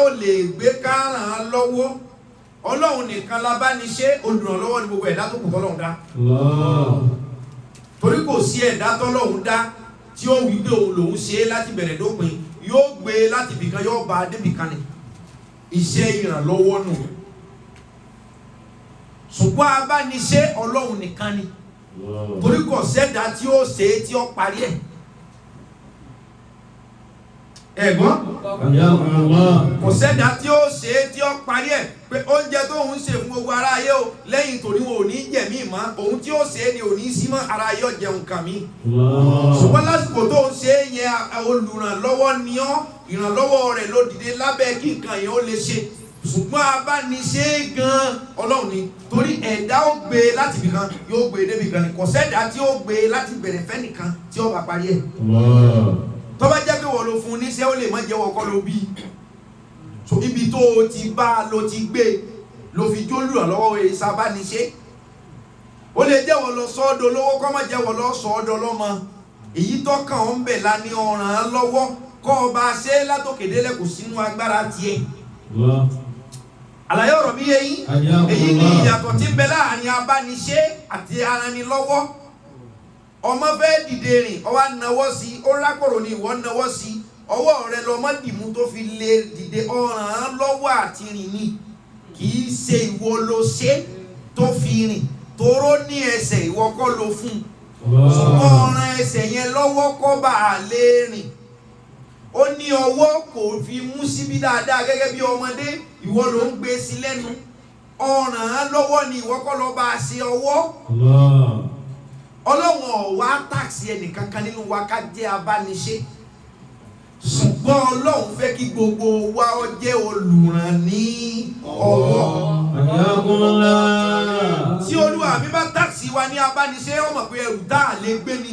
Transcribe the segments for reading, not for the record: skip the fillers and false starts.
ò lè gbé káràn lọ́wọ́ Ọlọ́run nìkan la bá ní ṣe olùrànlọ́wọ́ ní gbogbo ẹ̀dá tó kù tọ́lọ́run dá torí kò sí ẹ̀dá tọ́lọ́run dá tí ó wí pé òun lòun ṣe láti bẹ̀rẹ̀ dópin yóò gbé láti bìkan yóò bá débìkan ni iṣẹ́ ìrànlọ́wọ́ nù ṣùgbọ́n abániṣe Ọlọ́run nìkan ni torí kò sẹ́dá tí ó ṣe tí ó parí ẹ̀ ẹ̀gbọ́n kò sẹ́dá tí ó ṣe tí ó parí ẹ̀ pé oúnjẹ tó ń ṣe fún gbogbo ara ayé o lẹ́yìn torí wọn ò ní jẹ̀mí mọ́ òun tí ó ṣe ni ò ní sí mọ́ ara ayé ọ̀jẹun kàn mí ṣùgbọ́n lásìkò tó ń ṣe yẹn olùrànlọ́wọ́ ni ọ́ ìrànlọ́wọ́ rẹ̀ ló dìde lábẹ́ kí nǹkan yẹn ó lè ṣe ṣùgbọ́n abániṣe gan Ọlọ́run ni torí ẹ̀dá ó gbé láti ibìkan yóò gbé débìkan ni kò sẹ́dá tí ó gbé láti bẹ̀rẹ̀ fẹ́ nìkan tí ó bá parí ẹ̀ tó bá jẹ́ pé wọ́n ló fún níṣẹ́ ó lè má jẹ́ wọ́n kọ́ ló bí so ibi tó ti bá ló ti gbé ló fi jólùrànlọ́wọ́ ìsabániṣe ó lè jẹ́ wọ́n lọ sọ́ọ́dọ̀ lówó kọ́ má jẹ́ wọ́n lọ sọ́ọ́dọ̀ lọ́mọ èyí tó kàn ó ń bẹ̀ lání ọ̀ràn lọ́wọ́ kọ́ ọba ṣe látòkèdélẹ̀ kò sínú agbára tiẹ̀ àlàyé ọ̀rọ̀ mi yé yín èyí ni ìyàtọ̀ tí ń bẹ láàrin abániṣe àti aranilọ́wọ́ ọmọ fẹ́ dìde rìn ó wá nawọ́ sí ó rákòrò ní ìwọ nawọ́ sí ọwọ́ rẹ lọmọ dìmú tó fi lè dìde ọ̀ràn lọ́wọ́ àti rìn ni kì í ṣe ìwọ ló ṣe tó fi rìn toró ní ẹsẹ̀ ìwọ kọ́ ló fún ṣùgbọ́n ọ̀ràn ẹsẹ̀ yẹn lọ́wọ́ kọ́ bá a lè rìn ó ní ọwọ́ kò fi mú síbí dáadáa gẹ́gẹ́ bí ọmọdé ìwọ ló ń gbé sí lẹ́nu ọ̀ràn lọ́wọ́ ni ìwọ kọ́ lọ bá a ṣe ọwọ́ Ọlọ́run ọ̀wá táàsì ẹnìkankan nínú wa ká jẹ́ abániṣe ṣùgbọ́n Ọlọ́run fẹ́ kí gbogbo wa ó jẹ́ olùràn ní ọwọ́ tí Olúwa mi bá táàsì wa ní abániṣe ó mọ̀ pé ẹrù tá a lè gbé ni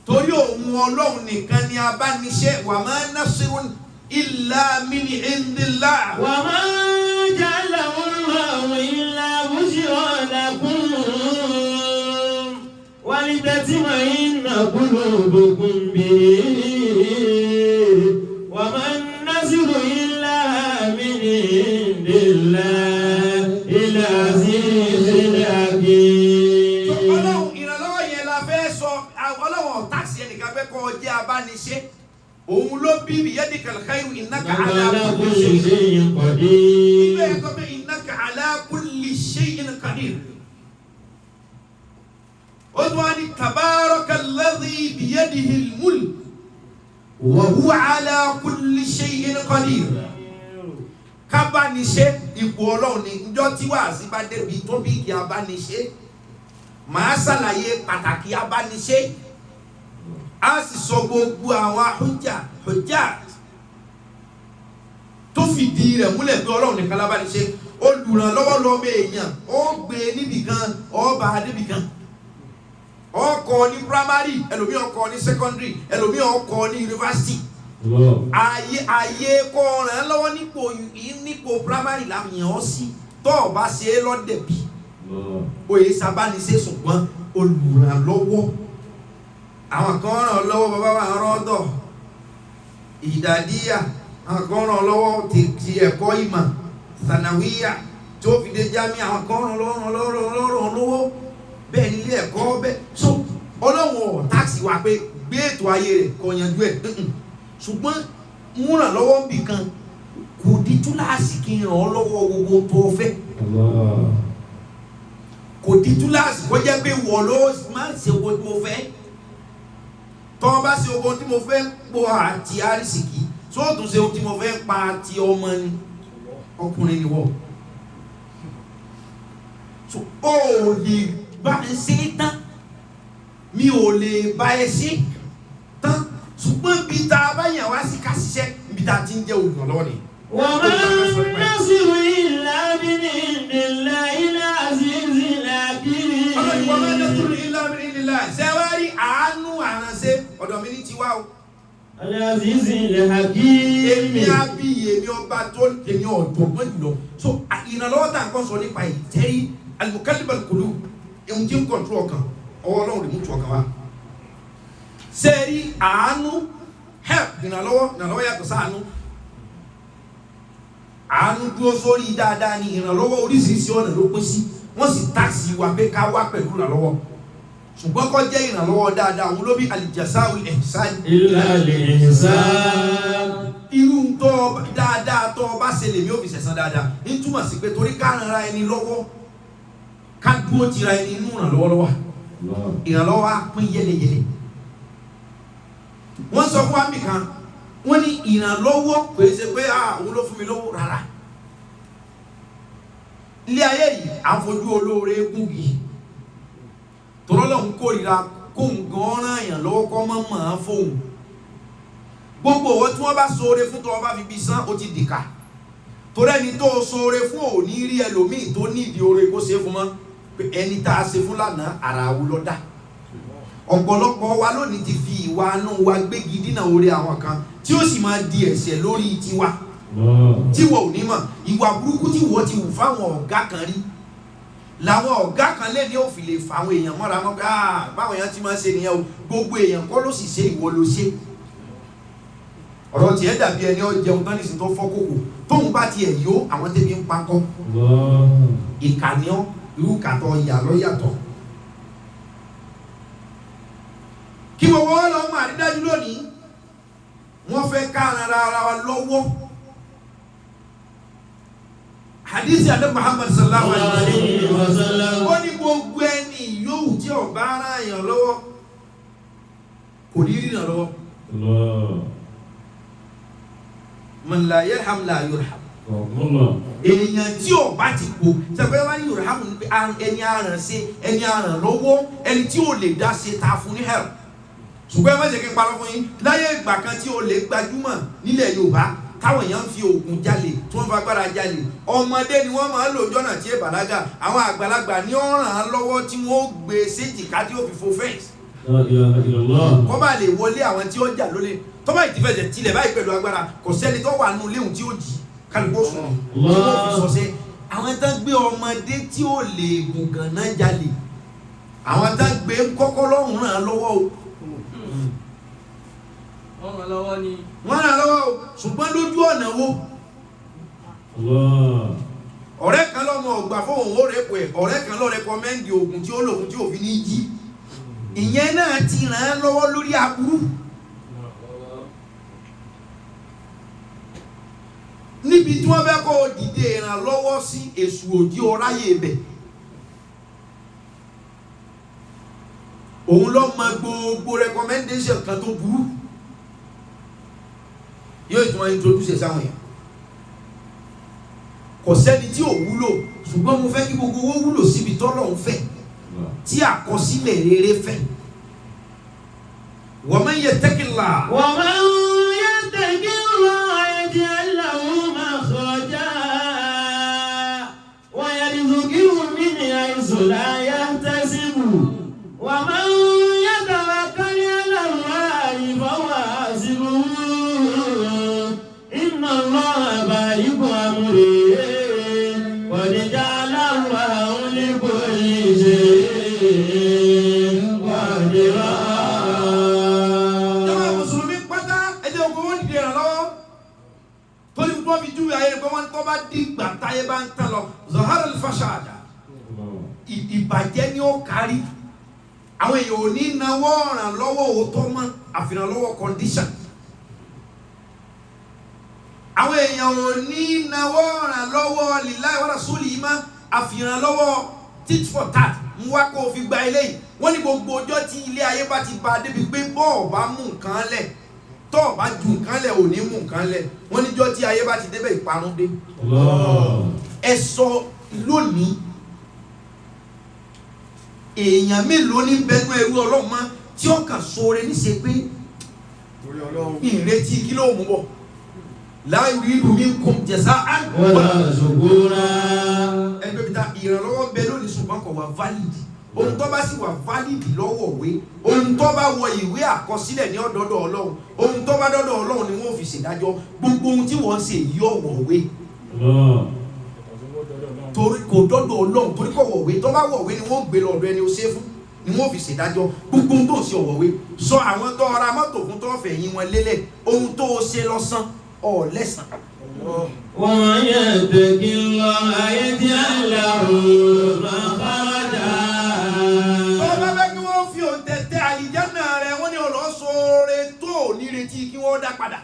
torí òun Ọlọ́run nìkan ni abániṣe wa ma nasrun illa min indillah wa ma ja'alahu Allahu illa bushra lakum ولتطمئن قلوبكم به وما النصر إلا من عند الله العزيز الحكيم. Ọlọ́run ìrànlọ́wọ́ yẹn la fẹ́ sọ Ọlọ́run táàsì ẹnìkan fẹ́ kọ́ jẹ́ abániṣe òun ló bí biyadikal khayru innaka ala kulli shay'in qadir. Ibẹ̀ yẹn kọ́ pé innaka ala kulli shay'in qadir. Odwani tabarakalladhi biyadihil mulk wa huwa ala kulli shay'in qadir. Kábániṣe ipò Ọlọ́run ni ńjọ́ tí wàásí bá débi tó bí kí abániṣe màá ṣàlàyé pàtàkì abániṣe a sì sọ gbogbo àwọn hujja tó fìdí rẹ̀ múlẹ̀ pé Ọlọ́run nìkan lábániṣe olùrànlọ́wọ́ lọ́mọ èèyàn ó gbé níbìkan ó bá débìkan ọkọ ní primary ẹlòmí ọkọ ní secondary ẹlòmí ọkọ ní university ayé kọ ràn lọ́wọ́ nípò primary làmìyàn ọ sí tó o bá ṣe é lọ́dẹ̀bí oyè sábàánisẹ́ ṣùgbọ́n olùrànlọ́wọ́ àwọn kan ràn lọ́wọ́ bàbá wa rọ́dọ̀ ìdàdíyà àwọn kan ràn lọ́wọ́ ti ẹ̀kọ́ ìmọ̀ sànàwíyà tí ó fi dé jámí àwọn kan ràn lọ́wọ́ bẹ́ẹ̀ nílé ẹ̀kọ́ bẹ́ẹ̀ so Ọlọ́run táàsì wa pé gbé ètò ayé rẹ̀ kó yanjú ẹ̀ ṣùgbọ́n múràn lọ́wọ́ bì kan kò di túláàsì kí n ràn ọ́ lọ́wọ́ gbogbo tó fẹ́ kò di túláàsì kó jẹ́ pé wọ́n ló máa ń ṣe owó tí mo fẹ́ tọ́ bá ṣe owó tí mo fẹ́ po àti àrísìkí tó tún ṣe owó tí mo fẹ́ pa àti ọmọ ni ọkùnrin ni wọ́n so ó lè bá ẹ ṣe tán mi ò lè bá ẹ ṣe tán ṣùgbọ́n bí ta bá yàn wá sí ká ṣiṣẹ́ bí ta ti ń jẹ́ olùrànlọ́wọ́ ni. wa ma nasiru illa min indillahil azizil hakim. Ọlọ́run wa ma nasiru illa min indillah ṣe wá rí àánú àránṣẹ́ ọ̀dọ̀ mi ní tiwa o. Al-azizil hakim. Èmi àbíyè mi ọba tó tèmi ọ̀dọ̀gbọ́n jùlọ so ìrànlọ́wọ́ tá à ń kọ́ sọ nípa ìtẹ́rí al-muqallibal qulub ohun tí ń kọ̀ntró ọkàn ọwọ́ Ọlọ́run lè mú tu ọkàn wa. Sẹ́ẹ̀rí àánú help ìrànlọ́wọ́ yàtọ̀ sáànú. Àánú dúró sórí dáadáa ni ìrànlọ́wọ́ oríṣiríṣi ọ̀nà ló pín sí. Wọ́n sì táàsì wa pé ká wá pẹ̀lú ìrànlọ́wọ́. Ṣùgbọ́n kó jẹ́ ìrànlọ́wọ́ dáadáa òun ló bí al-jazaa'ul ihsan. Illa al-ihsan. Irú tó dáadáa tó bá ṣe lèmi ò fi ṣẹ̀san dáadáa. Ní túmọ̀ sí pé torí ká ran ara ẹni lọ́wọ́, ká dúró tira ẹni inú ìrànlọ́wọ́ lọ́wọ́. Ìrànlọ́wọ́ á pín yẹ́lẹyẹ̀lẹ. Wọ́n sọ fún àmì kan, wọ́n ní ìrànlọ́wọ́ kò ṣe pé òun ló fún mi lówó rárá. Ilé ayé yìí àfojú olóore gúngi. Tọ́lọ́lọ́hun kórìíra kóhun gan ràn yàn lọ́wọ́ kọ́ mọ́ mọ́ fóhun. Gbogbo owó tí wọ́n bá ṣoore fún tó bá fi bí sán ó ti dìkà. Torí ẹni tó ṣoore fún ò ní rí ẹlòmíì tó ní ìdí oore kó ṣe fún mọ́. Pé ẹni tá a ṣe fún lánàá ara wo ló dá. Ọ̀pọ̀lọpọ̀ wa lónìí ti fi ìwà inú wa gbégi dínà oore àwọn kan tí ó sì máa di ẹ̀ṣẹ̀ lórí tiwa. Tí wọ́n ò ní mọ̀ ìwà burúkú tí wọ́n ti wù fáwọn ọ̀gá kan rí. Làwọn ọ̀gá kan lé ní òfin lè fa àwọn èèyàn mọ́ra mọ́ pé báwọn èèyàn ti máa ń ṣe nìyẹn o, gbogbo èèyàn kọ́ ló sì ṣe ìwọ ló ṣe. Ọ̀rọ̀ tiẹ̀ dàbí ẹni ó jẹun tán nísìnyí tó fọ́ kòkò tóun bá tiẹ̀ yó àwọn tẹ́bi ń pa kọ́. Ìkànnì irú kàtọ́ ìyà lọ yàtọ̀. Kí gbogbo wọn lọ máa rí dájú lónìí wọ́n fẹ́ ká ara wa lọ́wọ́. Hadisi Ànábì Muhammad sallallahu alaihi wasallam ó ní gbogbo ẹni yóò tí ó bá ara èèyàn lọ́wọ́ kò ní rí náà lọ́wọ́. Man la yarham la yurham. Èèyàn tí ó bá ti kó sẹ́gbẹ́ wá ní yurham ẹni àràn ṣe ẹni àràn lọ́wọ́ ẹni tí ó lè dá ṣe ta fún ní help. Ṣùgbọ́n ẹ má jẹ́ kí n parọ́ fún yín láyé ìgbà kan tí ó lè gbajúmọ̀ nílẹ̀ Yorùbá táwọn èèyàn fi oògùn jalè tí wọ́n fagbára jalè ọmọdé ni wọ́n máa ń lò jọ́nà tí ẹ bàlágà àwọn àgbàlagbà ní ọ̀ràn án lọ́wọ́ tí wọ́n gbé séjìká tí ó fi fo fẹ́ǹsì. Kọ́ bá lè wọlé àwọn tí ó jà lólè tó bá ìdífẹ̀sẹ̀ tilẹ̀ báyìí pẹ̀lú agbára kò sẹ́ni tó wà nù léhùn tí ó jì kálukó sùn ní wọ́n fi sọ́sẹ́. Àwọn tán gbé ọmọdé tí ó lè gùn gànà jalè àwọn tán gbé kọ́kọ́ lọ́rùn ràn án lọ́wọ́ o. Wọ́n ràn lọ́wọ́ ni. Wọ́n ràn lọ́wọ́ o ṣùgbọ́n lójú ọ̀nà wo. Ọ̀rẹ́ kan lọ́mọ ọ̀gbà fóun ó rẹ̀ pẹ̀ ọ̀rẹ́ kan lọ́ rẹkọmẹ́ndì oògùn tí ó lò fún tí òfin ní jí. Ìyẹn náà ti ràn án lọ́wọ́ lórí aburú. Níbi tí wọ́n fẹ́ kó dìde ìrànlọ́wọ́ sí èṣù òdì ọ̀ráyè ibẹ̀. Òun ló mọ gbogbo recommendation kan tó burú. Yóò tún máa introduce sáwọn èèyàn. Kò sẹ́ni tí ò wúlò ṣùgbọ́n mo fẹ́ kí gbogbo owó wúlò síbi tọ́lọ́run fẹ́ tí àkọsílẹ̀ rere fẹ́. Wa man yattaqillah. Wa man yattaqillah yaj'al lahu makhraja wa yarzuqhu min haythu la yahtasib. Wa man yatawakkal 'ala Allahi fahuwa hasbuh. Inna Allaha balighu amrihi qad ja'ala Allahu li kulli shay'in qadira. Jàmá Mùsùlùmí pátá ẹjẹ́ ogun wọn dìde ìrànlọ́wọ́ torí wọ́n fi júwe ayé pé wọ́n tó bá dìgbà táyé bá ń tán lọ zahara al-fasada ìbàjẹ́ ni ó kárí. Àwọn èèyàn ò ní náwó ràn lọ́wọ́ òótọ́ mọ́ àfihàn lọ́wọ́ condition. Àwọn èèyàn ò ní náwó ràn lọ́wọ́ lillahi wa rasulihi mọ́ àfihàn lọ́wọ́ tit for tat ń wá kó o fi gba eléyìí. Wọ́n ní gbogbo ọjọ́ tí ilé ayé bá ti ba débi pé bọ́ọ̀ bá mú nǹkan lẹ̀ tọ́ọ̀ bá ju nǹkan lẹ̀ ò ní mú nǹkan lẹ̀. Wọ́n níjọ́ tí ayé bá ti débẹ̀ ìparun dé. Ẹ sọ lónìí èèyàn mélòó ní bẹnu ẹrú Ọlọ́run mọ́ tí ó kàn sóore níṣe pé ìrètí kí ló mú bọ̀ la yuridu minkum jaza'an wala shukura. Ẹgbẹ́ bíi ta ìrànlọ́wọ́ bẹ lónìí ṣùgbọ́n kò wá valid. Ohun tó bá sì wà valid lọ́wọ́ òwe ohun tó bá wọ ìwé àkọsílẹ̀ ní ọ̀dọ́dọ̀ Ọlọ́run ohun tó bá dọ́dọ̀ Ọlọ́run ni wọ́n fi ṣèdájọ́ gbogbo ohun tí wọ́n ṣe yí ọ̀wọ̀ òwe. Torí kò dọ́dọ̀ Ọlọ́run torí kò wọ̀wé tó bá wọ̀wé ni wọ́n gbé lọ́dọ̀ ẹni ó ṣe fún. ni wọ́n fi ṣèdájọ́ gbogbo tó ṣe ọ̀wọ̀wé sọ àwọn tó ra mọ́tò fún tó fẹ̀yìn wọn lélẹ̀ ohun tó ṣe lọ́sàn ọ̀ lẹ́sàn. ومن يتق الله يجعل له مخرجا. Bọ́lá bẹ́ẹ̀ kí wọ́n fi òǹtẹ̀tẹ̀ àlìjánnà rẹ̀ wọ́n ní ọlọ́sọ̀ọ́rẹ́ tó nírètí kí wọ́n dá padà.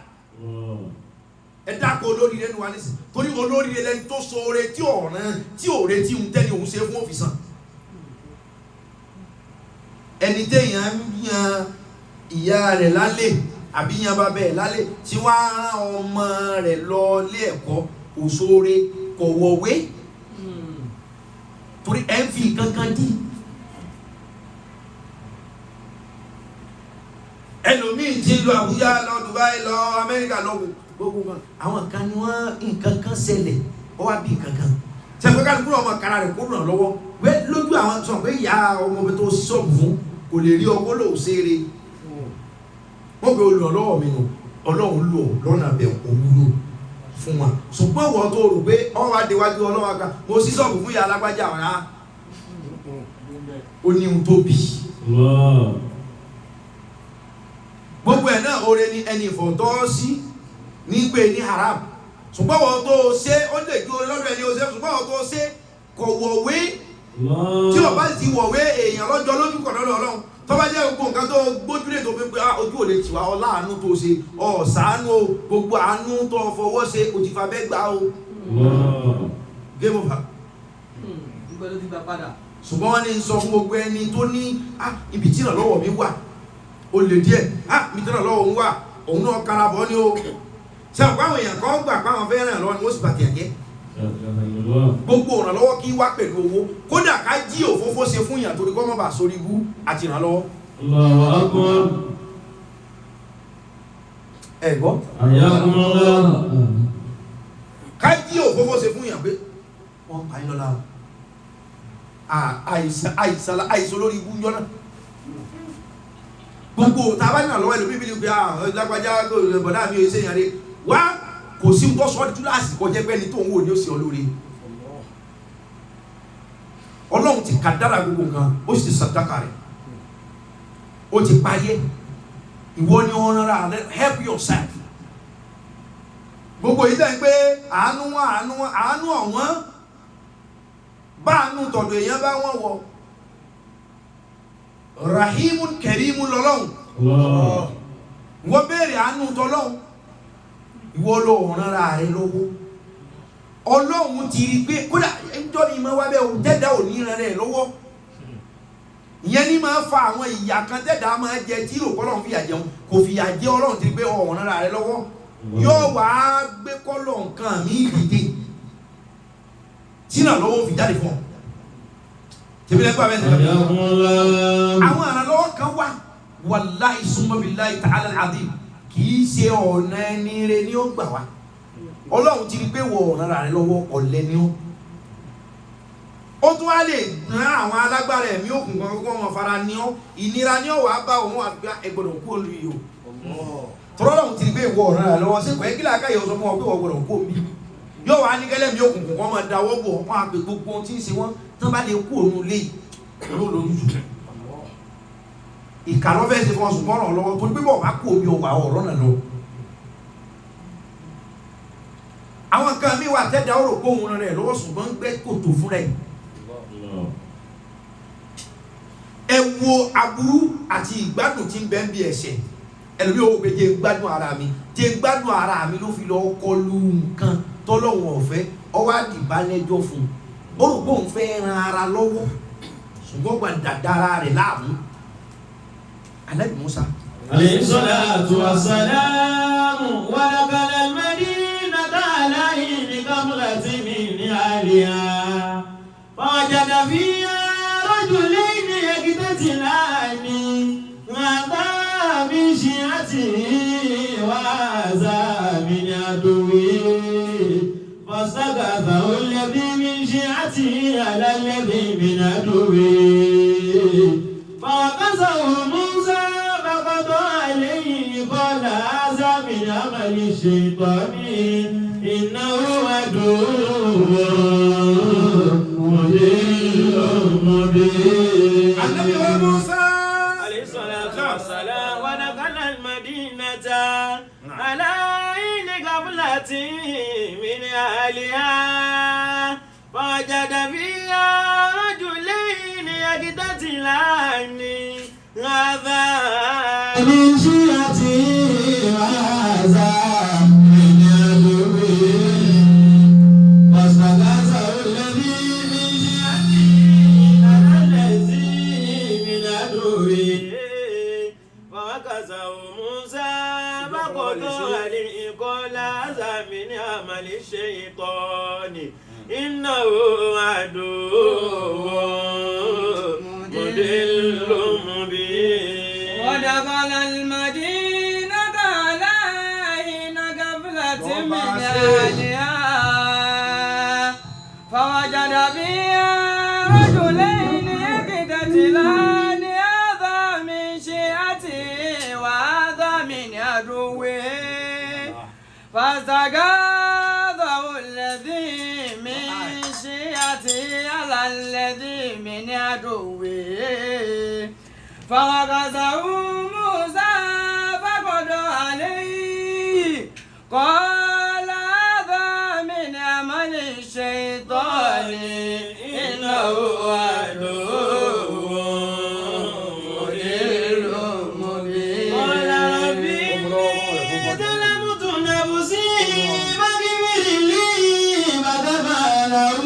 Ẹ dákọ̀ olóríire nu wa nísìn torí olóríire lẹni tó sọ̀ọ́rẹ́ tí ọ̀ràn tí ò retí ń tẹ́ni òun ṣe fún òfìsàn. Ẹni téèyàn ń yan ìyá rẹ̀ lálẹ́ àbí yan bàbá ẹ̀ lálẹ́ tí wọ́n á rán ọmọ rẹ̀ lọ ilé ẹ̀kọ́ kò sóore kò wọ̀wé torí ẹ̀ ń fi kankan dì. Ẹlòmíì ti lọ Àbújá lọ Dubai lọ Amẹ́ríkà lọ gbogbo kan àwọn kan ni wọ́n nǹkan kan ṣẹlẹ̀ ó wá bí nǹkan kan sẹ́fẹ́ ká lóko ọmọ kára rẹ̀ kó ràn lọ́wọ́ wẹ́ lójú àwọn sọ pé ìyá ọmọ mi tó sọ̀bù fún kò lè rí ọkọ lò ṣeré wọ́n pe olùrànlọ́wọ́ mi nù Ọlọ́run lò lọ́nà bẹ̀ òwúlò fún wa ṣùgbọ́n wọ́n tó rò pé ọwọ́ adéwájú Ọlọ́run àgbà mo sí sọ̀bù fún ìyá alágbájá ọ̀rá ó ní ohun tó bì gbogbo ẹ̀ náà oore ni ẹni ìfọ̀tọ́ sí ní pé ní haram ṣùgbọ́n wọ́n tó ṣe ó lè ju lọ́dọ̀ ẹni ó ṣe ṣùgbọ́n wọ́n tó ṣe kò wọ̀wé tí o bá ti wọ̀wé èèyàn lọ́jọ́ lójú kan lọ́dọ̀ Ọlọ́run tó bá jẹ́ gbogbo nǹkan tó gbójúlé tó fi pé ojú ò lè tì wá ọlá àánú tó ṣe ọ̀sánú o gbogbo àánú tó fọwọ́ ṣe òjìfà bẹ́ẹ̀ gbà o game over. ṣùgbọ́n wọ́n ní sọ fún gbogbo ẹni tó ní ibi tí ìrànlọ́wọ́ mi wà ó lè díẹ̀ ibi tí ìrànlọ́wọ́ ń wà òun náà karabọ́ ni o ṣe àpá àwọn èèyàn kan gbà pàwọn fẹ́ ràn lọ́wọ́ ni wọ́n sì bàtì ẹ̀jẹ̀ gbogbo ìrànlọ́wọ́ kí wá pẹ̀lú owó kódà ká jí òfófó ṣe fún ìyàn torí kọ́ mọ́ bà sórí ibú àti ìrànlọ́wọ́. ẹ gbọ́ ká jí òfófó ṣe fún ìyàn pé wọ́n pa iná lára àìsàn lórí ibú yọ náà gbogbo tàbá ní àlọ́wọ́ ẹlòmí bí i pé lágbàjá bọ̀dá mi ò ṣe ìyàrí wá kò sí tó sọ́ túláàsì kọjẹ́ pẹ́ni tó ń wò ní ó sì olórí Ọlọ́run ti kàdára gbogbo nǹkan ó sì ti sàdákà rẹ̀ ó ti páyé ìwọ ni ọ̀rọ̀ rẹ̀ help yourself gbogbo yìí dẹ̀ pé àánú ọ̀wọ́n bá àánú tọ̀dọ̀ èèyàn bá wọ́n wọ rahimun kerimun lọ́lọ́hun wọ́n béèrè àánú tọ́lọ́hun ìwọ lọ ọ̀rànra rẹ lọ́wọ́ Ọlọ́hun ti rí pé kódà ẹjọ́ ni máa wá bẹ́ òun tẹ́dà ò ní ìran rẹ̀ lọ́wọ́ ìyẹn ní máa fa àwọn ìyà kan tẹ́dà máa jẹ tí ìròpọ́lọ́hun fìyà jẹun kò fìyà jẹ Ọlọ́hun ti rí pé ọ̀rànra rẹ lọ́wọ́ yóò wá gbé kọ́lọ̀ nǹkan mí ìdíje tí náà lọ́wọ́ fi jáde fún ọ àwọn àrànlọ́wọ́ kan wà wallahi summa billahi ta'ala al-azim kìí ṣe ọ̀nà ẹni rẹ ní ó gbà wá Ọlọ́run ti rí pé wọ ọ̀nà rẹ lọ́wọ́ ọ̀lẹ ni ó tún wá lè rán àwọn alágbára ẹ̀mí òkùnkùn kọ́kọ́ wọn fara ní ọ ìnira ní ọ̀wà bá òun àgbà ẹgbọ̀dọ̀ kú olú yìí o tọ́lọ́run ti rí pé wọ ọ̀nà rẹ lọ́wọ́ sí pé kí làákàyè ọ̀sọ́ fún ọ pé wọ́n gbọ́dọ̀ kú omi yóò wá ní gẹ́lẹ́ mi òkùnkùn kan máa dáwọ́ bọ̀ wọ́n á pè gbogbo tí ń ṣe wọ́n tán bá lè kú òun lé olóòlójú ìkàlọ́ fẹ́ ṣe fún ọsùn mọ́ràn lọ́wọ́ tó gbé bọ̀ wá kú omi ọwà ọ̀rọ̀ náà lọ àwọn nǹkan mi wà tẹ́dà ọ̀rọ̀ kó òun rẹ̀ lọ́wọ́ ṣùgbọ́n ń gbẹ́ kòtò fún rẹ̀ ẹ wo aburú àti ìgbádùn tí ń bẹ ń bí ẹ̀ṣẹ̀ ẹlòmí owó pé jẹ́ gbádùn ara mi jẹ́ gbádùn ara mi ló fi lọ kọlu nǹkan tọ́lọ́wọ̀n ọ̀fẹ́ ọwọ́ àdìbálẹ́jọ́ fún ó rò pé òun fẹ́ ran ara lọ́wọ́ ṣùgbọ́n gba dàdára rẹ̀ láàmú Ànábì Mùsá. alayhi salatu wassalamu wa laqad al-madinata alayhi qamlatin min ahliha fawajada fiha rajulayni yaqtatilani hadha min shi'atihi wa hadha min aduwwihi فاستغاثه الذي من شيعته على الذي من عدوه فوقظه موسى فقضى عليه قال هذا من عمل الشيطان إنه عدو مضل مبين من أهلها فوجد فيها رجلين يقتتلان هذا من شيعته وهذا من عدوه فاستغاثه الذي من شيعته على الذي من عدوه فوكزه موسى فقضى عليه قال هذا من عمل الشيطان إنه عدو مضل مبين ودخل المدينة على حين غفلة من أهلها فوجد فيها رجلين يقتتلان هذا من شيعته وهذا من عدوه فاستغاثه الذي من شيعته على الذي من عدوه فوكزه موسى فقضى عليه قال هذا من عمل الشيطان إنه عدو مضل مبين قال رب إني ظلمت نفسي فاغفر لي فغفر له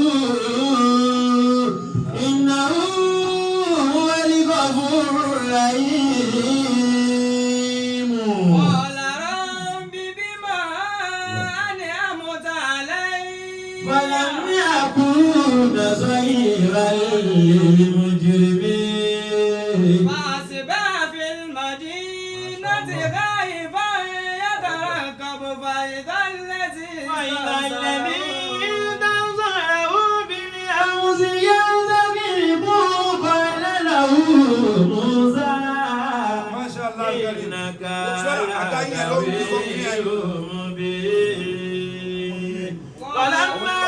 إنه هو الغفور الرحيم قال رب بما أنعمت علي ولم يكن ظهيرا للمجرمين فأصبح في المدينة خائفا يترقب فإذا الذي انتظره بالأمس يستغرب قال له موسى ما شاء الله إنك مبين فلما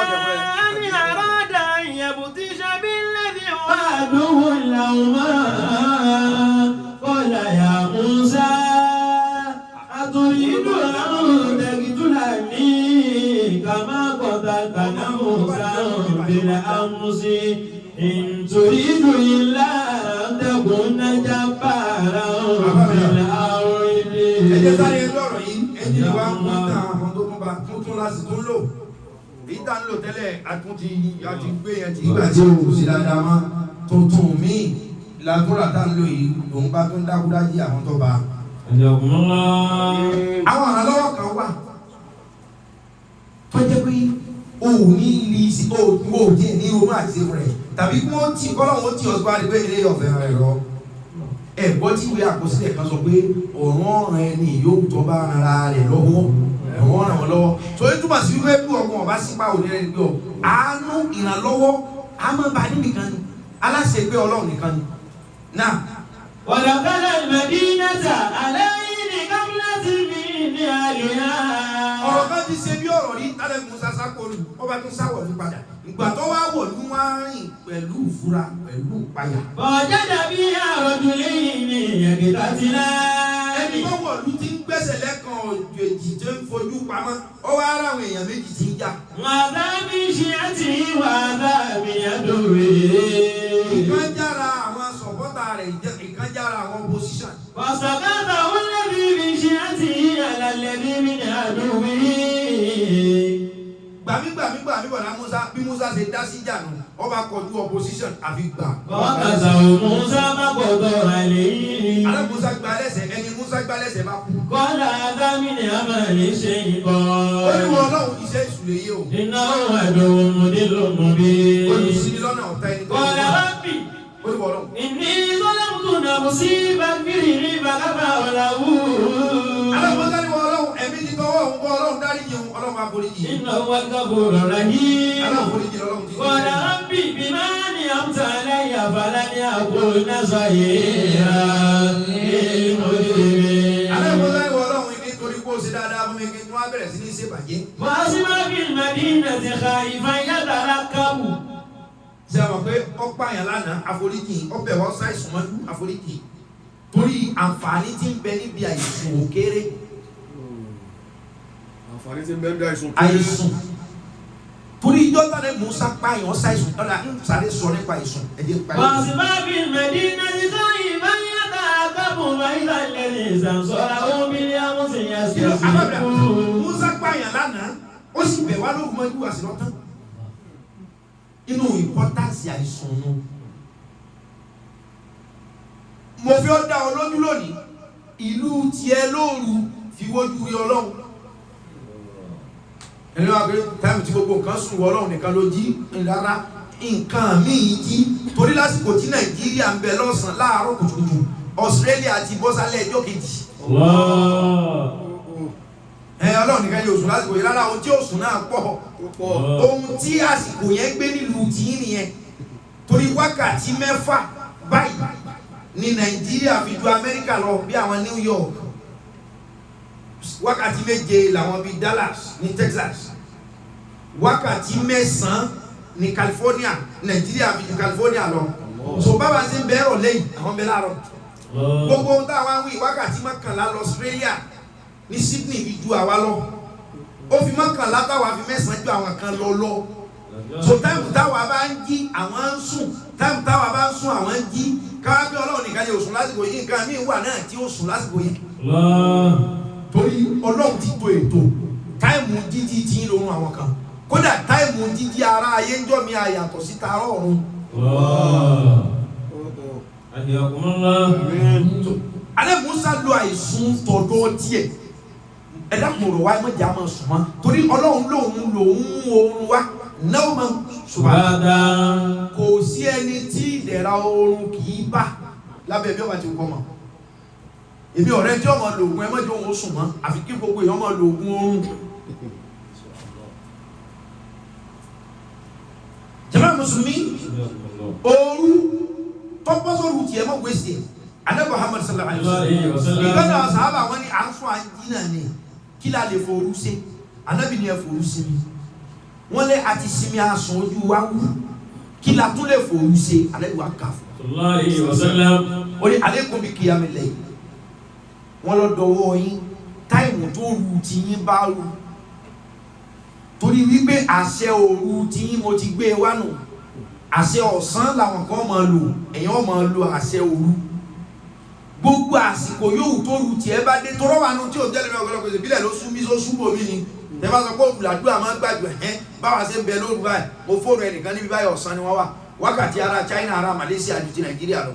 أن أراد أن يبطش بالذي هو عدو لهما قال يا موسى أتريد أن تقتلني كما قتلت موسى بالأمس إن تريد إلا أن تكون جبارا في الأرض ẹjẹ sáré lọ́rọ̀ yìí ẹnjìnì wa ń kún náà àwọn tó kún bá tuntun láti tún lò èyí tá ń lò tẹ́lẹ̀ àtúntì àti gbé yẹn ti ìgbà tí o sì dáadáa mọ́ tuntun míì làtúrà tá ń lò yìí lòun bá tún dákúdájí àwọn tó bá. àwọn àlọ́wọ́ kan wà tó jẹ́ pé o ò ní ilé sí o ò jẹ́ ní ronú àti rẹ̀ tàbí kí wọ́n ti kọ́lọ́wọ́n ti ọ̀sùn àti pé ilé ọ̀fẹ́ rẹ̀ lọ. ẹ̀gbọ́n tí ìwé àkọsílẹ̀ kan sọ pé ọ̀ràn ọ̀ràn ẹni yóò tó bá ara rẹ̀ lọ́wọ́ ẹ̀wọ̀n ràn wọ́n lọ́wọ́ torí túmọ̀ sí wípé bí ọgbọ̀n ọba sípà òní rẹ̀ gbé ọ àánú ìrànlọ́wọ́ àmọ́ba nìkan ni aláṣẹ gbé ọlọ́run nìkan ni. náà ودخل المدينة عليه غفلة من أهلها ọ̀rọ̀ kan ti ṣe bí ọ̀rọ̀ rí tálẹ̀ musa sákòlù ọba tó sáwọ̀ ní padà ìgbà tó wá wọ̀ ní wọ́n á rìn pẹ̀lú ìfura pẹ̀lú ìpayà. فوجد فيها رجلين يقتتلان ẹni tó wọ̀ ló ti ń gbẹ́sẹ̀ lẹ́kan ọ̀jọ̀ èjì tó ń fojú pamọ́ ó wá ara àwọn èèyàn méjì tí ń jà. هذا من شيعته وهذا من عدوه ìkan jára àwọn sọ̀pọ́tà rẹ̀ ìkan jára àwọn opposition. فاستغاثه الذي من شيعته على الذي من عدوه gbàmí bọ̀dá musa bí musa ṣe dá sí jànú ọba kọjú opposition àfi gbà. فوكزه موسى فقضى عليه alẹ́ musa gba lẹ́sẹ̀ ẹni musa gba lẹ́sẹ̀ bá kú. قال هذا من عمل ó ní الشيطان wọn ọlọ́run iṣẹ́ ìṣúlẹ̀ yìí o. إنه عدو مضل مبين olùsíní lọ́nà ọ̀tá ẹni tó ń قال bọ̀. ربي ó ní wọn ọlọ́run. إني ظلمت نفسي فاغفر لي فغفر له alábọ́sá ni wọn ọlọ́run ẹ̀mí ti tọwọ́ òun bọ́ ọlọ́run dárí yìí òun ọlọ́run àforíjì. إنه هو الغفور الرحيم aláforíjì ọlọ́run ti قال ربي بما أنعمت علي فلن أكون ظهيرا للمجرمين alábọ́sá ni wọn ọlọ́run nítorí pé ó ṣe dáadáa fún mi kí wọ́n á bẹ̀rẹ̀ sí ní ṣèbàjẹ́. فأصبح في المدينة خائفا يترقب ṣe àwọn pé ọ̀pá yẹn lánàá àforíjì ọbẹ̀ wọ́n ṣàìsùn mọ́jú àforíjì torí àǹfààní tí ń bẹ níbi àìsùn òkèrè àǹfààní tí ń bẹ ń dá àìsàn àìsùn torí ìjọ tàbí Musa pààyàn ṣàìsùn ọ̀la ń sáré sọ nípa àìsùn ẹ̀jẹ̀ pààyàn. وأسباب المدينة خيبا يتعقب بين الذي استنصره بالأمس يستسلم. Musa pààyàn lánàá ó sì bẹ̀ wá lóògùn mọ́jú àṣìlọ́tàn inú ìpọ́tàsì àìsùn nù. mo fi ọ́ dá ọ lójú lónìí ìlú tiẹ̀ lóòru fi wójú rí Ọlọ́run ẹni wá pé táìmù tí gbogbo nǹkan sùn wọ Ọlọ́run nìkan ló jí rárá nǹkan míì jí torí lásìkò tí Nàìjíríà ń bẹ lọ́sàn láàárọ̀ kùtùkùtù Australia ti bọ́ sálẹ̀ ẹjọ́ kejì. Ọlọ́run nìkan yóò sùn lásìkò yìí rárá ohun tí ó sùn náà pọ̀ ohun tí àsìkò yẹn gbé nílùú tí nìyẹn torí wákàtí 6 báyìí ní Nàìjíríà fi ju Amẹ́ríkà lọ bí àwọn New York wákàtí 7 làwọn bíi Dallas ní Texas wákàtí 9 ní California Nàìjíríà fi ju California lọ so bàbá ṣe ń bẹ̀rọ̀ lẹ́yìn àwọn bẹ̀ láàárọ̀ gbogbo ohun táwọn àwọn wákàtí 11 lọ Australia ní Sydney fi ju àwa lọ ó fi 11 táwa fi 9 ju àwọn kan lọ so táìmù táwa bá ń jí àwọn ń sùn táìmù táwa bá ń sùn àwọn ń jí káwá bí Ọlọ́run nìkan yóò sùn lásìkò yìí nǹkan míì wà náà tí ó sùn lásìkò yìí torí Ọlọ́run ti to ètò táìmù jíjí tí ń lorun àwọn kan kódà táìmù jíjí ara ayé ń jọ́ mi àyàtọ̀ sí taarọ̀ ọ̀run. alẹ́ Musa lo àìsùn tọ̀dọ̀ tiẹ̀ ẹ̀dá kùnrin wa ẹ̀mọ́ jà máa sùn mọ́ torí Ọlọ́run lòun oorun wa náà máa ṣùgbọ́n kò sí ẹni tí ìdẹ̀ra oorun kì í bá lábẹ́ bí ọba ti kọ́ mọ́ èmi ọ̀rẹ́ tí ọmọ lògùn ẹ̀mọ́ jẹ́ òun sùn mọ́ àfi kí gbogbo èèyàn máa lògùn oorun. jàmá mùsùlùmí ooru tọ́pọ́sọ̀rù tiẹ̀ mọ́ gbèsè Ànábì Muhammad sallallahu alaihi wasallam ìgbàdà sàhábà wọn ni à ń fún àjínà ni kí la lè forú ṣe Ànábì ni ẹ forú ṣe mi wọ́n lé àti sinmi àsùn ojú wa wú kí la tún lè forú ṣe Ànábì wa kà fún sallallahu alaihi wasallam ó ní alaykum bi qiyamil layl wọ́n lọ dọwọ́ yín táìmù tó rú ti yín bá rú torí wípé àṣẹ òru tí yín mo ti gbé wá nù àṣẹ ọ̀sán làwọn kan máa lò èèyàn máa lo àṣẹ òru gbogbo àsìkò yóò tó rú tiẹ̀ bá dé tọrọ wà nù tí ò jẹ́lẹ̀ mi ọ̀gọ́lọ́gbọ̀ ìbílẹ̀ ló sún mí ló sún bò mí ni tẹ bá sọ pé olùdàdúrà máa ń gbàgbọ́ báwa ṣe ń bẹ lóru báyìí mo fóònù ẹnìkan níbi báyìí ọ̀sán ni wọ́n wà wákàtí ara China ara Malaysia ju ti Nàìjíríà lọ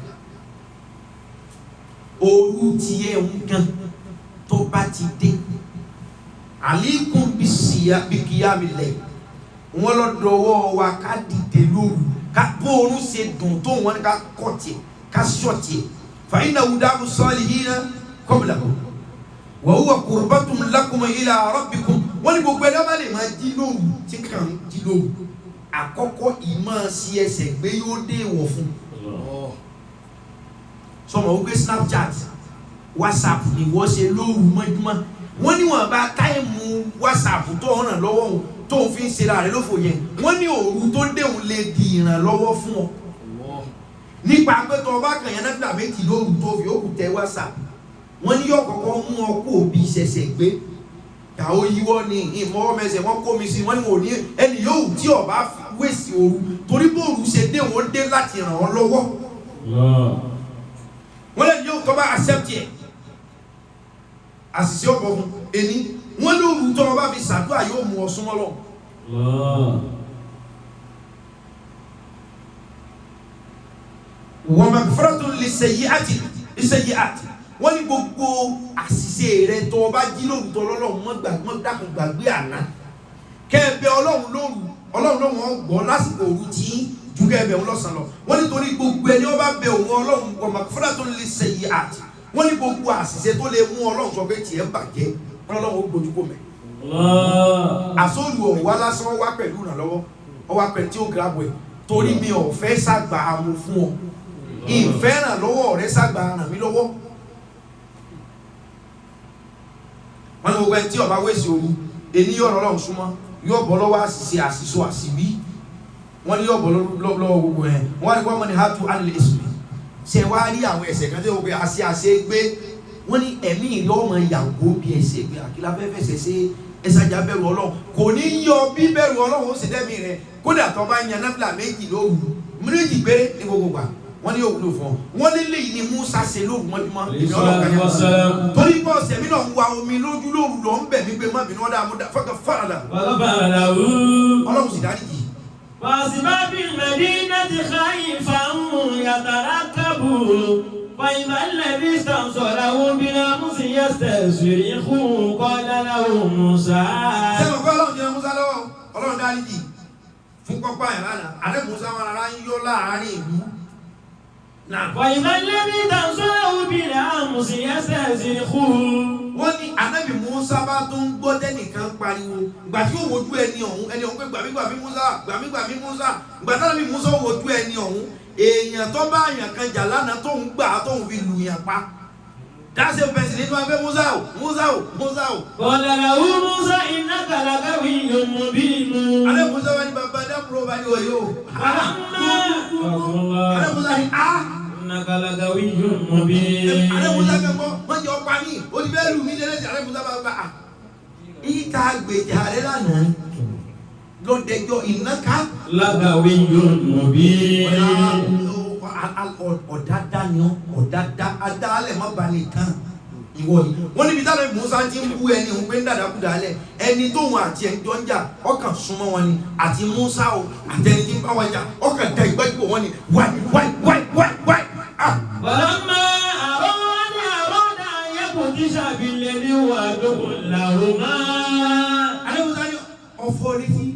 òru tiẹ̀ ń gan tó bá ti dé àlékún bí qiyamil layl wọ́n lọ dọwọ́ wa ká dìde lóru ká bóorun ṣe dùn tó wọn ká kọ́ tiẹ̀ ká sọ tiẹ̀ fa innahu da'bu salihina qablakum wa huwa qurbatun lakum ila rabbikum wọ́n ní gbogbo ẹ̀dá bá lè máa jí lóru tí kàn jí lóru àkọ́kọ́ ìmọ̀ sí ẹsẹ̀ gbé yóò dé ìwọ̀ fún sọmọ wípé Snapchat WhatsApp ni wọ́n ṣe lóru mọ́júmọ́ wọ́n ní wọ́n bá táìmù WhatsApp tó ọ̀ràn lọ́wọ́ òun tó ń fi ń ṣe láàrin lófò yẹn wọ́n ní òru tó déhùn lè di ìrànlọ́wọ́ fún ọ nípa pé tó ọba kàn yẹn náà méjì lóru tó fi òkú tẹ WhatsApp wọ́n ní yóò kọ́kọ́ mú ọ kó òbí ṣẹ̀ṣẹ̀ gbé ìyàwó yíwọ́ ni ìmọ̀wọ́ mẹsẹ̀ wọ́n kó mi sí wọ́n ní wọ́n ní ẹni yóò tí ọba wèsì òru torí bóòrù ṣe déhùn ó dé láti ràn ọ́ lọ́wọ́ wọ́n lẹ́ni yóò tọ́ bá accept yẹ àṣìṣe ọ̀pọ̀ fún ẹni wọ́n lóòrù tọ́ ọba fi ṣàdúrà yóò mú ọ súnmọ́ lọ. wa maghfiratun lis-sayyi'ati wọ́n ní gbogbo àṣìṣe rẹ tó ọba jí lóòrù tọ́ lọ́lọ́run mọ́ dákun gbàgbé àná kẹ́ẹ̀bẹ́ Ọlọ́run lóhùn ọgbọ́ lásìkò òru tí ju kẹ́ẹ̀bẹ́ òun lọ́sàn lọ wọ́n nítorí gbogbo ẹni ọba bẹ òun Ọlọ́run wa maghfiratun lis-sayyi'ati wọ́n ní gbogbo àṣìṣe tó lè mú Ọlọ́run sọ pé tiẹ̀ bàjẹ́ Ọlọ́run ó gbójú kò mẹ́. àsọ̀rù ọ̀wá lásán wá pẹ̀lú ìrànlọ́wọ́ ọwá pẹ̀lú tí ó gírábù ẹ̀ torí mi ò fẹ́ sàgbà àmú fún ọ ìfẹ́ ràn lọ́wọ́ rẹ sàgbà ràn mí lọ́wọ́. wọ́n ní gbogbo ẹni tí ọba wẹ̀sì òru èní yọ̀rọ̀ Ọlọ́run súnmọ́ yóò bọ́ lọ́wọ́ àṣìṣe àṣìṣọ àṣìwí wọ́n ní yóò bọ́ lọ́wọ́ gbogbo ẹ̀ wọ́n ní wọ́n ní hatu alẹ́ èsù ṣe wá rí àwọn ẹ̀ṣẹ̀ kan tí ó gbé àṣẹ gbé wọ́n ní ẹ̀mí ìlú ọmọ ìyàwó bí ẹ̀ṣẹ̀ gbé àkílá fẹ́fẹ́sẹ̀ ṣe ẹ̀sàjà bẹ̀rù Ọlọ́run kò ní yọ bí bẹ̀rù Ọlọ́run ó sì dẹ́mi rẹ̀ kódà tó bá yan náfìlà méjì lóru méjì péré ní gbogbo gbà wọ́n ní òwúlò fún ọ wọ́n ní léyìí ni Musa ṣe lóru mọ́júmọ́ èmi ọlọ́ọ̀kan yẹn torí bọ́ ọ̀sẹ̀ mi náà ń wa omi lójú lóru lọ ń bẹ̀ mí pé má bínú ọ̀dà àmúdá fọ́kàn fàràdà Ọlọ́run sì dárí jì. فأصبح في المدينة خائفا يترقب فإذا الذي استنصره بالأمس يستصرخ قال له موسى. sẹ́wọ̀n kọ́ Ọlọ́run jẹ́ Musa lọ́wọ́ Ọlọ́run dárí jì fún pápá ẹ̀ lánàá àdé Musa wọn ara ń yọ láàárín ìlú. فإذا الذي استنصره بالأمس يستصرخ. wọ́n ní Ànábì Musa bá tó ń gbọ́ tẹ́nìkan pariwo ìgbà tí ó wojú ẹni ọ̀hún pé gbàmígbàmí Musa gbàmígbàmí Musa ìgbà tí Ànábì Musa wojú ẹni ọ̀hún èèyàn tó bá àyàn kan jà lánàá tó ń gbà tó ń fi lù yàn pa dáṣe pẹ̀sì nínú ẹgbẹ́ Musa o Musa o Musa o. قال له موسى إنك لغوي مبين. Ànábì Musa wá ní bàbá dákúrò bá ní wọ̀nyí o. Ànábì Musa ní a. إنك لغوي مبين. Ànábì Musa fẹ́ gbọ́ wọ́n jẹ́ ọ̀pá mi olùbẹ́rù mi lẹ́lẹ́ sí Ànábì Musa bá gbà á. Ìta gbèjà rẹ̀ lánàá lọ́dẹjọ́ ìnáka. لغوي مبين. ọ̀dádá ni ọ́ ọ̀dádá adálẹ̀ má balẹ̀ tán ìwọ yìí wọ́n níbi táwọn Musa ti ń bú ẹni òun pé ń dàdá kúdà alẹ̀ ẹni tóun àti ẹni jọ ń jà ọkàn súnmọ́ wọn ni àti Musa o àtẹni tí ń bá wọn jà ọkàn da ìgbàjúbọ̀ wọn ni wáì. فلما أراد أن يبطش بالذي هو عدو لهما. Ànábì Musa ní ọ̀fọ̀ létí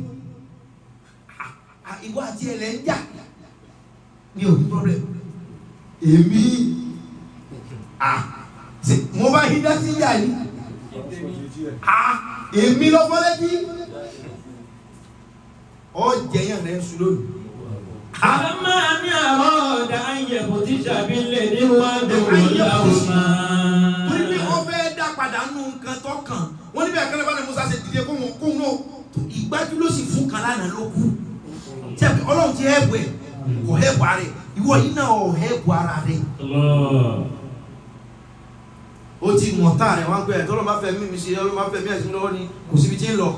ìwọ àti ẹlẹ́ ń jà ní òní problem èmi mo bá yí dá sí ìyá yìí èmi lọ fọ́ létí ọ jẹyàn rẹ̀ ń sùn lónìí. فلما أراد أن يبطش بالذي هو عدو لهما. torí pé ọ fẹ́ dá padà nù nǹkan tó kàn wọ́n níbẹ̀ kẹ́lẹ́ bá ní Musa ṣe dìde kóhun náà ìgbájú ló sì fún kan lánàá ló kú tẹ́bi Ọlọ́run ti hẹ́bù ẹ̀ kò hẹ́bù ara rẹ̀ ìwọ yìí náà ò hẹ́bù ara rẹ̀. ó ti mọ̀ tá rẹ̀ wá gbé ẹ̀ tọ́lọ́ máa fẹ́ mímí sí Ọlọ́run máa fẹ́ mí ẹ̀sìn lọ́wọ́ ni kò síbi tí ń lọ.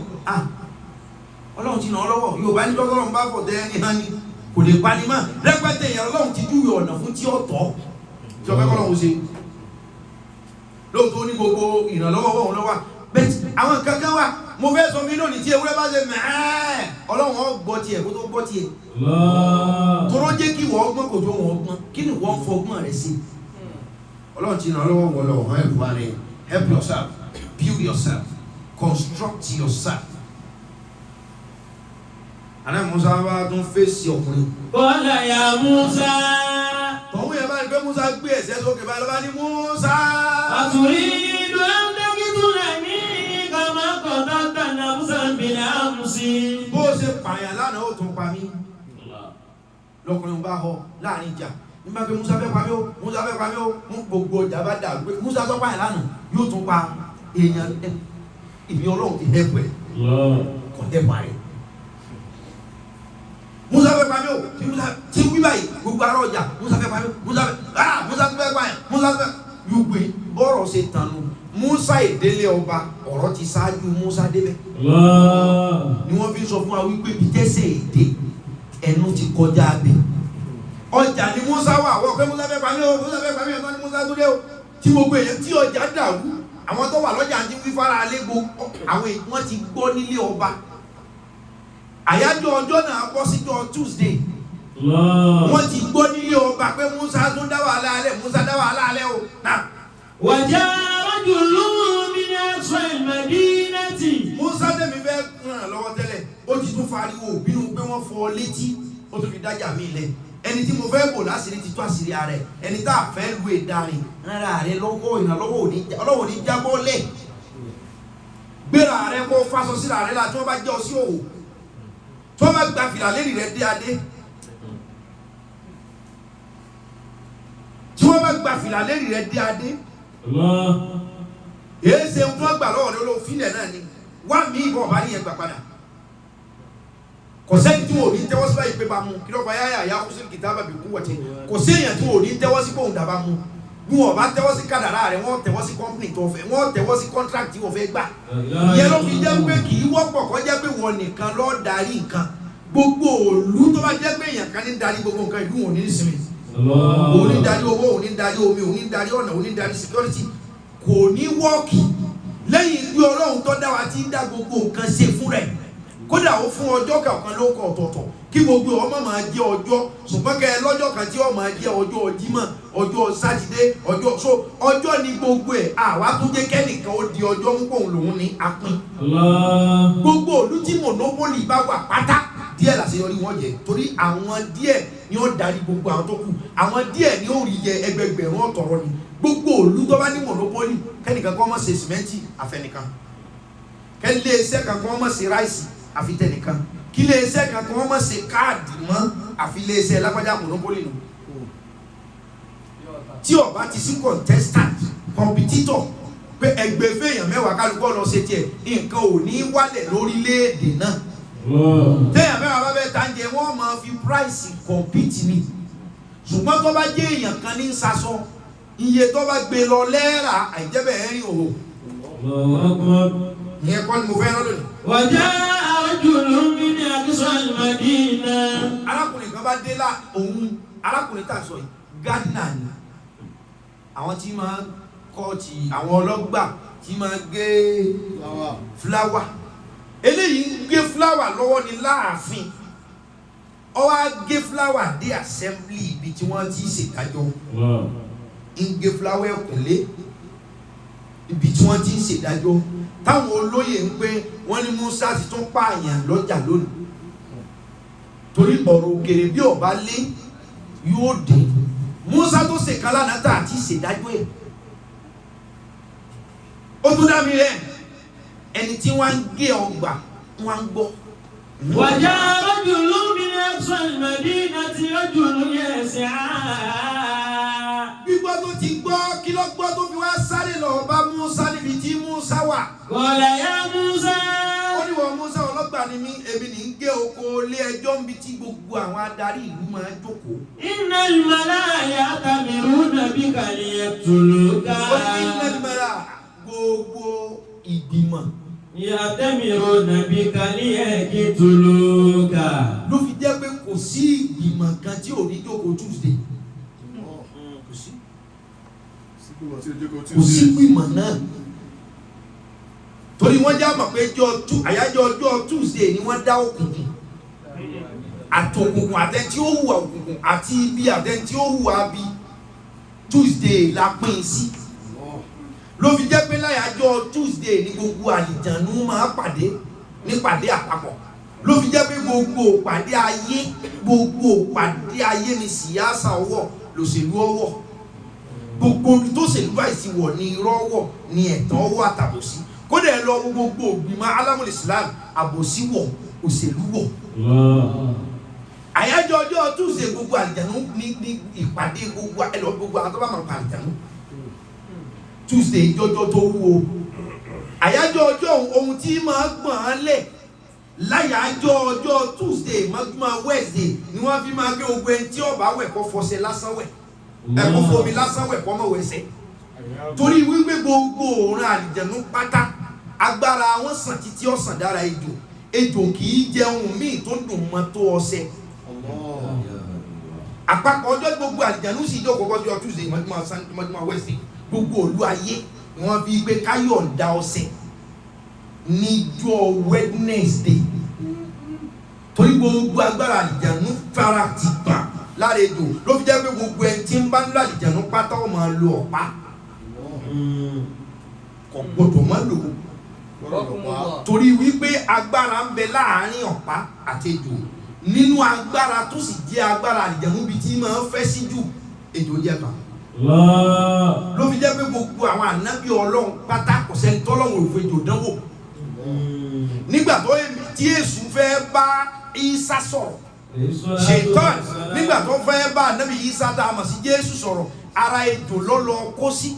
Ọlọ́run ti nà ọ́ lọ́wọ́ Yorùbá ní tọ́lọ́run bá fọ̀ tẹ́ ẹni hàn ní kò lè pa ni mọ́ rẹpẹtẹ ìyẹn Ọlọ́run ti júwe ọ̀nà fún tí ó tọ́ tí ọ̀fẹ́ kọ́lọ́run ṣe lóòótọ́ ní gbogbo ìrànlọ́wọ́ wọn lọ́wọ́ bẹ́ẹ̀ àwọn kankan wà mo fẹ́ sọ mí lónìí tí ewúrẹ́ bá ṣe mẹ́ẹ̀ẹ́ Ọlọ́run ó gbọ́ tiẹ̀ kó tó gbọ́ tiẹ̀ tóró jẹ́ kí wọ́n gbọ́n kò tó wọ́n gbọ́n kí ni wọ́n fọgbọ́n rẹ̀ sí. Ọlọ́run ti nà lọ́wọ́ wọ́n lọ́wọ́ help yourself build yourself construct yourself. Ànábì Musa bá tún fèsì ọkùnrin. قال يا موسى. tọ̀hún yẹn bá ní pé Musa gbé ẹ̀sẹ̀ sókè báyìí lọ́ba ní Musa. أتريد أن تقتلني كما قتلت نفسا بالأمس. bó o ṣe pààyàn lánàá ó tún pa mí. lọkùnrin bá họ láàrin ìjà nígbà pé Musa fẹ́ pa mí o Musa fẹ́ pa mí o mú gbogbo ìjà bá dà pé Musa tó pààyàn lánàá yóò tún pa èèyàn ìbí Ọlọ́run ti hẹ́pù ẹ̀ kò hẹ́pù rẹ̀. Musa fẹ́ pa mí o tí Musa ti wí báyìí gbogbo ara ọjà Musa fẹ́ pa mí Musa fẹ́ pa yẹn Musa fẹ́ yóò gbé bọ́rọ̀ ṣe tànù Musa ìdílé ọba ọ̀rọ̀ ti ṣáájú Musa débẹ̀ ni wọ́n fi sọ fún wa wípé bitẹ́sẹ̀ èdè ẹnu ti kọjá abẹ ọjà ni Musa wà wọ́n pé Musa fẹ́ pa mí o Musa fẹ́ pa mí ọ̀tọ́ ni Musa tó dé o tí gbogbo èèyàn tí ọjà dàrú àwọn tó wà lọ́jà ti wí fara alégbo àwọn èèyàn wọ́n ti gbọ́ nílé ọba àyájọ́ ọjọ́ náà bọ́ síjọ́ Tuesday wọ́n ti gbọ́ nílé ọba pé Musa tún dá wàhálà alẹ́ Musa dá wàhálà alẹ́ o náà. وجاء رجل من أقصى المدينة. Musa tẹ̀mí fẹ́ ràn lọ́wọ́ tẹ́lẹ̀ ó ti tún fariwo bínú pé wọ́n fọ́ létí ó tún fi dájà mí lẹ̀ ẹni tí mo fẹ́ bò láṣìírí ti tó àṣírí ara ẹ̀ ẹni tá a fẹ́ lu èdàrin rárá rẹ lọ́wọ́ ìrànlọ́wọ́ Ọlọ́wọ́ ní jábọ́ lẹ̀ gbéra rẹ kó faṣọ síra rẹ la tí wọ́n bá jẹ́ ọ sí òwò tí wọ́n bá gba fìlà lérí rẹ dé adé tí wọ́n bá gba fìlà lérí rẹ dé adé èyí ṣe ń tún gbà lọ́wọ́ rẹ olóò fílẹ̀ náà ni wá mí ìbọn ọ̀bá ní ẹgbà padà kò sẹ́ni tí wò ní tẹ́wọ́ sí báyìí pé bá mú kí ló fa yáyà yá kó sí kìtà bàbí kú wọ̀tí kò sí èèyàn tí wò ní tẹ́wọ́ sí bóun dàbá mú bí wọ́n bá tẹ́wọ́ sí kádàrá rẹ̀ wọ́n tẹ́wọ́ sí company tó fẹ́ wọ́n tẹ́wọ́ sí contract tí wọ́n fẹ́ gbà ìyẹn ló fi jẹ́ pé kì í wọ́pọ̀ kó jẹ́ pé wọ́n nìkan ló darí nǹkan gbogbo òlu tó bá jẹ́ pé èèyàn kan ní darí gbogbo nǹkan ìlú wọn ní ìsinmi òun ní darí owó òun ní darí omi òun ní darí ọ̀nà òun ní darí security kò ní wọ́ọ̀kì lẹ́yìn bí Ọlọ́run tó dá wa ti dá gbogbo nǹkan ṣe fún rẹ̀ kódà ó fún ọjọ́ kọ̀ọ̀kan ló kọ̀ ọ̀tọ̀ọ̀tọ̀ kí gbogbo ọmọ máa jẹ́ ọjọ́ ṣùgbọ́n kẹ́ ẹ lọ́jọ́ kan tí ó máa jẹ́ ọjọ́ Jímọ̀ ọjọ́ sátidé ọjọ́ ní gbogbo ẹ̀ àwa tún jẹ́ kẹ́nìkan ó di ọjọ́ mú kóun lòun ní apín gbogbo òlú tí monopoly bá wà pátá díẹ̀ làṣeyọrí wọn jẹ torí àwọn díẹ̀ ni ó darí gbogbo àwọn tó kù àwọn díẹ̀ ni ó rí jẹ ẹgbẹgbẹ̀rún ọ̀tọ̀rọ̀ ni gbogbo òlú tó bá ní monopoly kẹ́nìkan kọ́ mọ̀ ṣe sìmẹ́ntì àfẹnìkan kẹ́lẹ́ iṣẹ́ kan kọ́ mọ̀ ṣe ráìsì àfi tẹnìkan kí lè iṣẹ́ kan kọ́ mọ̀ ṣe káàdì mọ́ àfi lè iṣẹ́ lágbájá monopoly nù tí ó bá ti sí contestant competitor pé ẹgbẹ́ fèèyàn mẹ́wàá kálukọ́ lọ ṣe tiẹ̀ nǹkan ò ní wálẹ̀ lórílẹ̀‐èdè náà téèyàn mẹ́wàá bá bẹ́ẹ̀ tánjẹ wọ́n máa fi price compete ni ṣùgbọ́n tó bá jẹ́ èèyàn kan ní sasọ iye tó bá gbé lọ lẹ́ẹ̀rà àìjẹ́bẹ̀ ẹ̀rín òwò ìyẹn kọ́ ni mo fẹ́ lọ́dọ̀ ni. wàjà àjùlù mi ní àkísọ́ ìmọ̀dínà. arákùnrin kan bá dé lá òun arákùnrin tá a sọ yìí gádínà ni àwọn tí máa kọ́ ti àwọn ọlọ́gbà tí máa gé fúláwà eléyìí ń gé fúláwà lọ́wọ́ ní láàfin ó wá gé fúláwà dé assembly ibi tí wọ́n ti ṣèdájọ́ ń gé fúláwà ẹ̀kúnlé ibi tí wọ́n ti ń ṣèdájọ́ táwọn olóyè ń pé wọ́n ní Musa ti tún pààyàn lọ́jà lónìí torí ọ̀rọ̀ òkèrè bí ọba lé yóò dé Musa tó ṣèkan lánàá tá àti ṣèdájọ́ ẹ̀ ó tún dá mi rẹ̀ ẹni tí wọ́n ń gé ọgbà wọ́n ń gbọ́. wàjà àjùlù mi ní àkísọ́ ìmọ̀dínà tí àjùlù yẹn ṣe gbígbọ́ tó ti gbọ́ kí ló gbọ́ tó fi wá sáré lọ bá Musa níbi tí Musa wà. kọ̀ọ̀lá yá Musa. ó ní wọ́n Musa ọlọ́gbà ni mí èmi ní ń gé oko lé ẹjọ́ níbi tí gbogbo àwọn adarí ìlú máa jókòó. innal malaa'ikata yamiruna bika liyaqtuluka. ó ní innal malaa'ikata gbogbo ìgbìmọ̀. yamiruna bika liyaqtuluka. ló fi jẹ́ pé kò sí ìgbìmọ̀ kan tí ò ní jókòó Tuesday. kò sí gbìmọ̀ náà torí wọ́n já mọ̀ pé àyájọ́ ọjọ́ Tuesday ni wọ́n dá òkùnkùn àtòkùnkùn àtẹ̀ntí ó hùwà òkùnkùn àti ibi àtẹ̀ntí ó hùwà bí Tuesday la pín sí ló fi jẹ́ pé láyájọ́ Tuesday ni gbogbo àlìjànú máa pàdé nípàdé àpapọ̀ ló fi jẹ́ pé gbogbo pàdé ayé ni síyáṣà ọwọ́ lòṣèlú ọwọ́ gbogbo tó ṣèlú àìsí wọ̀ ní irọ́ wọ̀ ní ẹ̀tàn ọwọ́ àtàbòsí kódà ẹ lọ gbogbo ògbìmọ̀ alámúlẹ̀ Islam àbòsí wọ̀ òṣèlú wọ̀. àyájọ́ ọjọ́ Tuesday gbogbo àlìjànú ní ìpàdé gbogbo ẹlọ gbogbo àwọn tó bá máa pa àlìjànú Tuesday jọjọ́ tó wúwo àyájọ́ ọjọ́ ohun tí máa gbọ̀n án lẹ̀ láyàájọ́ ọjọ́ Tuesday máa Wednesday ni wọ́n fi máa gbé ogun ẹni tí ó bá wẹ̀ kó fọṣẹ lásán wẹ̀ ẹ̀kọ́ fomi lásán wẹ̀ kọ́ mọ̀ wẹ̀sẹ̀ torí wípé gbogbo òun àlìjẹ̀nú pátá agbára wọn sàn títí ọ̀sán dára ejò kì í jẹ ohun míì tó dùn mọ́ tó ọṣẹ àpapọ̀ ọjọ́ gbogbo àlìjẹ̀nú sì jọ kọ́kọ́ sí Tuesday mọ́júmọ́ Wednesday gbogbo òlu ayé ni wọ́n fi gbé káyọ̀ǹda ọṣẹ níjọ́ Wednesday torí gbogbo agbára àlìjẹ̀nú fara ti gbà lára ejò ló fi jẹ́ pé gbogbo ẹni tí ń bá ń lọ àlìjànú pátá ó máa lo ọ̀pá kò gbọdọ̀ má lò ó torí wípé agbára ń bẹ láàárín ọ̀pá àti ejò nínú agbára tó sì jẹ́ agbára àlìjànú bíi tí máa ń fẹ́ sí jù ejò jẹ́ kan ló fi jẹ́ pé gbogbo àwọn ànábì Ọlọ́run pátá kò sẹ́ni tọ́lọ́run ò fẹ́ jò dánwò nígbà tó tí Èṣù fẹ́ bá Ìsá sọ̀rọ̀ ṣètọ́n nígbà tó fẹ́ bá ànábì Ìsá tá a mọ̀ sí Jésù sọ̀rọ̀ ara ejò lọ́lọ́ kó sí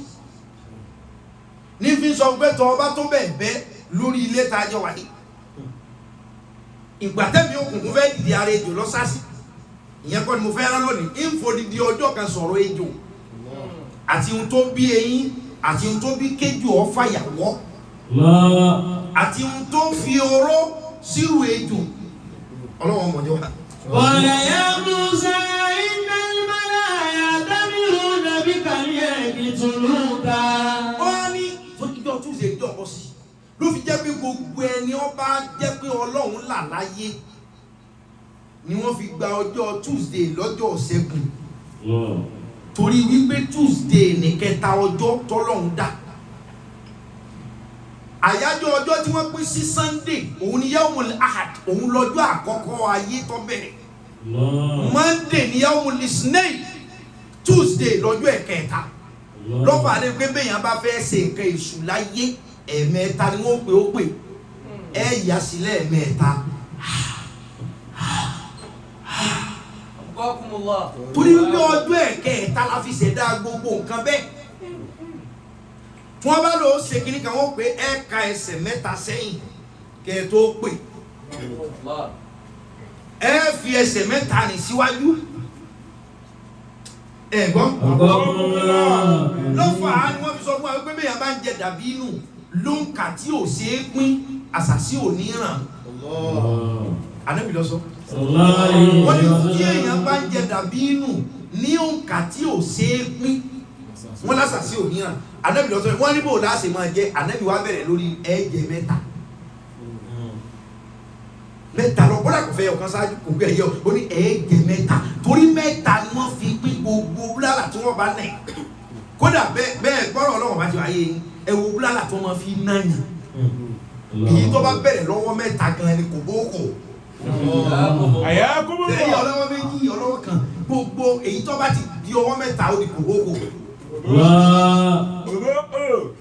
ní fi sọ pé tọ́ ọba tó bẹ̀ bẹ́ lórí ilé tá a jọ wáyé ìgbà tẹ́mi òkùnkùn fẹ́ dìde ara ejò lọ́sàsì ìyẹn kọ́ ni mo fẹ́ rán lónìí ìfòdìdí ọjọ́ kan sọ̀rọ̀ ejò àti ohun tó bí eyín àti ohun tó bí kéjù ọ̀fàyàwọ́ àti ohun tó fi oró sírù ejò ọlọ́wọ́ ọmọdé wa. قال يا موسى إن الملأ يأتمرون بك ليقتلوك. wọ́n ní fojújọ́ túnṣe ìjọ ọkọ sí ló fi jẹ́ pé gbogbo ẹni ọba jẹ́ pé ọlọ́run là láyé ni wọ́n fi gba ọjọ́ Tuesday lọ́jọ́ ṣẹ́gun torí wípé Tuesday ní kẹta ọjọ́ tọ́lọ́run dá. àyájọ́ ọjọ́ tí wọ́n pín sí Sunday òun ni Yawmul Ahad, òun lọ́jọ́ àkọ́kọ́ ayé tó bẹ̀rẹ̀. Monday ni Yawmul Isnayn, Tuesday lọ́jọ́ ẹ̀kẹta. lọ́fà ní pé bẹ́yàn bá fẹ́ ṣe nǹkan èṣù láyé ẹ̀ẹ̀mẹ́ta ni wọ́n pè ó pè ẹ̀ yà sílẹ̀ ẹ̀ẹ̀mẹ́ta. torí wípé ọjọ́ ẹ̀kẹta la fi ṣẹ̀dá gbogbo nǹkan bẹ́ẹ̀. tí wọ́n bá lọ ṣe kíní kan wọ́n pé ẹ ka ẹsẹ̀ mẹ́ta sẹ́yìn kẹ́ ẹ tó pè ẹ fi ẹsẹ̀ mẹ́ta rìn síwájú ẹ gbọ́. lọ́fà á ni wọ́n fi sọ fún wa pé bẹ́ẹ̀ yẹn bá ń jẹ dàbí inú ló ń kà tí ò ṣe é pín àṣàṣì ò ní ràn. Ànábì ló sọ. wọ́n ní tí èèyàn bá ń jẹ dàbí inú ní òǹkà tí ò ṣe é pín wọ́n lásàṣì ò ní ràn. Ànábì ló sọ wọ́n ní bò láṣẹ máa jẹ. Ànábì wa bẹ̀rẹ̀ lórí ẹ̀jẹ̀ mẹ́ta mẹ́ta lọ bọ́dà kò fẹ́ ọ̀kan ṣáájú kò gbé ẹ̀yẹ o ní ẹ̀ẹ́gẹ̀ mẹ́ta torí mẹ́ta ni wọ́n fi pín gbogbo búlálà tí wọ́n bá nẹ̀ kódà bẹ́ẹ̀ gbọ́dọ̀ ọlọ́wọ́ bá ti wáyé yín ẹ wo búlálà tí wọ́n fi náyàn èyí tó bá bẹ̀rẹ̀ lọ́wọ́ mẹ́ta gan ni kò bókò lẹ́yìn ọlọ́wọ́ méjì ọlọ́wọ́ kan gbogbo èyí tó bá ti di ọwọ́ mẹ́ta ó di kò bókò.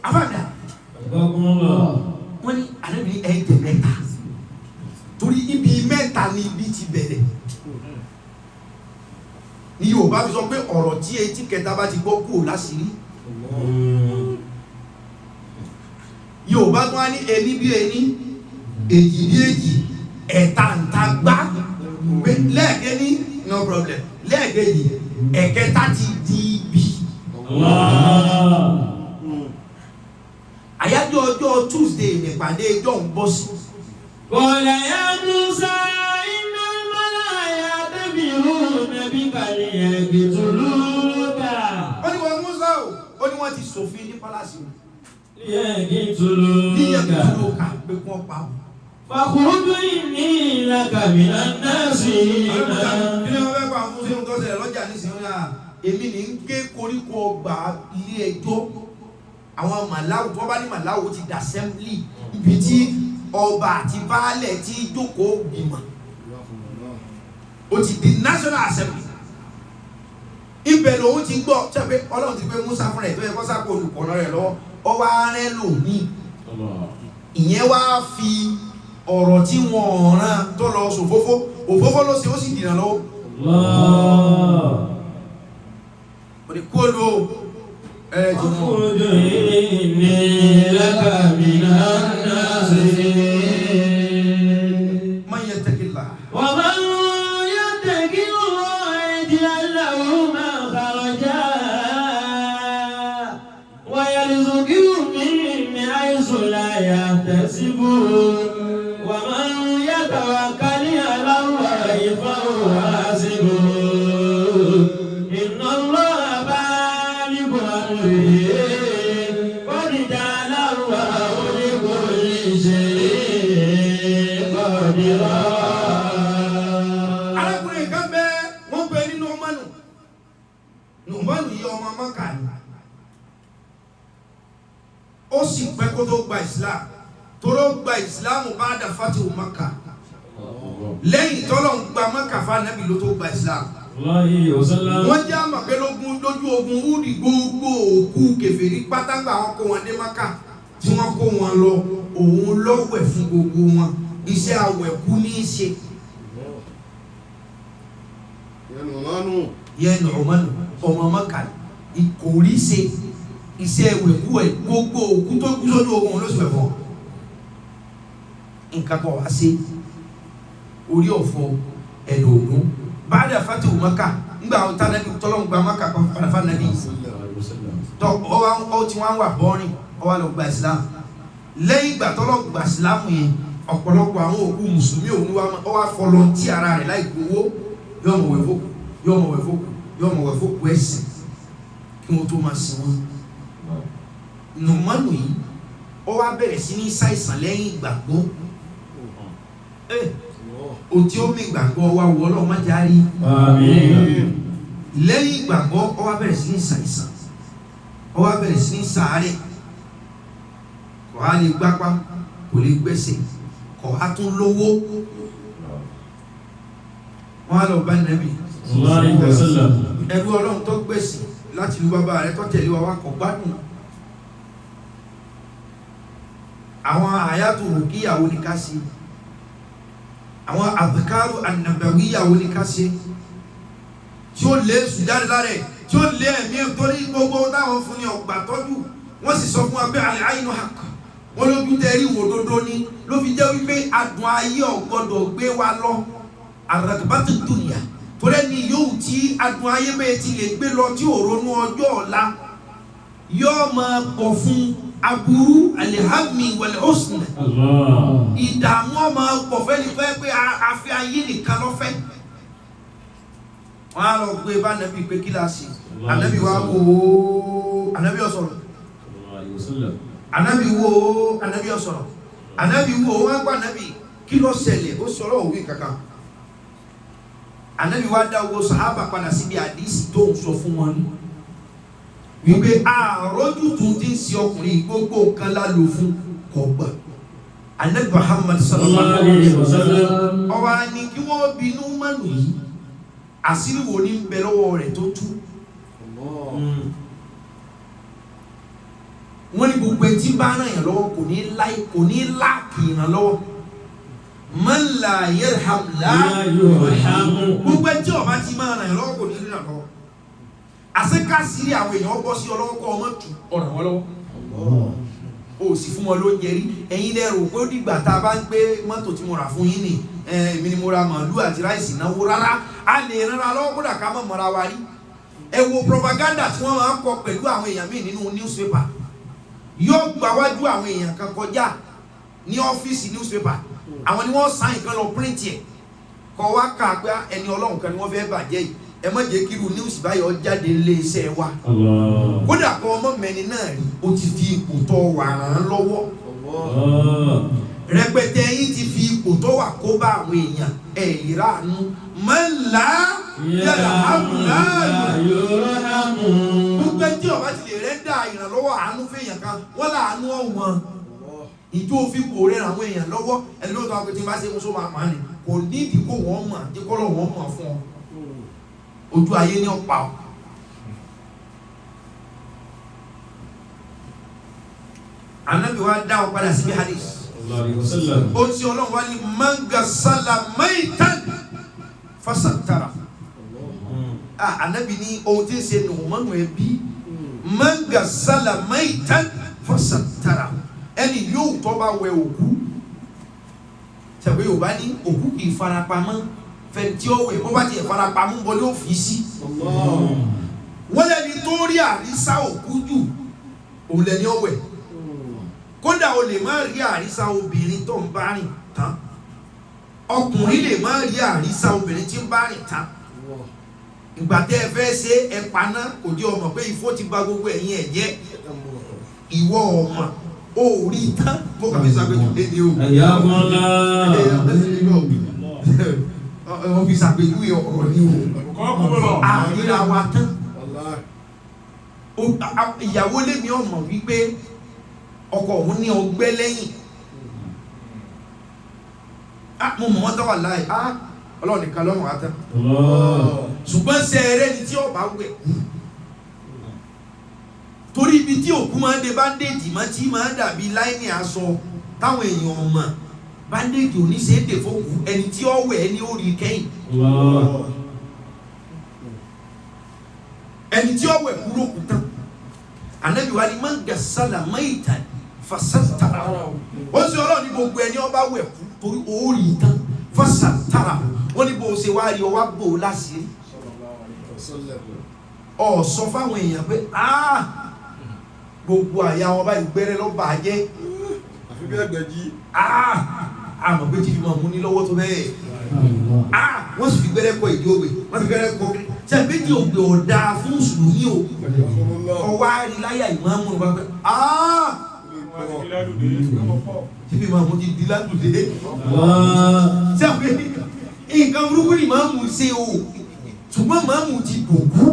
afáàdà wọ́n ní àdébí ẹ̀ẹ́gẹ̀ mẹ́ta torí ibi mẹ́ta ni ibi ti bẹ̀rẹ̀ ni Yorùbá fi sọ pé ọ̀rọ̀ tí etí kẹta bá ti gbọ́ kúrò láṣìírí Yorùbá tó wá ní ẹni bí ẹni èjì bí èjì ẹ̀ta ǹta gbá lẹ́ẹ̀kẹ́ ní no problem lẹ́ẹ̀kejì ẹ̀kẹta ti di ibi. àyájọ́ ọjọ́ Tuesday nípàdé ẹjọ́ ń bọ́ sí. قال يا موسى إن الملأ يأتمرون بك ليقتلوك. ó ní wọ́n Musa ó ní wọ́n ti ṣòfin ní pálásì o. ليقتلوك pé kí wọ́n pa ọ́. فاخرج إني لك من الناصحين. kí ni wọ́n fẹ́ pa àwọn Musa tó ṣẹlẹ̀ lọ́jà nísìnyí náà èmi ní ń gé koríko ọgbà ilé ẹjọ́ àwọn màláwù tí wọ́n bá ní màláwù ti dà assembly ibi tí ọba àti baálẹ̀ tí jókòó gbìmọ̀ ó ti di National Assembly ibẹ̀ lòun ti gbọ́ ṣe pé Ọlọ́run ti pé Musa fún rẹ̀ tó yẹ kó sápò olùkọ́nà rẹ̀ lọ́wọ́ ọ wá rẹ́ lòmíì ìyẹn wá fi ọ̀rọ̀ tí wọ́n rán tó lọ sòfófó òfófó ló ṣe ó sì dìnnà lọ́wọ́ ó ní kó ló أخرج إني لك من الناصحين. من يتق الله ومن يتق الله يجعل له مخرجا ويرزقه من حيث لا يحتسب ومن يتوكل على الله فهو حسبه إن الله قد جعل الله لكل شيء قدرا. arákùnrin kan bẹ́ẹ̀ wọ́n gbé nínú Nùmánù yìí ọmọ Mákà ni ó sì pẹ́ kó tó gba Islam toró gba Islam bá dà fatihu Mákà lẹ́yìn tọ́lọ̀ ń gba Mákà fún Ànábì ló tó gba Islam. wọ́n jẹ́ àmọ̀pẹ́ lójú ogun Údì gbogbo òkú kèfèrí pátágbà wọn kó wọn dé Mákà tí wọ́n kó wọn lọ òun lọ́wẹ̀ fún gbogbo wọn iṣẹ́ àwẹ̀kú ní í ṣe. yẹn Nùmánù ọmọ Mákà kò rí ṣe iṣẹ́ àwẹ̀kú ẹ̀ gbogbo òkú tó kú sójú ogun ló sì wẹ̀ fọ́ nǹkan kan wá sí orí ọ̀fọ̀ ẹ̀dọ̀ ògún báyìí fatihu Mákà ngba àwọn tánàbí tọ́lọ́n gba Mákà pàfàfà nàbí tọ́ ọ tí wọ́n wà bọ́rin ọ wà lọ gba Islam lẹ́yìn ìgbà tọ́lọ́ gba Islam yẹn ọ̀pọ̀lọpọ̀ àwọn òkú mùsùlùmí òun ọ wá fọlọ́ntì ara rẹ̀ láì gbowó yóò mọ̀ wẹ̀ fókù ẹ̀sìn kí wọ́n tó máa sin wọn. Nùmánù yìí ó wá bẹ̀rẹ̀ sí ní ṣàìsàn lẹ́yìn ìgbàgbọ́ o tí ó mi ìgbàgbọ́ wa wọ Ọlọ́run má járí lẹ́yìn ìgbàgbọ́ ó wá bẹ̀rẹ̀ sí ní ṣàìsàn ó wá bẹ̀rẹ̀ sí ní ṣàárẹ̀ kò á lè gbápá kò lè gbẹ́sẹ̀ kò á tún lówó wọ́n á lọ bá Nábì ẹrú Ọlọ́run tó gbẹ̀sìn láti lu bàbá rẹ̀ tó tẹ̀lé wa kò gbádùn àwọn àyàtò rùkíyàwó ní ká sí àwọn àbùkárù ànàbàwíyàwó ní ká sí tí ó lé sùjáde lára ẹ̀ tí ó lé ẹ̀mí torí gbogbo táwọn fún ní ọgbà tọ́jú wọ́n sì sọ fún wa pé àìnú hàkà wọ́n lójú tẹ́rí òdodo ní ló fi jẹ́ wípé adùn ayé ọ̀gbọ́dọ̀ gbé wa lọ àràkàbátì dùnìyà torí ẹni yóò tí adùn ayé bẹ́ẹ̀ ti lè gbé lọ tí ò ronú ọjọ́ ọ̀la yóò máa pọ̀ fún aburú alihami wàlẹ̀ ọ̀sùn ìdààmú ọmọ pọ̀fẹ́ ní fẹ́ pé àfi ayé nìkan lọ́fẹ́ wọ́n á lọ gbé bá Nábì pé kí láti Ànábì wá wò ó Ànábì ọ̀sọ̀rọ̀ Ànábì wò ó Ànábì ọ̀sọ̀rọ̀ Ànábì wò ó wọ́n gbà Nábì kí ló ṣẹlẹ̀ ó sọ̀rọ̀ òwe kankan Ànábì wá dá owó sàhábà padà síbi àdísì tó ń sọ fún wọn wípé àrọ́jú tún ti ń ṣe ọkùnrin gbogbo kan lálò fún kọ̀gbà Ànábì Muhammad sallallahu alaihi wasallam ọwá ní kí wọ́n bínú mọ́nù yìí àṣírí wo ní ń bẹ lọ́wọ́ rẹ̀ tó tú wọ́n ní gbogbo ẹ̀ tí bá ràn yàn lọ́wọ́ kò ní láàkì ìrànlọ́wọ́ man la yarham la yurham gbogbo ẹ̀ tí ọba ti máa ràn yàn lọ́wọ́ kò ní ràn lọ́wọ́ àṣekásírí àwọn èèyàn bọ́ sí ọlọ́wọ́ kọ́ ọmọ tù ọ̀ràn wọn lọ́wọ́ ó sì fún wọn ló ń jẹrí ẹ̀yin lẹ́rù pé ó dìgbà tá a bá ń gbé mọ́tò tí mo rà fún yín ni èmi ni mo ra màálù àti ráìsì náwó rárá a lè rán ara lọ́wọ́ kódà ká mọ̀ mọ́ra wa rí ẹ wo propaganda tí wọ́n máa ń kọ pẹ̀lú àwọn èèyàn míì nínú newspaper yóò gbáwájú àwọn èèyàn kan kọjá ní ọ́fíìsì newspaper àwọn ni wọ́n sáyìn kan lọ print ẹ̀ kọ wá kà pé ẹni Ọlọ́run kan ni wọ́n fẹ́ bàjẹ́ yìí ẹ má jẹ́ kí irú news báyọ̀ jáde lé iṣẹ́ wa kódà kọ́ ọmọ mẹ́ni náà rí ó ti fi ipò tó wà ràn án lọ́wọ́ rẹpẹtẹ yín ti fi ipò tó wà kó bá àwọn èèyàn ẹ̀ ìrànú mọ́lá yàrá àmúláàlú gbogbo tí ọba ti lè rẹ́ dá ìrànlọ́wọ́ àánú fèèyàn kan wọ́n láàánú ọ̀wọ́n ìjọ òfin kò rẹ̀ àwọn èèyàn lọ́wọ́ ẹni ló tọ́ àwọn tí bá ṣe mú só máa máa ní kò ní ìdíkò wọ́n mọ̀ àdíkọ́lọ̀ wọ́n mọ̀ fún ọ ojú ayé ní ọ̀pá ọ̀ Ànábì wa dá ọ padà síbi hadith ó ti Ọlọ́run wá ní manga salamaitan fasatara Ànábì ní ohun tí ń ṣe Nùmánù ẹbí manga salamaitan fasatara ẹni yóò tọ́ bá wẹ òkú tẹ̀wé Yorùbá ní òkú kì í farapamọ́ fẹ̀ntí ọ̀wẹ̀ bó bá ti farapamọ́ bọ́ ní òfìsí wọ́n lẹ́ni tó rí àrísá òkú jù òun lẹ́ni ọ̀wẹ̀ kódà o lè má rí àrísá obìnrin tó ń bá rìn tán ọkùnrin lè má rí àrísá obìnrin tí ń bá rìn tán ìgbà tẹ́ ẹ fẹ́ ṣe ẹ paná kò dé ọmọ pé ifó ti bà gbogbo ẹ̀yìn ẹ̀ jẹ́ ìwọ ọmọ ó rí tán mo kà fi sàgbéjú dédé o wọ́n fi sàgbéjú ọ̀rọ̀ ní o àríra wa tán ìyàwó lémi ọmọ wípé ọkọ òun ní ọgbẹ́ lẹ́yìn mo mọ̀ wọ́n tọ́wà láì Ọlọ́run nìkan lọ́rùn wá tán ṣùgbọ́n sẹ́ẹ̀rẹ́ ni tí ọba wẹ̀ torí ibi tí òkú máa ń de báńdéèjì máa tí máa ń dàbí láìní aṣọ táwọn èèyàn mọ̀ báńdéèjì ò ní ṣe é dè fókù ẹni tí ó wẹ̀ ẹni ó rí kẹ́yìn ẹni tí ó wẹ̀ kúrò kú tán Ànábì wa ni man gassala maitan fasatara ó sì Ọlọ́run ní gbogbo ẹni ọba wẹ̀ kú torí ó rí tán fasatara wọ́n ní bó ṣe wá rí ọwá bò láṣìírí ọ sọ fáwọn èèyàn pé gbogbo àyà wọn báyìí gbẹ́rẹ́ lọ bàjẹ́ àfi bí ẹgbẹ̀jì àmọ́ pé tí fi máa mú ní lọ́wọ́ tó bẹ́ẹ̀ wọ́n sì fi gbẹ́rẹ́ kọ ìdí ògbè wọ́n fi gbẹ́rẹ́ kọ ṣe méjì ògbè ọ̀dà fún mùsùlùmí o ọwọ́ àríláyà ìmáàmù wọn pé tí fi máa mú ti di ládùúdé ṣe pé nǹkan burúkú ni ìmáàmù ṣe o ṣùgbọ́n ìmáàmù ti dòkú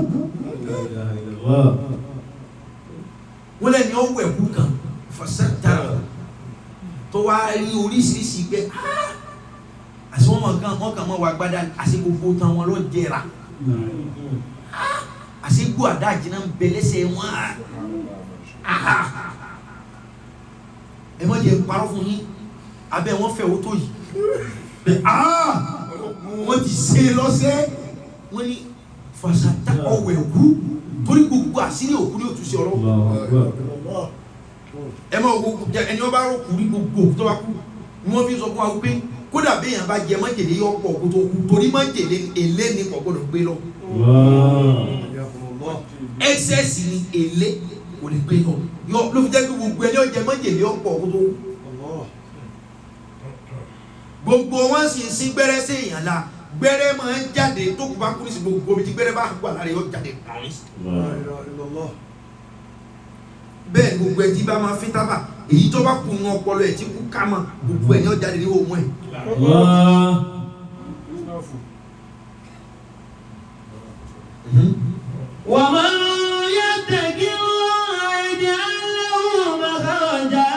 wọ́n lẹ́ni ọwọ́ ẹ̀kú kan fasatara tó wá rí oríṣiríṣi pé àti wọ́n kàn mọ́ wà gbádá àti gbogbo tán wọn lọ jẹra àti gbó àdájì náà ń bẹ lẹ́sẹ̀ wọn ẹ mọ́ jẹ́ parọ́ fún yín abẹ́ wọn fẹ́ ó tó yìí wọ́n ti ṣe lọ́sẹ̀ wọ́n ní fasata ọwọ́ ẹ̀kú torí gbogbo àṣírí òkú ní òtúnṣe ọ̀rọ̀ ẹ máa gbogbo ẹni ọba rọ kú rí gbogbo òkú tó bá kú ni wọ́n fi sọ fún wa wípé kódà béèyàn bá jẹ májèlé yọ pọ̀ kó tó kú torí májèlé èlé ni kò gbọdọ̀ gbé lọ ẹsẹ̀sì ni èlé kò lè gbé lọ yọ ló fi jẹ́ pé gbogbo ẹni ọjẹ májèlé yọ pọ̀ kó tó kú gbogbo wọn sì ń sín gbẹ́rẹ́ sí èèyàn la gbẹ́rẹ́ máa ń jáde tó kù bá kú ní sí gbogbo omi tí gbẹ́rẹ́ bá wà lára yóò jáde pàrin bẹ́ẹ̀ ni gbogbo ẹtí bá máa fi tábà èyí tó bá kù nù ọpọlọ ẹ̀ tí kú ká mọ̀ gbogbo ẹ̀ ní ó jáde ní òun ẹ̀. ومن يتق الله يجعل له مخرجا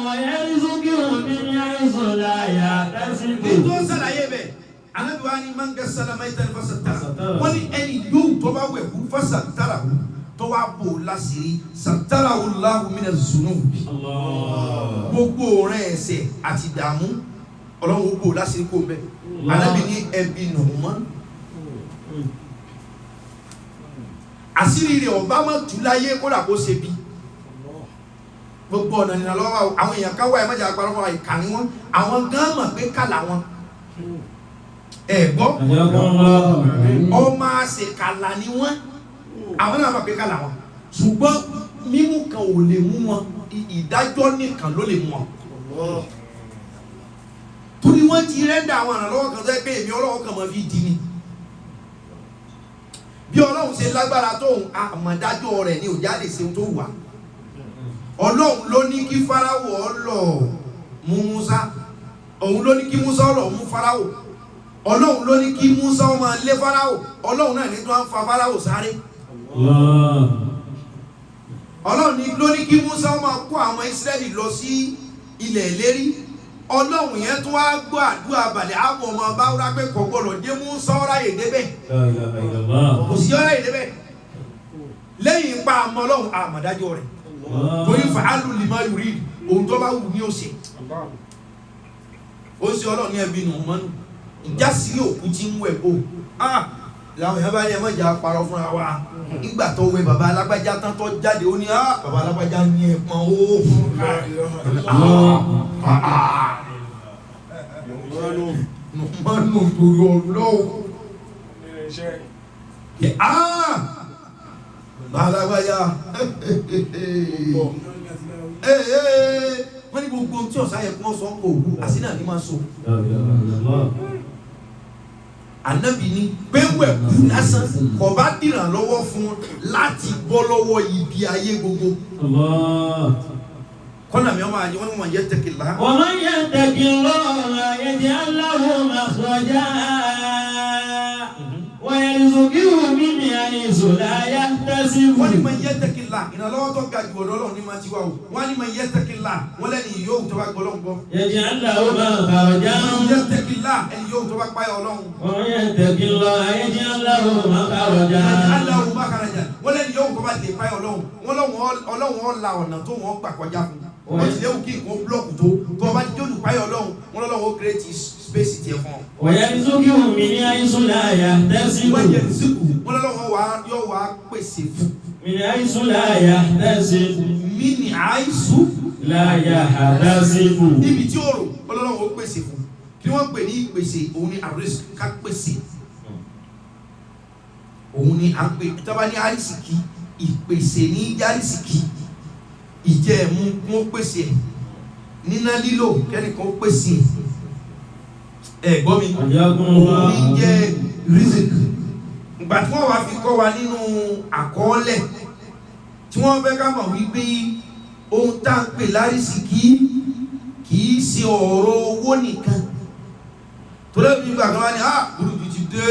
ويرزقه من حيث لا يحتسب. ètò ṣàlàyé bẹ́ẹ̀ alábìwá ni máa ń gẹ sálámà ìtàn fasatara wọ́n ní ẹni yóò tó bá wẹ̀ kú fasatara tó wá bò láṣìírí satara Allahu mina zunubi gbogbo rẹ̀ ẹ̀ṣẹ̀ àti ìdààmú Ọlọ́run bò láṣìírí kò bẹ́ẹ̀ alábì ní ẹbí nùmọ́ àṣírí rẹ̀ ọba máa tú láyé kódà kó ṣe bí gbogbo ọ̀nà nìyà lọ́wọ́ àwọn èèyàn káwọ́ ẹ̀ mọ́jà àgbàrá wọn ìkà ni wọ́n àwọn gan mọ̀ pé kàlà wọn ẹ̀gbọ́ ọmọ àṣekàlà ni wọ́n àwọn náà mọ̀ pé kàlà wọn ṣùgbọ́n mímú kan ò lè mú wọn ìdájọ́ nìkan ló lè mú wọn torí wọ́n ti rẹ́ndà àwọn àrànlọ́wọ́ kan tó yẹ pé èmi Ọlọ́run kan mọ̀ fi di ni bí Ọlọ́run ṣe lágbára tóun àmọ̀dájọ́ rẹ̀ ní òjá lè ṣe tó wà Ọlọ́run ló ní kí Fáráò ọlọ́ mú Músá òun ló ní kí Músá ọlọ́ mú Fáráò Ọlọ́run ló ní kí Músá ọmọ lé Fáráò Ọlọ́run náà ní tó ń fa Fáráò sáré Ọlọ́run ló ní kí Músá ọmọ kó àwọn Ísírẹ́lì lọ sí ilẹ̀ ìlérí Ọlọ́run yẹn tó wá gbọ́ àdúrà balẹ̀ àwọn ọmọ bá wúrà pé kò gbọ́dọ̀ dé Músá ọ̀ráyè débẹ̀ kò sí ọ̀ráyè débẹ̀ lẹ́yìn ipa àmọ́ Ọlọ́run àmọ̀dájọ́ rẹ̀ torí fàálù lima yùrí ohun tó bá wù ní òsè ó sì Ọlọ́run ní ẹbí nù mọ́nù ìjásí òkú tí ń wẹ̀ bò làwọn èèyàn bá ní ẹmọ́ ìjà parọ́ fúnra wa nígbà tó wẹ bàbá alágbájá tán tó jáde ó ní bàbá alágbájá ní ẹ̀pọ̀n ó mọ́nù torí Ọlọ́run bàlágbájá wọ́n ní gbogbo tí ọ̀sá yẹ kún ọ̀sán kò wú àsínà ní máa so Ànábì ní pẹ́wẹ̀ kú lásán kò bá dìràn lọ́wọ́ fún láti bọ́ lọ́wọ́ ibi ayé gbogbo kọ́nà mi ọmọ àyè wọ́n ní wọ́n yẹ tẹ́kìlá ومن يتق الله يجعل له مخرجا ويرزقه من حيث لا يحتسب. wọ́n ní man yattaqilla ìrànlọ́wọ́ tó ga jù ọ̀dọ̀ Ọlọ́run ní máa ti wá o wọ́n ní man yattaqilla wọ́n lẹ́ni yóò tó bá gbọ́ Ọlọ́run gbọ́. يجعل له مخرجا man yattaqilla ẹni yóò tó bá páyà Ọlọ́run. ومن يتق الله يجعل له مخرجا. yaj'al lahu makhrajan wọ́n lẹ́ni yóò tó bá lè páyà Ọlọ́run wọ́n Ọlọ́run la ọ̀nà tó wọ́n gbà kọjá fún wọ́n ti léwu kí nǹkan búlọ̀kù tó tó ọba jíjọ́ olùpáyà Ọlọ́run wọ́n lọ́wọ́ create space tiẹ̀ fún ọ. ويرزقه من حيث لا يحتسب. wọ́n yẹ rìsíkù wọ́n lọ́wọ́ yóò wá pèsè fún. من حيث لا يحتسب. min haythu لا يحتسب. níbi tí ó rò Ọlọ́run ó pèsè fún kí wọ́n pè ní ìpèsè òun ní àrísì ká pèsè òun ni à ń pè tọ́ba ní àrísìkí ìpèsè ní àrísìkí ìjẹ ẹ̀mú wọn pèsè ẹ̀ níná lílò kẹ́nìkan pèsè ẹ̀ gbọ́ mi òun ní jẹ́ rísìkì ìgbà tí wọ́n wá fi kọ́ wa nínú àkọọ́lẹ̀ tí wọ́n fẹ́ ká mọ̀ wípé ohun tá ń pè lárísìkí kìí ṣe ọ̀rọ̀ owó nìkan tó lẹ́bí ìgbà kan wá ní burúkú ti dé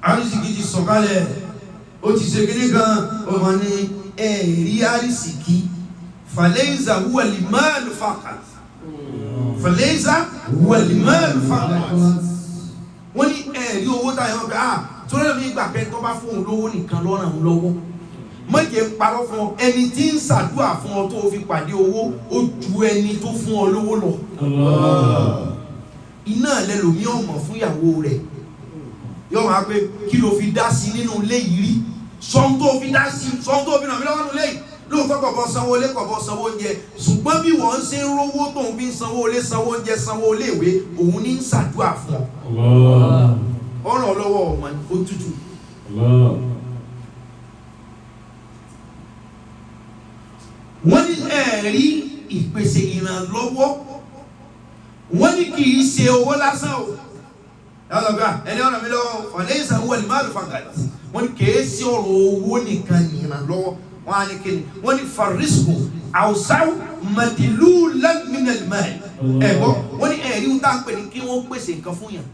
àrísìkí ti sọ̀kalẹ̀ ó ti ṣe kíní kan ọmọ ní ẹ̀rí àrísìkí fàlẹ́ìzà wọ̀lìmọ́ọ̀lù fàkàt fàlẹ́ìzà wọ̀lìmọ́ọ̀lù fàkàt wọ́n ní ẹ̀rí owó táyọ̀ wọ́n pé tó lẹ́bí ìgbà pẹ́ tó bá fún òun lówó nìkan lọ́ràn òun lọ́wọ́ mọ́jẹ̀ parọ́ fún ọ ẹni tí ń ṣàdúrà fún ọ tó fi pàdé owó ó ju ẹni tó fún ọ lówó lọ. iná lẹ́lòmí ọmọ fún ìyàwó rẹ̀ yóò máa pé kí ló fi dá sí nínú ilé yìí rí sọ́n tó fi dá sí sọ́n tó fi ràn mí lọ́wọ́ nínú ilé yìí lóòótọ́ kọ̀ọ̀kan sanwó ilé kọ̀ọ̀kan sanwó oúnjẹ ṣùgbọ́n bí wọ́n ṣe ń rówó tóun fi ń sanwó ilé sanwó oúnjẹ sanwó ilé ìwé òun ní ń ṣàdúrà fún ọ. ọ̀ràn ọlọ́wọ́ ọmọ ó tútù. wọ́n ní ẹ̀rí ìpèsè ìrànlọ́wọ́ wọ́n ní kì í ṣe owó lásán o lọ́lọ́gbà ẹni ọ̀nà mi lọ́wọ́ ọ̀lẹ́ ìsànwó ẹ̀lìmáàlù fàgàtì wọ́n ní kì í ṣe ọ̀rọ̀ owó nìkan ìrànlọ́wọ́ wọ́n á ní kíni wọ́n ní farisco àwùsáwù màdìlú lẹ́gbìnẹ̀lìmáàlì ẹ̀gbọ́ wọ́n ní ẹ̀rí ń tàn pé ní kí wọ́n pèsè nǹkan fún yàn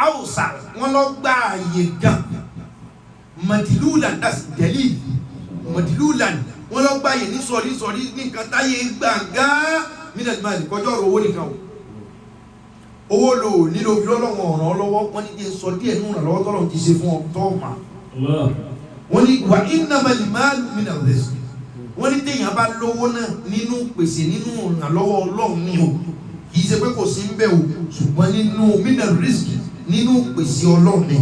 àwùsá wọ́n lọ gbà àyè gan màdìlú làǹdàsì dẹ́lì màdìlú làǹdà wọ́n lọ gbáyé ní sọ̀rí ní nǹkan táyé gbàngá mílẹ̀ máa ní kọjọ́ ọ̀rọ̀ owó nìkan o owó lò nílò bí lọ́lọ́wọ́ ọ̀ràn lọ́wọ́ wọ́n ní kí n sọ díẹ̀ nínú ìrànlọ́wọ́ tọ́lọ̀ ti ṣe fún ọ tọ́ọ̀mà wọ́n ní wà innamal malu minal rizq wọ́n ní téèyàn bá lówó náà nínú pèsè nínú ìrànlọ́wọ́ Ọlọ́run ní o kì í ṣe pé kò sí ń bẹ̀ o ṣùgbọ́n nínú minal rizq nínú pèsè Ọlọ́run ní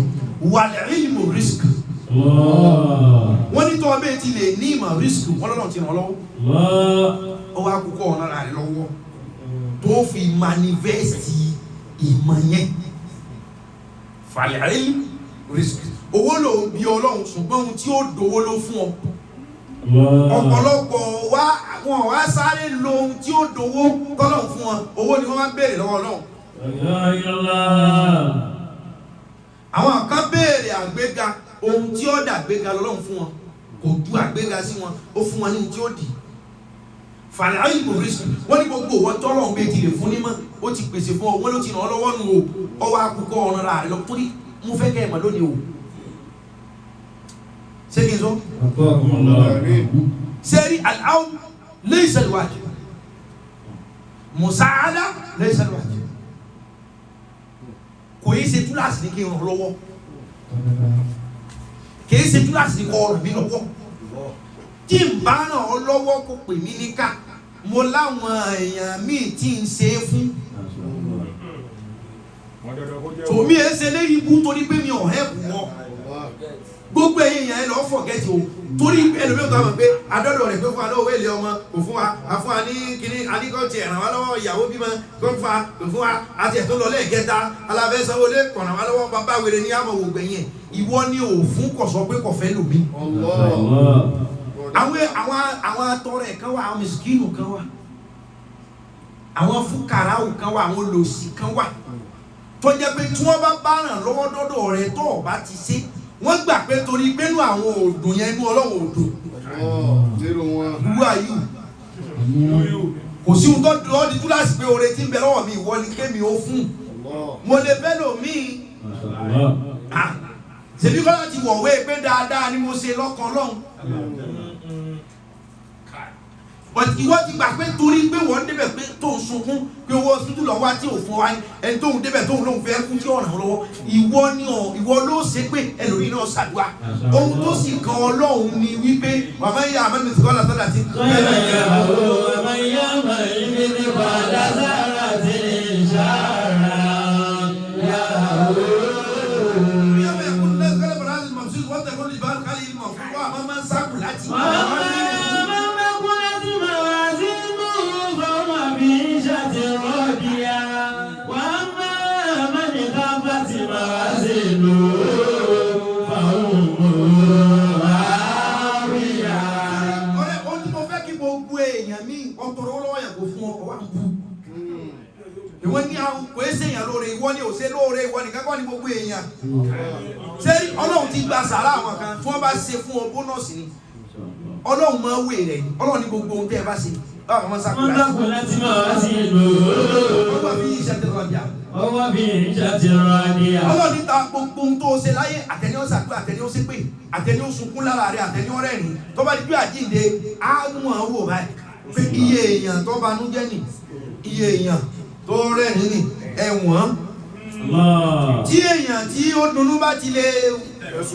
wal ilmu rizq wọ́n ní tọ́wọ́ bẹ́ẹ̀ ti lè ní ìmọ̀ rísíkù wọ́n lọ́nà ti ràn lọ́wọ́ ó wá kúkọ́ ọ̀nà rẹ̀ lọ́wọ́ tó fi manifesti ìmọ̀ yẹn fàlẹ́ rísíkù owó ló ń bí Ọlọ́run ṣùgbọ́n ohun tí ó dowó ló fún ọ ọ̀pọ̀lọpọ̀ wọn wá sáré lo ohun tí ó dowó tọ́lọ́run fún wọn owó ni wọ́n máa ń béèrè lọ́wọ́ Ọlọ́run àwọn kan béèrè àgbéga ohun tí ó dà àgbéga lọ́lọ́run fún wọn kò ju àgbéga sí wọn ó fún wọn ní ohun tí ó dì fàlẹ́ ayé ìbò rísì wọ́n ní gbogbo wọn tọ́lọ́run bẹ́ẹ̀ ti lè fún ní mọ́ ó ti pèsè fún ọ wọ́n ló ti ràn ọ́ lọ́wọ́ nù o ọwọ́ akókò ọ̀ràn rà lọ torí mo fẹ́ kẹ́ ẹ̀ mọ̀ lónìí o ṣé kí n sọ. sẹ́rí aláwọ̀ lẹ́yìn sẹ́lẹ̀wájú mùsàádá lẹ́yìn sẹ́lẹ̀wájú kò yí ṣe túláàsì ní kí n ràn lọ́wọ́ kìí ṣe túláàsì ní kọ́ ọ̀rọ̀ mi lọ́wọ́ tí n bá ràn ọ́ lọ́wọ́ kó pè mí níkà mo láwọn èèyàn míì tí n ṣe é fún tòmí ẹ ṣe léyìí ibú torí pé mi ò hẹ́pù wọn gbogbo ẹ̀yìn yẹn lọ fọ̀gẹ́tì o torí ẹlòmíràn kan mọ̀ pé adọ́dọ̀ rẹ̀ pé fún wa lọ́wọ́ èlé ọmọ kò fún wa àfún wa ní kíní adíkọ́tì ẹ̀ràn wa lọ́wọ́ ìyàwó bímọ kò fún wa àti ẹ̀tọ́ lọ lẹ́ẹ̀kẹta alábẹ́ sanwó lé kọ̀nà wa lọ́wọ́ bàbá wèrè ní àmọ̀ ògbẹ̀yìn ìwọ ni ò fún kọ̀sọ́ pé kọ̀fẹ́ lòmí. àwọn atọ́rẹ̀ kan wà àwọn mẹsìkínù kan wà àwọn fúkàràwù kan wà àwọn olòṣì kan wà tó jẹ́ pé tí wọ́n bá ràn lọ́wọ́ dọ́dọ̀ rẹ̀ tó o bá ti ṣe wọ́n gbà pé torí pé nú àwọn òdùn yẹn nú Ọlọ́run òdùn wú àyù kò sí ohun tó dúró di túláàsì pé oore tí ń bẹ lọ́wọ́ mi ìwọ ni kémi ó fún mo lè fẹ́ lòmíì ṣèbí kọ́lá ti wọ̀wé pé dáadáa ni mo ṣe lọ́kàn lọ́hùn but ìwọ ti gbà pé torí pé wọ́n débẹ̀ pé tó ń sunkún pé owó tútù lọ́wọ́ àti òfin wa ẹni tó ń débẹ̀ tó ń lóun fẹ́ kú tí ọ̀ràn lọ́wọ́ ìwọ ló ṣe pé ẹlòmí náà ṣàdúrà ohun tó sì kan Ọlọ́run ni wípé wàmọ́ yà àmọ́ mi ti kọ́ lọ́sọ́dà tí. ṣe lóore ìwọ nìkan kọ́ ni gbogbo èèyàn ṣé Ọlọ́run ti gba sàrà àwọn kan tí wọ́n bá ṣe fún ọ bónọ́ọ̀sì ni Ọlọ́run máa wé rẹ̀ ni Ọlọ́run ní gbogbo ohun tẹ́ ẹ bá ṣe báwo máa wọ́n dákun láti máa sí ìlú. ọwọ́ bí iṣẹ́ tẹ́ lọ jà ọwọ́ bí iṣẹ́ ti rán adìyà. Ọlọ́run ní ta gbogbo ohun tó ṣe láyé àtẹni ó ṣàdúrà àtẹni ó ṣépè àtẹni ó sunkún lára rẹ̀ àtẹni ó rẹ́rìn tó bá di bí àjíǹde á mú àwọn wò báyìí pé iye èèyàn tó banújẹ́ nì iye èèyàn tó rẹ́rìn nì ẹ̀wọ̀n tí èèyàn tí ó dunnú bá ti lè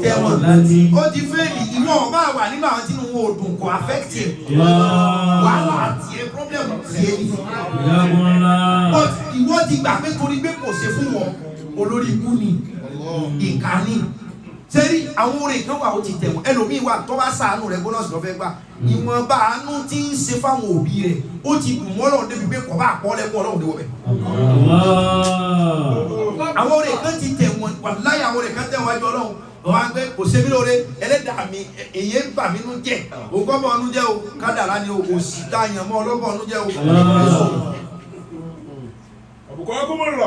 tẹ̀wọ̀n ó ti fẹ́ẹ̀lì ìwọ ọba wà nínú àwọn tí wọn ò dùn kò affect wàhálà àti ẹ problem tiẹ̀ ni ìwọ ti gbà pé torí pé kò ṣe fún wọn olórí ikú ni ìkànnì sẹ́rí àwọn orin kan wà ó ti tẹ̀wọ̀n ẹlòmíì wà tó bá ṣàánú rẹ̀ bónọ́ọ̀sì lọ́fẹ́ gbà ìwọ̀nba àánú tí ń ṣe fáwọn òbí rẹ̀ ó ti dùn mọ́ Ọlọ́run débi pé kọ́ bá pọ́ lẹ́kọ́ Ọlọ́run dé wọ́bẹ̀. àwọn orin kan ti tẹ̀wọ̀n wàláhì àwọn orin kan tẹ̀wọ̀n wájú Ọlọ́run wọ́n á gbé kò ṣe mí lóore ẹlẹ́dàá mi èyí ń bà mí nú jẹ́ ògọ́bọ̀ ọ̀nú jẹ́ o kádàrá ni o kò sì tá a yàn mọ́ ọlọ́bọ̀ ọ̀nú jẹ́ o.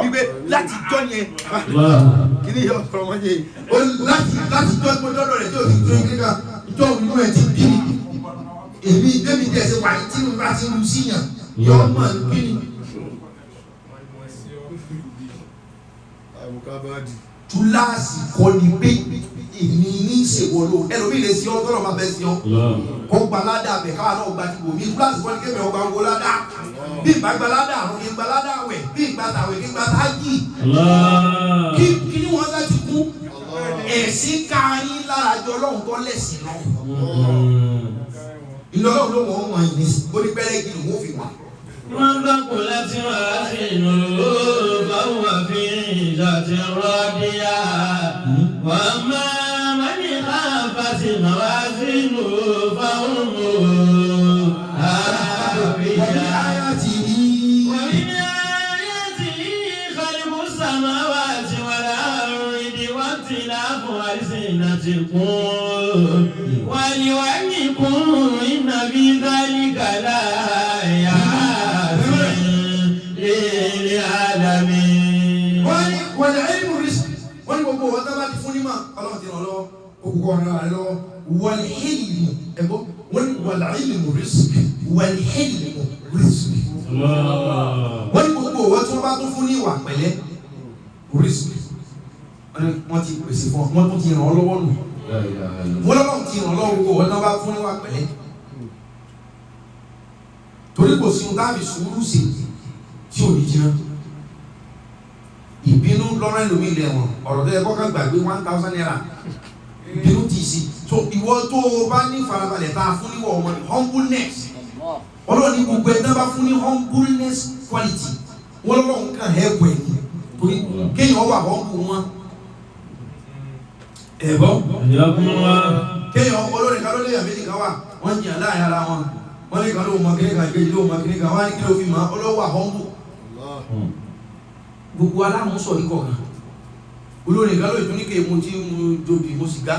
wípé láti jọ́ yẹn kí ni yọ ọ̀rọ̀ wọn yẹ láti jọ́ mo dọ́dọ̀ rẹ̀ tí o ti tó yín nígbà ìjọ òun rẹ̀ ti bí èmi débi díẹ̀ ṣe wà tí mo bá ti lu síyàn yọ ọmọ bí ni. túláàsì kọ́ ni pé èmi ní ìṣèwọlò ẹlòmíì lè ṣe ọ́ tọ́lọ̀ máa fẹ́ ṣe ọ́ kọ́ gbalada bẹ̀ káwa náà gba ti bò mí túláàsì kọ́ ni kébẹ̀ ọgbà wọládà bí ìgbà gbalada àrùn kí gbalada wẹ̀ bí ìgbà tàwẹ̀ kí gba tájì kí ni wọ́n láti kú ẹ̀sìn káyín lára jọ Ọlọ́run tó lẹ̀sìn lọ ìlọ́lọ́run ló wọ́n wọ̀nyí ní onípẹ́rẹ́ kí ló wọ́n fi wà. wọ́n dákun láti máa sí ìlú báwo fi ìjà ti rọ́ọ̀dìyà wọ́n máa má ní láǹfààní náà sí ìlú báwo mú àbíyá. wọ́n ní ayé tí kálífù sàmáwá ti wà láàrún ìdí wọ́n ti láàfún àìsàn náà ti kún wọ́n ní wọ́n ní kún iná bí dálíkà láàyà. والحلم والعلم رزق والحلم رزق wọ́n ní gbogbo owó tí wọ́n bá tún fún ní ìwà pẹ̀lẹ́ risk wọ́n ti pèsè fún ọ wọ́n tún ti ràn ọ́ lọ́wọ́ nù wọ́n lọ́wọ́ ti ràn ọ́ lọ́wọ́ gbogbo owó tí wọ́n bá fún ní ìwà pẹ̀lẹ́ torí kò sí ohun táàbì sùúrù sí tí ò ní jẹun ìbínú lọ́rọ̀ ẹlòmíì lẹ́wọ̀n ọ̀rọ̀ tó yẹ kọ́ ká gbàgbé 1,000 naira ìbínú ti sí so ìwọ tó o bá ní farabalẹ̀ tá a fún níwọ̀ ọmọ ní humbleness ọlọ́run ní gbogbo ẹ̀dá bá fún ní humbleness quality wọ́n lọ́wọ́ kàn help ẹ̀ ní torí kéèyàn wà humble wọn ẹ̀bọ́ kéèyàn olórin kan ló lè yàgbé nìkan wà wọ́n jìyàn láàrin ara wọn wọ́n ní kan ló mọ kíní kan kejì ló mọ kíní kan wọ́n á ní kí ló fi mọ́ ọlọ́wọ́ humble gbogbo aláàmúsọ̀ ní kọ̀ọ̀kan olórin kan ló ìtún ní kéè mo tí mo jòbì mo sì gá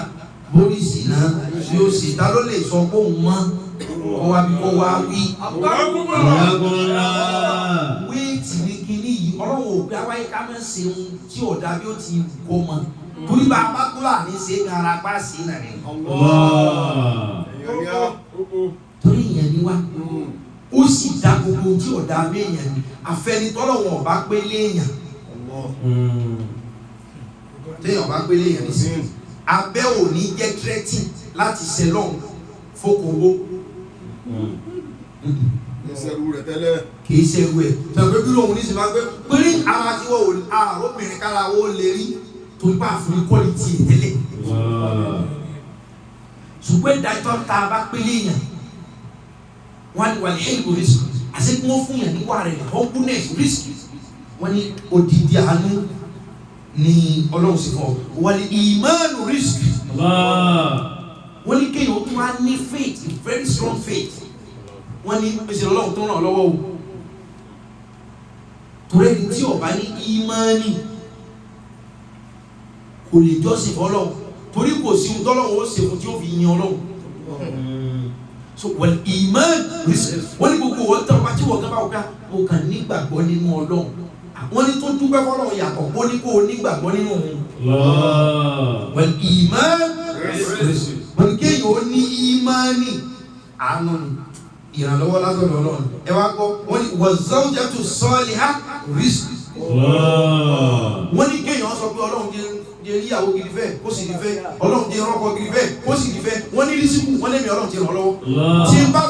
bóríṣì náà tí ó sì ta ló lè sọ pé òun mọ́ ọwá bí kò wá wí. wéètì ní kíní yìí ọlọ́run ò gbé awáyé ká mọ̀ ṣe ohun tí ọ̀dà bí ó ti kó mọ́ torí bá a bá tó là ní ṣe é ara pa sí náà ni. torí ìyẹn ni wá ó sì dá gbogbo tí ọ̀dà méèyàn ni àfẹnitọ́lọ́wọ̀n ọ̀bá pé léèyàn téèyàn bá pé léèyàn ní sí abẹ́ òní jẹ́ tírẹ́tì láti ṣe lọ́hùn fókòwò kìí ṣe ewu ẹ̀ tẹ̀wé bí lóhun ní sí máa gbé péré ara tí wọ́n àròbìnrin kára ó lè rí tó bá fún ní quality tẹ́lẹ̀ ṣùgbọ́n ìdájọ́ tá a bá pé léèyàn wọ́n ní wà ní ẹ̀yìn risk àti kí wọ́n fún yàn níwà rẹ̀ humbleness risk wọ́n ní odidi àánú ní ọlọ́run sí fún ọ wọ́n ní ìmánu risk wọ́n ní kéèyàn tó wá ní faith very strong faith wọ́n ní pèsè ọlọ́run tó ràn lọ́wọ́ o torí ẹni tí ó bá ní ìmánì kò lè jọ́sìn fọlọ́run torí kò sí ohun tọ́lọ́run ó ṣe fún tí ó fi yin ọlọ́run so wọ́n ìmánì risk wọ́n ní gbogbo wọ́n tọ́ ọba tí wọ́n gbá ọ̀gá mo kàn nígbàgbọ́ nínú ọlọ́run wọ́n ní tó dúpẹ́ fọ́lọ́run yàtọ̀ kó ní kó nígbàgbọ́ nínú òun. wal iman wọ́n ní kéèyàn ó ní ìmánì àánú ni ìrànlọ́wọ́ látọ̀dọ̀ Ọlọ́run. ẹ wá gbọ́ wọ́n ní wa zawjatu salihah rizq. wọ́n ní kéèyàn sọ pé Ọlọ́run jẹ́ ìyàwó gidi fẹ́ kó sì rí fẹ́, Ọlọ́run jẹ́ ọkọ gidi fẹ́ kó sì rí fẹ́, wọ́n ní rísíkù wọ́n lẹ́mìí Ọlọ́run ti ràn lọ́wọ́. tí n bá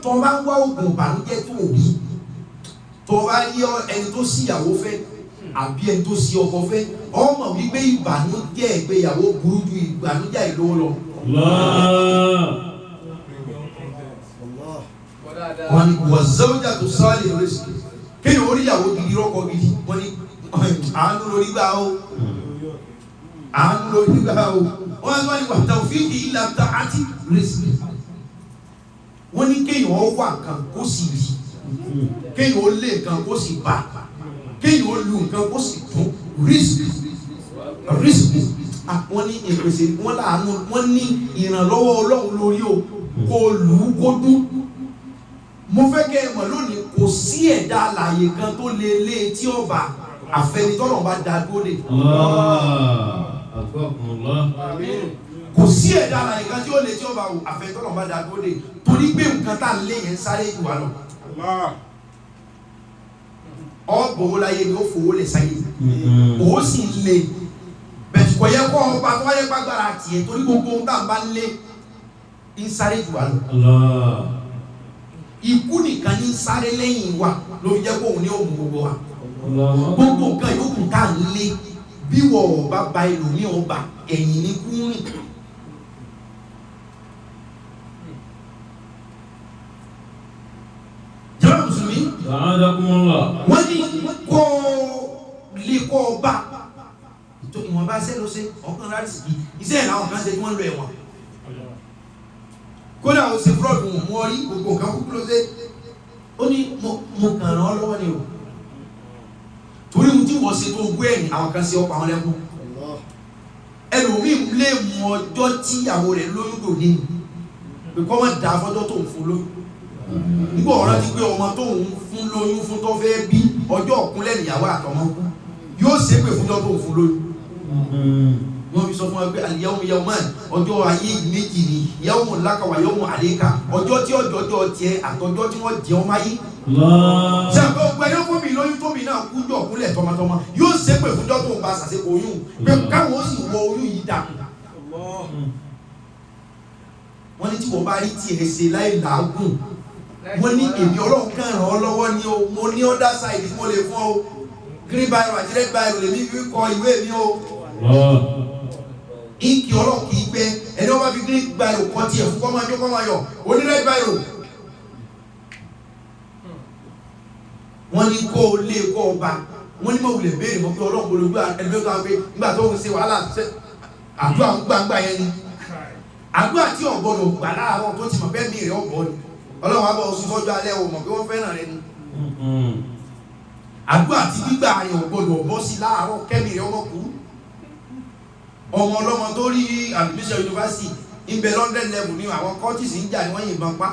tó bá ń wá oògùn ìbànújẹ́ tó rí tó bá rí ẹni tó sí ìyàwó fẹ́ àbí ẹni tó sí ọkọ fẹ́ ọmọ wípé ìbànújẹ́ ìgbéyàwó burú ju ìbànújẹ́ ìlówó lọ. wọ́n ní wa zawjatu salihah rizq kéèyàn orí ìyàwó gidi rọ́kọ gidi wọ́n ní àánú lórí gbà ó àánú lórí gbà ó wọ́n ní wa tawfiqi ila ta'ati rizq wọ́n ní kéèyàn ó wà nǹkan kó sì rí kéèyàn ó lé nǹkan kó sì bá kéèyàn ó lu nǹkan kó sì tún rizq wọ́n ní ìpèsè wọ́n láàánú wọ́n ní ìrànlọ́wọ́ Ọlọ́run lórí o kó lù ú kó dún. mo fẹ́ kẹ́ ẹ mọ̀ lónìí kò sí ẹ̀dá alààyè kan tó lè lé tí ọba àfẹnitọ́nà bá da dúró lè. kò sí ẹ̀dá alààyè kan tí ó lè tí ọba àfẹnitọ́nà bá da dúró lè torí pé nǹkan tá à ń lé yẹn sáré jù wá lọ. ọ̀bọ̀wọ́ láyé ni ó fowó lè sáyé òun sì ń lé bẹ̀tù kò yẹ kó ọba tó wáyé gbàgbára tiẹ̀ torí gbogbo ohun tá à ń bá ń lé ń sáré jù wá lọ. Ikú nìkan ní sáré lẹ́yìn wa ló fi jẹ́ kó òun ní òun gbogbo wa. Gbogbo nǹkan yòókù tá à ń lé bí wọ́n ọba ba ẹlòmíì ọba ẹ̀yìn ní kú rìn. Jàmá Mùsùlùmí. Wọ́n ní kó lè kọ́ ọba. Ìwọ̀nba ṣẹ́ ló ṣe ọkàn rárá sí iṣẹ́ ẹ̀ láwọn kan ṣe tí wọ́n lọ ẹ̀wọ̀n. Kódà ó ṣe fúlọ́ọ̀dù wọn mọ́ rí gbogbo nǹkan kúkú ló ṣe ó ní mo kàn ràn ọ́ lọ́wọ́ ni o torí mo tí wọ́n ṣe tó gbé ẹ̀yìn àwọn kan ṣe ọ̀pọ̀ àwọn lẹ́kùn ẹlòmíì lè mú ọjọ́ tí ìyàwó rẹ̀ lóyún dò ní pé kọ́ wọ́n dà fọ́jọ́ tó ń fún lóyún nígbà ọ̀rọ̀ ti pé ọmọ tó ń fún lóyún fún tó fẹ́ bí ọjọ́ ọ̀kúnlẹ̀ níyàwó àtọmọ kú yóò ṣépè fúnjọ́ tó ń fún lóyún wọ́n fi sọ fún wa pé al-yawmu yawman ọjọ́ ayé méjì ni yawmun laka wa yawmun alayka ọjọ́ tí ọjọ́ tiẹ̀ àtọjọ́ tí wọ́n jẹ́ ọmọ ayé. ṣé àgbẹ̀ ọgbẹ́ yóò fún mi lóyún tóbi náà kú jọ kúnlẹ̀ tọmọtọmọ yóò ṣépè fúnjọ́ tó ń ba ṣàṣepọ̀ oyún pé káwọn ó sì wọ oyún yìí dà. wọ́n ní tí wọ́n bá rí tiẹ̀ ṣe láì làágùn wọ́n ní èmi Ọlọ́run kàn ràn ọ́ lọ́wọ́ ni o mo ní other side tí mo lè fún ọ green biro àti red biro lèmi fi kọ ìwé mi o. Inki Ọlọ́run kì í pẹ́ ẹni wọ́n bá fi green biro kọ́ tiẹ̀ fún kọ́mọ ajó kọ́mọ ayọ̀ oní red biro. wọ́n ní kó o lé kó o bá wọ́n ní mọ̀ wulẹ̀ béèrè mọ́ pé Ọlọ́run kò lè gbé ẹgbẹ́ kan pé nígbà tó ń ṣe wàhálà àdúrà ń gbàgbà yẹn ni àdúrà tí ọ̀gbọ́dọ̀ gbà láàárọ̀ tó ti mọ̀ bẹ́ẹ̀ mi rẹ̀ ọ̀gbọ́ ni Ọlọ́run àbọ̀ oṣù tọ́jú alẹ́ o mọ̀ pé wọ́n fẹ́ràn rẹ ni àdúrà tí gbígbà yẹn ọ̀gbọ́dọ̀ bọ́ sí láàárọ̀ kẹ́mi rẹ̀ ọmọ kú ọmọ ọlọ́mọ tó rí admission university ìbẹ̀ London level ni àwọn courses ń jà ní wọ́n yìnbọn pa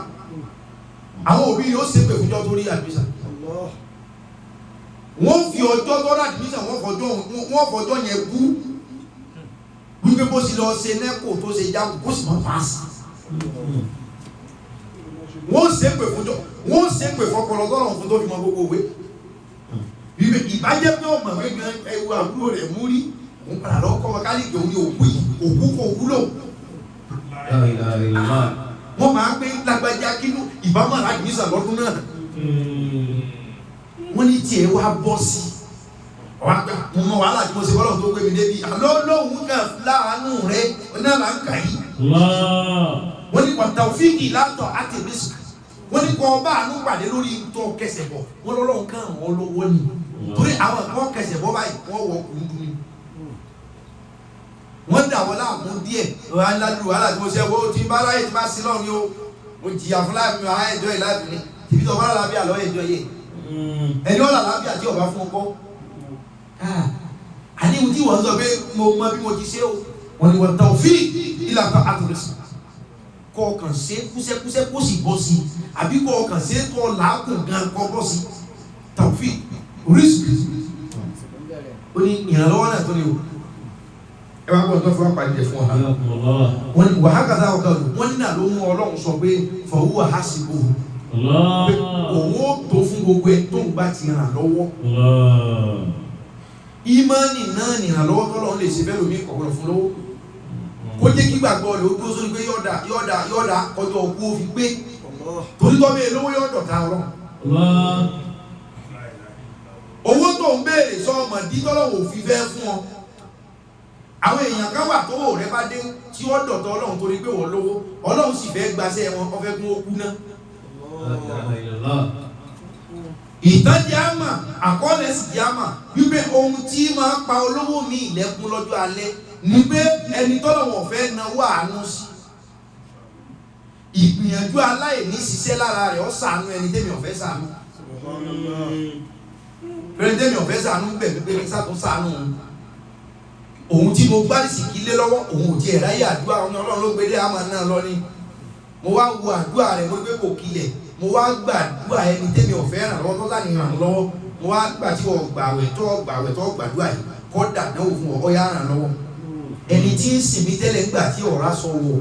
àwọn òbí yóò ṣépè fúnjọ́ tó rí admission wọ́n fi ọjọ́ tó rí admission wọ́n fọjọ́ yẹn bú wípé bó sì lọ ṣe nẹ́kò tó ṣe jáwó kó sì mọ́ paasi wọ́n ṣépè fúnjọ́ wọ́n ṣépè fọpọlọ tọ́lọ̀ fún tó fi mọ gbogbo òwe wípé ìbájẹ́ pé ọmọ ẹgbẹ́ gan ẹwù àbúrò rẹ̀ mú rí òun padà lọ kọ́ mẹkáníìkì òun ní òkú yìí òkú kò wúlò wọ́n máa ń gbé lágbájá kínú ìbámu àlágbèsà lọ́dún náà wọ́n ní tiẹ̀ wá bọ́ sí ọ̀wá gbà mo mọ wàhálà tí mo ṣe bọ́lọ̀ tó gbé mi débi àlọ́ lóhùn náà láàánú rẹ̀ náà là ń kà yìí wọ́n ní pàtàkì látọ̀ àti bísí wọ́n ní kọ́ ọba àánú pàdé lórí tó kẹsẹ̀ bọ̀ wọ́n lọ́lọ́run kàn wọ́n lọ́wọ́ ni torí àwọn kan kẹsẹ̀ bọ́ báyìí wọ́n wọ kùndùn ni wọ́n dà wọ́n láàmú díẹ̀ wàhálà tí mo ṣe wo tí bá láyé tí bá sí lọ́run ni ó mo jìyà fún láàbí mi àwọn ẹ̀jọ́ ìlàbí ni tìbí tó bá lábí àlọ́ ẹ̀jọ́ yẹ ẹni ọ̀là lábí àti ọ̀bá fún ọkọ́ àníwò tí wọ́n sọ pé mo mọ bí mo ti ṣe o wọ́n ni wọ́n tàn fí ìlànà àtúnṣe kọ́ ọkàn ṣe kúṣẹ́kúṣẹ́ kó sì bọ́ sí àbí kọ́ ọkàn ṣe tó làákùn gan kọ́ bọ́ sí tàn fí risk ó ní ìrànlọ́wọ́ náà tó ní o ẹ wá gbọ́dọ̀ tó fi wá pàdé fún ọ wọ́n ní wàhákàtà ọ̀gá ọ̀dọ̀ wọ́n ní náà ló mú Ọlọ́run sọ pé fọwọ́ àhásìbò pé òun ó tó fún gbogbo ẹ tó ń bá ti ràn lọ́wọ́ ìmánì náà ní ìrànlọ́wọ́ tọ́lọ́run lè ṣe fẹ́ lómi ọ̀gbọ̀n fún lọ́wọ́ kó jẹ́ kí gbàgbọ́ rẹ̀ ó dúró sórí pé yọ̀ọ̀dà ọjọ́ òkú ó fi gbé torí tọ́ bẹ́ẹ̀ lówó yọ̀ọ̀dọ̀ ta Ọlọ́run owó tó ń béèrè sọ ọmọ dítọ́lọ́wọ́ òfin fẹ́ fún ọ àwọn èèyàn kan wà tó wò rẹ bá dé tí ó dọ̀tọ̀ Ọlọ́run torí pé wọ́n lówó Ọlọ́run sì fẹ́ gbaṣẹ́ wọn ọfẹ́ kún ó kú náà ìtànjẹ àmà àkọọ́lẹ̀ sì jẹ́ àmà wípé ohun tí máa pa olówó mi ìlẹ́kùn lọ́jọ́ alẹ́ ni pé ẹni tọ́lọ́wọ́ fẹ́ náwó àánú sí ìgbìyànjú aláìní ṣiṣẹ́ lára rẹ̀ ó ṣàánú ẹni tẹ́mi ọ̀fẹ́ ṣàánú ẹni tẹ́mi ọ̀fẹ́ ṣàánú bẹ̀mí pé ní sàtún ṣàánú òun tí mo gbá ìsìnkí lé lọ́wọ́ òun ò tiẹ̀ ráyè àdúrà ọ̀nà Ọlọ́run ló gbé dé àmà náà lọ ni mo wá wo àdúrà rẹ̀ mo gbé kò kílẹ̀ mo wá gbàdúrà ẹni tẹ́mi ọ̀fẹ́ ràn lọ́wọ́ tó láti ràn lọ́wọ́ mo wá gbà tí wọ́n gbàwẹ̀ tó gbàdúrà yìí kọ́ dàdánwò fún ọ yá ràn lọ́wọ́ ẹni tí ń sìn mí tẹ́lẹ̀ ńgbà tí ọ̀rá sọ wọ̀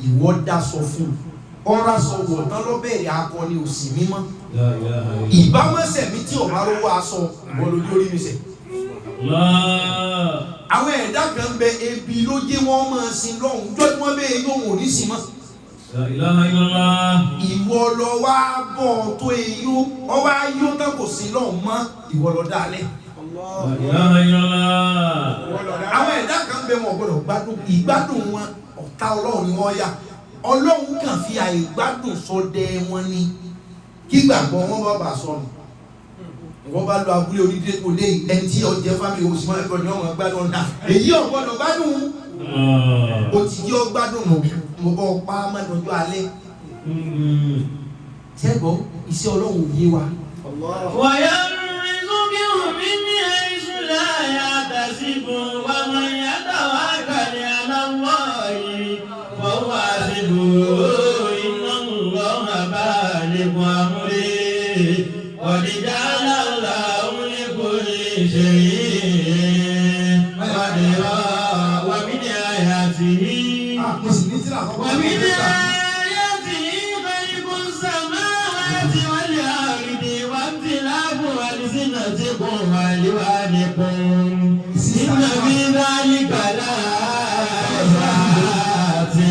ìwọ dá sọ fún ọ̀rá sọ wọ̀ tán ló bẹ̀rẹ̀ akọni òsì mímọ́ ìbámọ́sẹ̀ mi tí ọ̀rá ló wá sọ ìwọ lójú orí mi sẹ̀. àwọn ẹ̀dá kan bẹ ebi ló jẹ́ wọ́n máa sin lọ́hùn jọ́ tí wọ́n bẹ́ẹ̀ yóò wò ní sin mọ́. ìwọ lọ wá bọ̀ tó eyó ọwọ́ ayó tán kò sí lọ́hùn mọ́ ìwọ lọ dálẹ̀. àwọn ẹ̀dá kan bẹ wọn gbọ́dọ̀ gbádùn ìgbádùn wọn ọ̀tá Ọlọ́run ni wọ́n yà Ọlọ́run kàn fi àìgbádùn ṣọdẹ wọn ni kí gbàgbọ́ wọn bá bà sọnù wọ́n bá lọ abúlé onídé kò lé ẹni tí ọjẹ́ fámìlì oṣù máa ń gbọ́dọ̀ ní ọmọ gbádùn náà èyí ọ̀gbọ́dọ̀ gbádùn ó ti yí ọ gbádùn mo bọ́ pa mọ́tòjọ́ alẹ́ ṣẹ́gbọ́ iṣẹ́ Ọlọ́run yé wa. wàyà rìn lókè omi ní àìsùn láyà tàṣìbò wà máa yàtọ̀ wá kàlẹ́ aláwọ̀ yìí fọwọ́ àṣìbò iná ńlọ àbá lẹ́kùn àmúlé ọ̀dìjà lálá òun kò lè ṣe yìí wàdìrọ̀ wàmí ní àyà tì í wàmí ní àyà tì í bẹ́ẹ̀ kó sàmá àti wàlẹ̀ àrídì wàtí láàbù àdìsínà tí kò wàlẹ̀ wà nìkan iná bí báyìí kàlá àti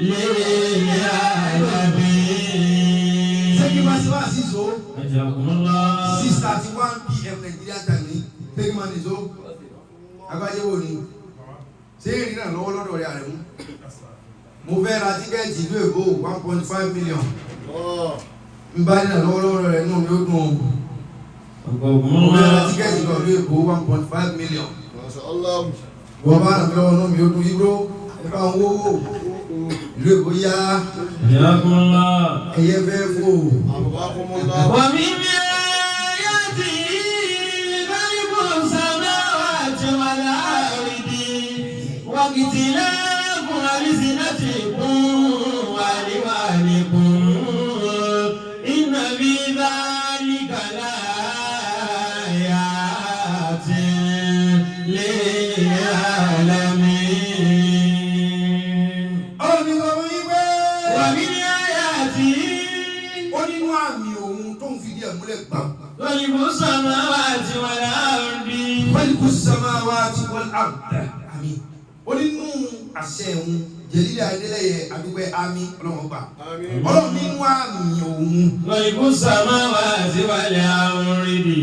lè àyàbí. Sẹ́yìn máa ṣe wá sí ìṣó. 6:31 PM Nigerian time ni. Sẹ́yìn máa ní ìṣó. Agbájẹ́ wo ni? Ṣé ìrìn náà lọ́wọ́ lọ́dọ̀ rẹ̀ àrẹ̀ mú? Mo fẹ́ ra tíkẹ́ẹ̀tì ìlú Èkó 1.5 million. N bá nínà lọ́wọ́ rẹ̀ nù mí ó dùn ọ́. Mo fẹ́ ra tíkẹ́ẹ̀tì ìlú Èkó 1.5 million. Wọ́n bá nà mí lọ́wọ́ nù mí ó dùn Ibro. Nípa owó ìlú Èkó yá. Ẹyẹ fẹ́ fò. Wàmí ní ayé tí báyìí kò sábà wà tí wà láàrídì. Wàkìtì lẹ́kùn àrísí láti kún wàlíwà nìkún. Iná bí báyìí kàlá yá tí lè àlámì. Samawati wal ardi. Maliku samawati wal ardi. Àmín. Ó nínú àṣẹ òun jẹ̀lílẹ̀ adélẹ́yẹ àdúgbẹ́ àmín ọlọ́run gbà. Ọlọ́run nínú àmì òun. Maliku samawati wal ardi.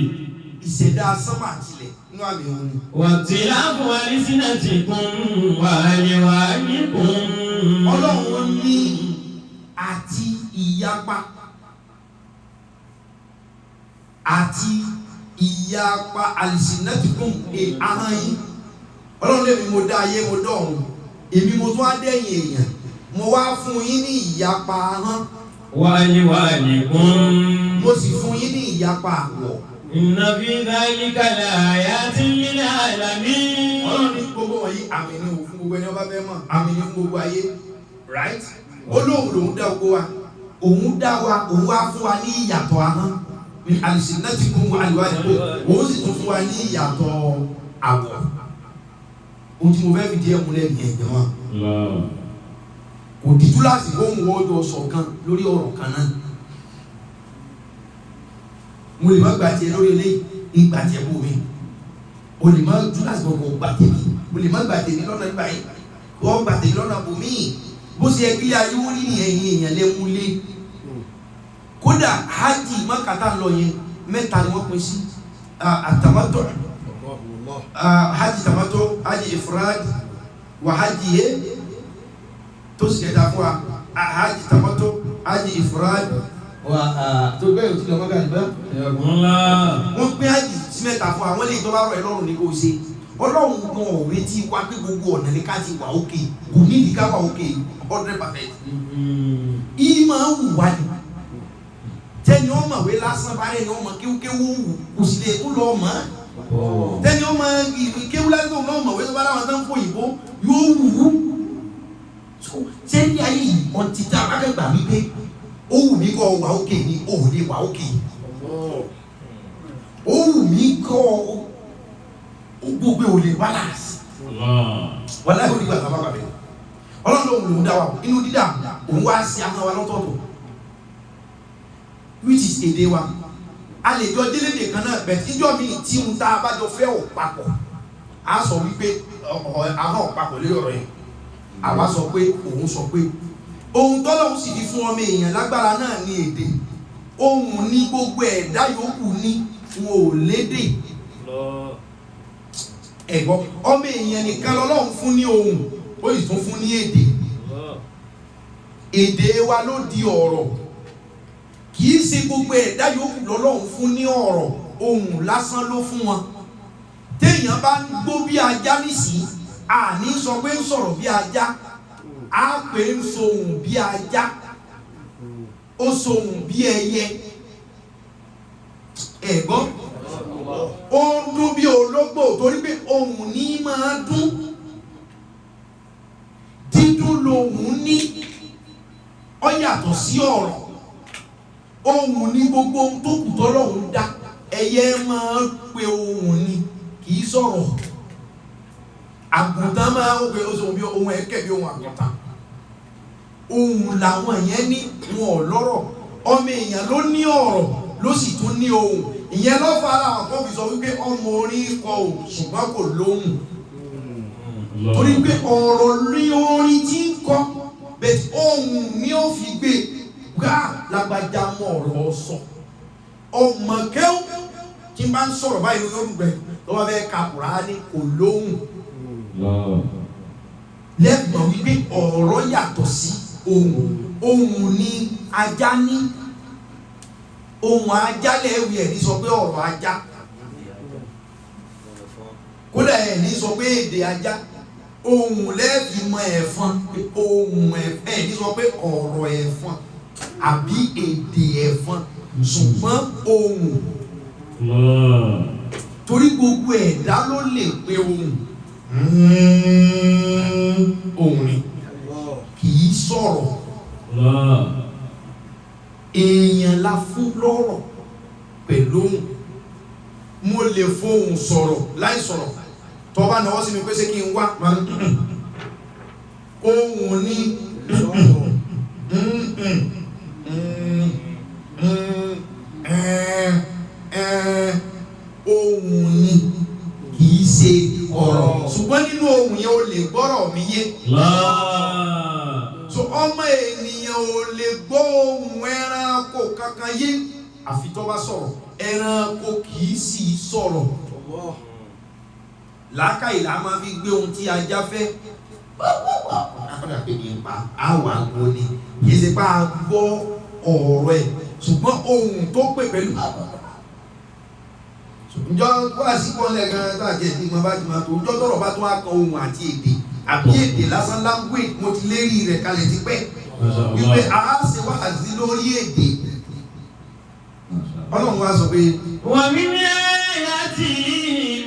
Ìṣẹ̀dá sánmà àtìlẹ̀ nínú àmì òun. Wàtíláfù alsinatikum wa alwanikum. Ọlọ́run ní àti ìyapa àti ìyapa alsinatikum ahọ́n yín. Ọlọ́run lèmi mo dá ayé mo dọ̀run èmi mo tún á dẹ̀yìn èèyàn mo wá fún yín ní ìyapa ahọ́n. Walikum. Mo sì fún yín ní ìyapa àwọ̀. Inna fi dhalika la ayatin lil alamin. Ọlọ́run ní gbogbo wọ̀nyí àmì ni òun fún gbogbo ẹni ọba fẹ́ mọ̀ àmì ni fún gbogbo ayé right. Ó lóun lòun dá gbogbo wa òun dá wa òun wá fún wa ní ìyàtọ̀ ahọ́n. ní alsinatikum wa alwanikum òun sì tún fún wa ní ìyàtọ̀ àwọ̀ ohun tí mo fẹ́ fi díẹ̀ múlẹ̀ ní ẹ̀jẹ̀ wọn kò dìtú láti ohun ọjọ́ ṣọ̀kan lórí ọ̀rọ̀ kan náà mo lè má gbà tiẹ̀ lórí eléyìí ìgbà tiẹ̀ bò mí o lè má dú láti gbọ̀ngàn gbà tèmi mo lè má gbà tèmi lọ́nà ìgbà yìí wọ́n gbà tèmi lọ́nà bò mí bó ṣe ẹgbẹ́ ayé wọ́n ní ẹ̀yìn èèyàn lẹ́múlé kódà hajj mọ́kàtà lọ yẹn mẹ́ta ni wọ́n pín sí àtàmọ́tò hajj tàmọ́tò hajj ifrad wà hajj yẹ tó sì kẹta fún wa hajj tàmọ́tò hajj ifrad wà tó bẹ́ẹ̀ òtí lọ mọ́kà nígbà wọ́n pín hajj sí mẹ́ta fún wa wọ́n lè tọ́ba rọ̀ ẹ́ lọ́rùn ní kò ṣe ọlọ́run gan ọ̀rẹ́ tí wá pé gbogbo ọ̀nà ní ká ti wà òkè kò ní ìdí ká wà òkè 100%. ìmọ̀ wù wá ní tẹ́ni ó mọ̀ wé lásán bárẹ̀ ni ó mọ̀ kéwúkéwú wù kò sì lè tó lọ mọ́ tẹ́ni ó mọ̀ kéwú lásán náà mọ̀ wé tó bá láwọn tán fún òyìnbó yóò wù ú tẹ́ni ayé yìí wọ́n ti ta akẹ́gbà wípé ó wù mí kọ́ wà òkè ní òde wà òkè ó wù mí kọ́ gbogbo olè balance wàlá ìwé nígbà tó bá bàbá yìí ọlọ́run lòun lòun dá wa inú dídá òun wá sí àwọn wa lọ́tọ̀ọ̀tọ̀ which is èdè wa a lè jọ délédè kan náà bẹ̀ẹ̀ tíjọ́ mi tí ń ta abájọ fẹ́ ò papọ̀ a sọ wípé àwọn ò papọ̀ lórí ọ̀rọ̀ yẹn àwa sọ pé òun sọ pé ohun tọ́lọ́run sì fi fún ọmọ èèyàn lágbára náà ní èdè ohun ní gbogbo ẹ̀dá yòókù ní wọn ò lédè ẹ̀gbọ́n ọmọ èèyàn nìkan lọ́lọ́run fún ní ohun ó sì tún fún ní èdè wa ló di ọ̀rọ̀ kìí ṣe gbogbo ẹ̀dá yòókù lọ́lọ́run fún ní ọ̀rọ̀ ohun lásán ló fún wọn téèyàn bá ń gbó bí ajá nísìí àní sọ pé ń sọ̀rọ̀ bí ajá á pè ń sohùn bí ajá ó sohùn bí ẹyẹ ẹ̀gbọ́n ó ń dún bí ológbò torí pé ohùn ní máa dún dídún lòun ní ó yàtọ̀ sí ọ̀rọ̀ ohùn ní gbogbo ohun tó kù tọ́lọ́hun dá ẹyẹ máa ń pe ohùn ní kìí sọ̀rọ̀ àgùntàn máa ń pe oṣù bí ohun ẹ̀kẹ́ bí ohun àgùntàn ohùn làwọn yẹn ní wọn ò lọ́rọ̀ ọmọ èèyàn ló ní ọ̀rọ̀ ló sì tún ní ohùn ìyẹn ló fà á àwọn kan fi sọ wípé ọmọ orin kọ ohùn ṣùgbọ́n kò lóhùn torí pé ọ̀rọ̀ ní orin tí ń kọ bẹ́ẹ̀ ohùn ni ó fi gbé gbá lágbájá mọ́ ọ̀rọ̀ sọ ọmọ kẹ́wù tí n bá ń sọ̀rọ̀ báyìí ló ń gbẹ lọ́wọ́ bẹ́ẹ̀ ka Kùránì kò lóhùn lẹ́gbọ̀n wípé ọ̀rọ̀ yàtọ̀ sí ohùn ní ajá ní ohun ajá lẹ́wì ẹ̀ ní sọ pé ọ̀rọ̀ ajá kódà ẹ̀ ní sọ pé èdè ajá ohun lẹ́ẹ̀fì mọ ẹ̀fọn ohun ẹ̀ ní sọ pé ọ̀rọ̀ ẹ̀fọn àbí èdè ẹ̀fọn ṣùgbọ́n ohun torí gbogbo ẹ̀dá ló lè pe ohun ohun ni kìí sọ̀rọ̀ èèyàn la fún lọ́rọ̀ pẹ̀lú ohùn mo lè fohùn sọ̀rọ̀ láì sọ̀rọ̀ tó bá náwó sí mi pé ṣé kí n wá ohùn ní ohùn ní kìí ṣe ọ̀rọ̀ ṣùgbọ́n nínú ohùn yẹn o lè gbọ́rọ̀ mi yé so ọmọ ènìyàn ò lè gbọ́ ohùn ẹranko kankan yé àfi tó bá sọ̀rọ̀ ẹranko kìí sì sọ̀rọ̀ làákàyè la máa fi gbé ohun tí ajá fẹ́ akọ́dà pé kí n pa àwọn àgbo ni kì í ṣe pa gbọ́ ọ̀rọ̀ ẹ̀ ṣùgbọ́n ohun tó pè pẹ̀lú ǹjọ́ wá sí pọ́nlẹ̀ gan-an tó àjẹ́ ìdí máa bá ti máa tó ǹjọ́ tọ̀rọ̀ bá tó wá kan ohun àti èdè àbí èdè lásán language mo ti lérí rẹ̀ kalẹ̀ ti pẹ́ wípé a ṣe wákàtí lórí èdè ọlọ́run wá sọ pé wà mí ní ayati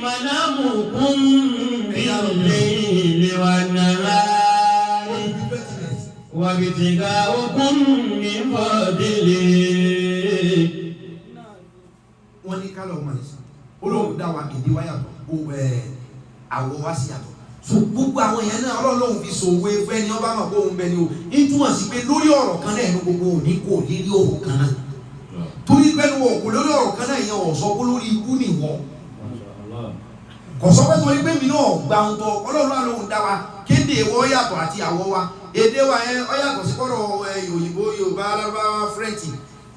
manamukum bil-layli wan-nahari wa ibtiga'ukum min fadlihi Muhammad olóhùn dá wa èdè wa yàtọ̀ àwọ̀ wa sì yàtọ̀ so gbogbo àwọn èèyàn náà ọlọ́run fi sòwe fẹ́ ni wọ́n bá mọ̀ pé òun bẹ ni o ìtumọ̀ sí pé lórí ọ̀rọ̀ kan náà ẹnu gbogbo òní kò lérí ọ̀rọ̀ kan náà torí pẹ́ẹ́nu wọ̀ kò lórí ọ̀rọ̀ kan náà yẹn ọ̀ sọ pé lórí ikú nìwọ̀ kò sọ pé torí pé mi náà gba ohun tó ọlọ́run àlóhùn dá wa kéde ìwọ yàtọ̀ àti àwọ̀ wa èdè wa yẹn ọ yàtọ̀ sí kọ́rọ̀ òyìnbó Yorùbá Lárúbáwá French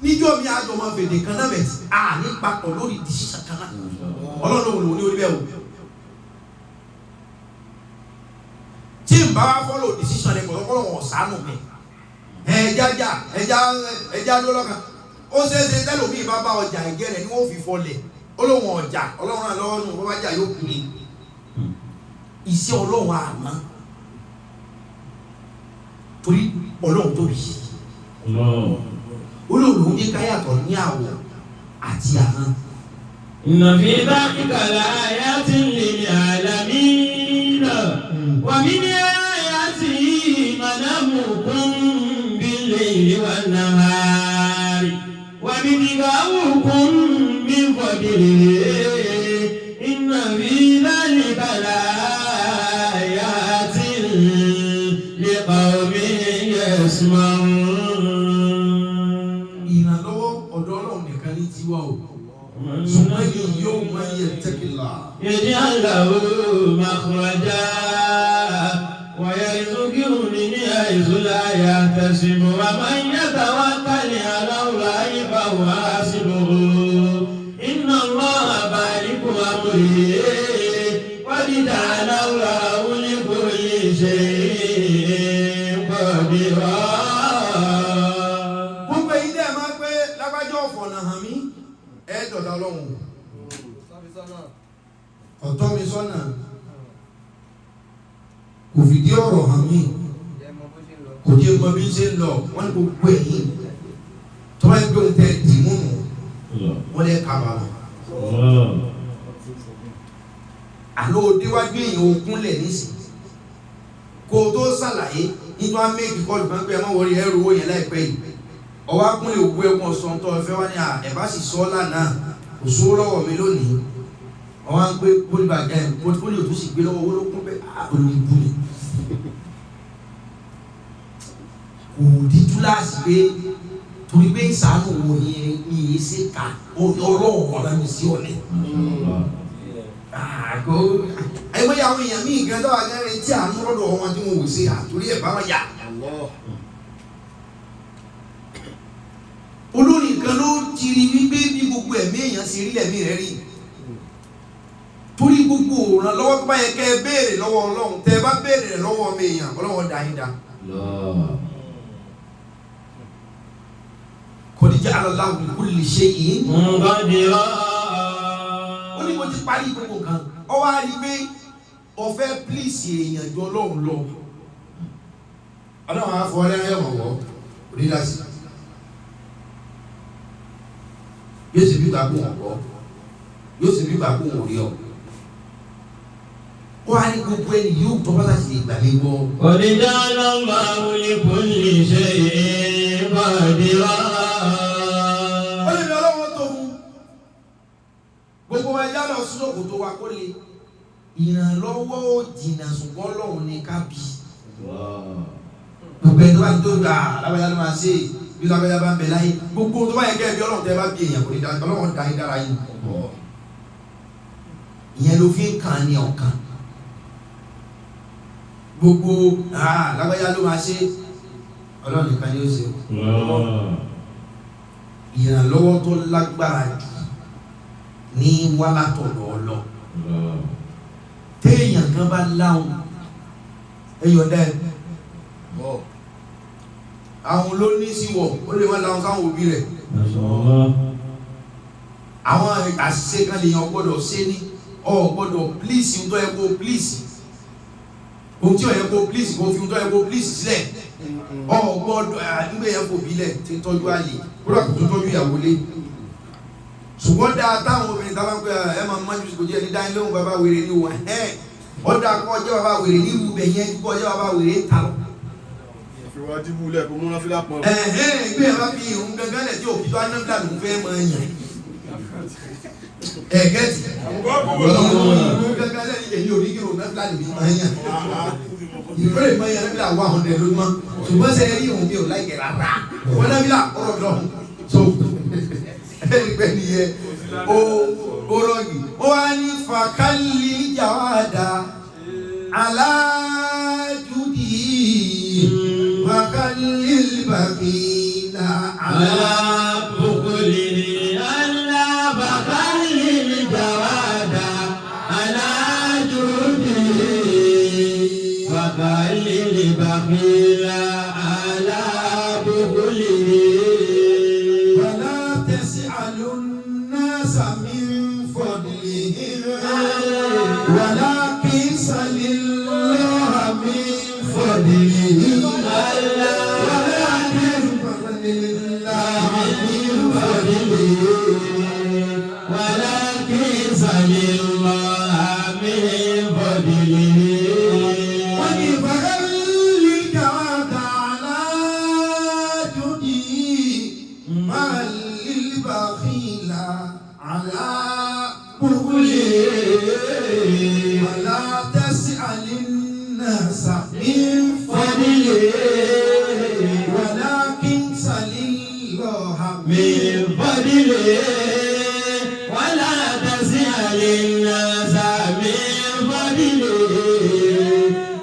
níjọ́ mi àjọ ọmọ fèdè kan náà bẹ̀ ní papọ̀ lórí decision kan náà ọlọ́run lòun ní orí bẹ́ẹ̀ o tí n bá wá follow decision ẹ̀ kọ̀ọ̀kọ̀ wọn sànù mi ẹja ló lọ́kàn ó ṣeéṣe tẹ́lómi bá bá ọjà ẹ̀gẹ́ rẹ̀ ni wọ́n fi fọlẹ̀ olóhùn ọjà ọlọ́run àlọ́wọ́ nù wọ́n bá jà yóò kú ni iṣẹ́ ọlọ́run àná torí ọlọ́run tóbi olóòlù ní káyàtọ̀ ní àwọ̀ àti àná. Inna fi dhalika laayatin lil alamin wa min ayatihi manamukum bil-layli wan-nahari wa ibtighaa'ukum min fadlihi inna fi dhalika laayatin liqawmin yasma'un. يوم يتق الله يجعل له مخرجا ويرزقه من حيث لا يحتسب ومن يتوكل على الله فهو حسبه إن الله بالغ أمره قد جعل الله لكل شيء قدرا. gbogbo ilé ẹ̀ máa ń pé lágbájọ́ ọ̀fọ̀nà hàn mí dọ̀dọ̀ ọlọ́run ọ̀tọ́ mi sọ́nà kò fìdí ọ̀rọ̀ hàn mí kò jẹ́ mọ bí ń ṣe ń lọ wọ́n ní gbogbo ẹ̀yìn tó bá ń gbé ohun tẹ́ dì mú nù wọ́n lẹ́ kábàámọ̀ àlọ́ òdíwájú èèyàn òkúnlẹ̀ nísìnyí kó o tó ṣàlàyé nítorí wọ́n á méjì kọlù kan pé ẹ má wọrí ẹrù owó yẹn láìpẹ́ yìí ọwọ́ akúnlẹ̀ ògbó ẹ̀kún ọ̀sán tó ẹ̀fẹ́ wá ní ẹ̀bá sì sọ lánàá kò sówó lọ́wọ́ mi lónìí ọwọ́ á ń gbé pólíbàgà ẹ̀ pólíbàgà tó sì gbé lọ́wọ́ owó ló kún bẹ́ẹ̀ olùbú ni kò di túláàsì pé torí pé ìsàánù wo ni iye ṣe ká ọlọ́wọ́ ọ̀la mi sí ọ̀lẹ́ ẹgbẹ́ yàwọn èèyàn míì gan dáwà gẹ́rẹ́ tí àánú lọ́dọ̀ wọn tí wọn ò ṣe àtúrí ẹ̀ bá wọn yà olórí kan ló tiri wípé bí gbogbo ẹ̀mí èèyàn ṣe rí lẹ̀mí rẹ̀ rí torí gbogbo ìrànlọ́wọ́ tó bá yẹ kẹ́ ẹ béèrè lọ́wọ́ ọlọ́run tẹ́ ẹ bá béèrè rẹ̀ lọ́wọ́ ọmọ èèyàn ọlọ́run dá yín dá. Qad ja'ala Allahu li kulli shay'in qadira. ó ní mo ti parí gbogbo kan ọ wá rí pé ọ̀fẹ́ pílíìsì èèyàn jọ ọlọ́run lọ ọlọ́run á fọ ọlẹ́rẹ́ ọ̀wọ́ onídàásí yóò sì bí gbàgbó wọn gbọ́ yóò sì bí gbàgbó wọn rí ọ wọ́n á ní gbogbo ẹni yóò tọ́ bá láti lè gbà mí gbọ́. Qad ja'ala Allahu li kulli shay'in qadira. ó lè ní ọlọ́wọ́ tó fún gbogbo ẹja lọ sínú òkòtò wa kó lè ìrànlọ́wọ́ jìnnà ṣùgbọ́n lọ́hùn ní kábí. gbogbo ẹni tó bá ń tó gbà lábẹ́yà ló máa ṣe bí lábẹ́yà bá ń bẹ láyé gbogbo tó bá yẹ kẹ́ ẹ bí ọlọ́run tẹ́ bá bí èèyàn kò ní dáa ọlọ́run dá yín dára yín. ìyẹn ló fi ń kàn ní ọ̀kan gbogbo lágbájá ló máa ṣe ọlọ́run nìkan ni ó ṣe ìrànlọ́wọ́ tó lágbára jù ní wàlátọ̀lọ́ ọlọ́ téèyàn kan bá láwọn ẹyọ̀dá ẹ̀ àwọn ló ní síwọ̀ ó lè wọ́n láwọn sáwọn òbí rẹ̀ àwọn àṣìṣe kan lè yàn gbọ́dọ̀ ṣe ní gbọ́dọ̀ pílíìsì tó yẹ kó pílíìsì ohun tí ó yẹ kó pílíìsì kó fi ohun tó yẹ kó pílíìsì sílẹ̀ gbọ́dọ̀ nígbà yẹn kò bílẹ̀ tí ń tọ́jú ààyè kúrò kò tó tọ́jú ìyàwó lé ṣùgbọ́n dáa táwọn obìnrin táwọn pé ẹ máa mọ́jú kò jẹ́ ní dáhìn lóhùn bàbá wèrè ní wọn wọ́n dáa kọ́ ọjọ́ bàbá wèrè ní ìlú bẹ̀ yẹn kọ́ ọjọ́ bàbá wèrè ń ta lọ. ìfìwájú búlẹ̀ kó múná fílà pọ̀. ìgbé ẹ̀ bá fi ìhun gangan lẹ̀ tí òkìtọ́ anábìlà ló ń fẹ́ máa yàn ẹ̀gẹ́tì ọlọ́run gángan lẹ́yìn èyí ò ní kí òun náà lè fi máa yàn ìfúrè máa yàn náà 100 lójúmọ́ ṣùgbọ́n sẹ́yìn rí òun bí ò láìkẹ́ rárá wọ́n náà bí là ọ̀rọ̀ lọ́hùn so ẹgbẹ́ nìyẹn ó rọ́ọ̀gì ó wá ní fàkálì jàwádà alájúdì fàkálì bàbílà alábùkúlì alábàkálì jàwádà alájúdì fàkálì bàbílà alábùkúlì. ولكن سل الله من فضله ولكن سل الله من فضله ولكن سل الله من فضله ولبغلك على جدي مع البخيل على بخله ولا تسأل الناس من فضله ولكن سل الله من فضله ولا تسأل الناس من فضله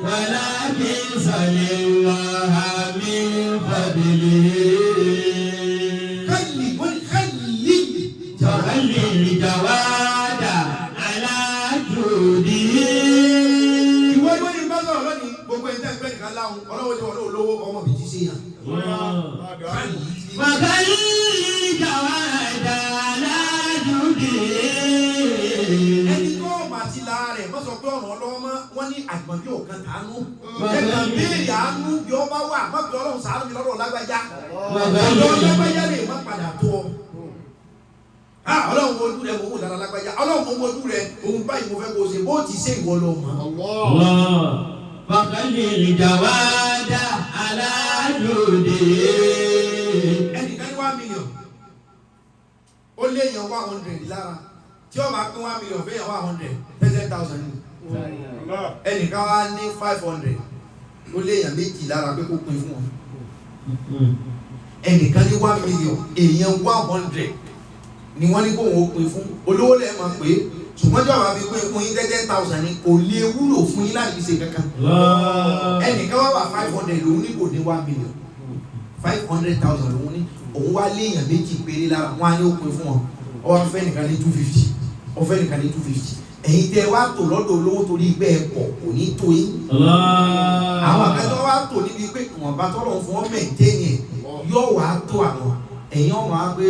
ولكن سل الله من فضله. خلي الجواد على جوده. ìwé ìwé ní bákan ọlọ́ni gbogbo ẹ̀dá ẹgbẹ́ nìkan láwọn ọlọ́wọ́ tí wọ́n lò lówó ọmọ bìí ti ṣe yàn. وخلي الجواد على جوده. ẹni tó máa ti la rẹ̀ wọ́n sọ pé ọ̀rọ̀ ọlọ́wọ́ mọ́ wọ́n ní àgbọ̀n bí òkan tánú. ẹ̀kan béèrè àánú bí ọba wà má bí ọlọ́run ṣàánú mi lọ́dọ̀ lágbájá. ọ̀dọ́ lágbájá lè má padà tó ọ. ọlọ́run wo ojú rẹ̀ mo wò lára lágbájá ọlọ́run mo wo ojú rẹ̀ òun báyìí mo fẹ́ kó o ṣe bó ti ṣe ìwọ lọ mọ́. وخلي الجواد على جوده. ẹnìkan ní 1 million ó lé èèyàn 100 lára tí ó máa pín 1 million fẹ́yàn 100 10,000 ní ẹnìkan wá ní 500 ó lé èèyàn méjì lára pé kó pín fún wọn ẹnìkan ní 1 million èèyàn 100 ni wọ́n ní kó wọ́n pín fún olówó lẹ́ẹ̀ máa pé ṣùgbọ́n tí wọ́n bá fi pín fún yín 10,000 ní kò lè wúlò fún yín láti ṣe kankan ẹnìkan wá wà 500 lòun ní kò ní 1 million 500,000 lòun ní òun wá léèyàn méjì péré lára wọn á ní ó pín fún wọn ó wá fẹ́ nìkan ní 250 ó fẹ́ nìkan ní 250 ẹ̀yin tẹ́ wá tò lọ́dọ̀ olówó torí pé ẹ pọ̀ kò ní tó yín àwọn akẹ́kọ̀ọ́ wá tò níbi pé wọ́n bá tọ́lọ̀ fún ọ mẹ́ǹtẹ́nì ẹ̀ yóò wá tó àwọn ẹ̀yin ọmọ wa pé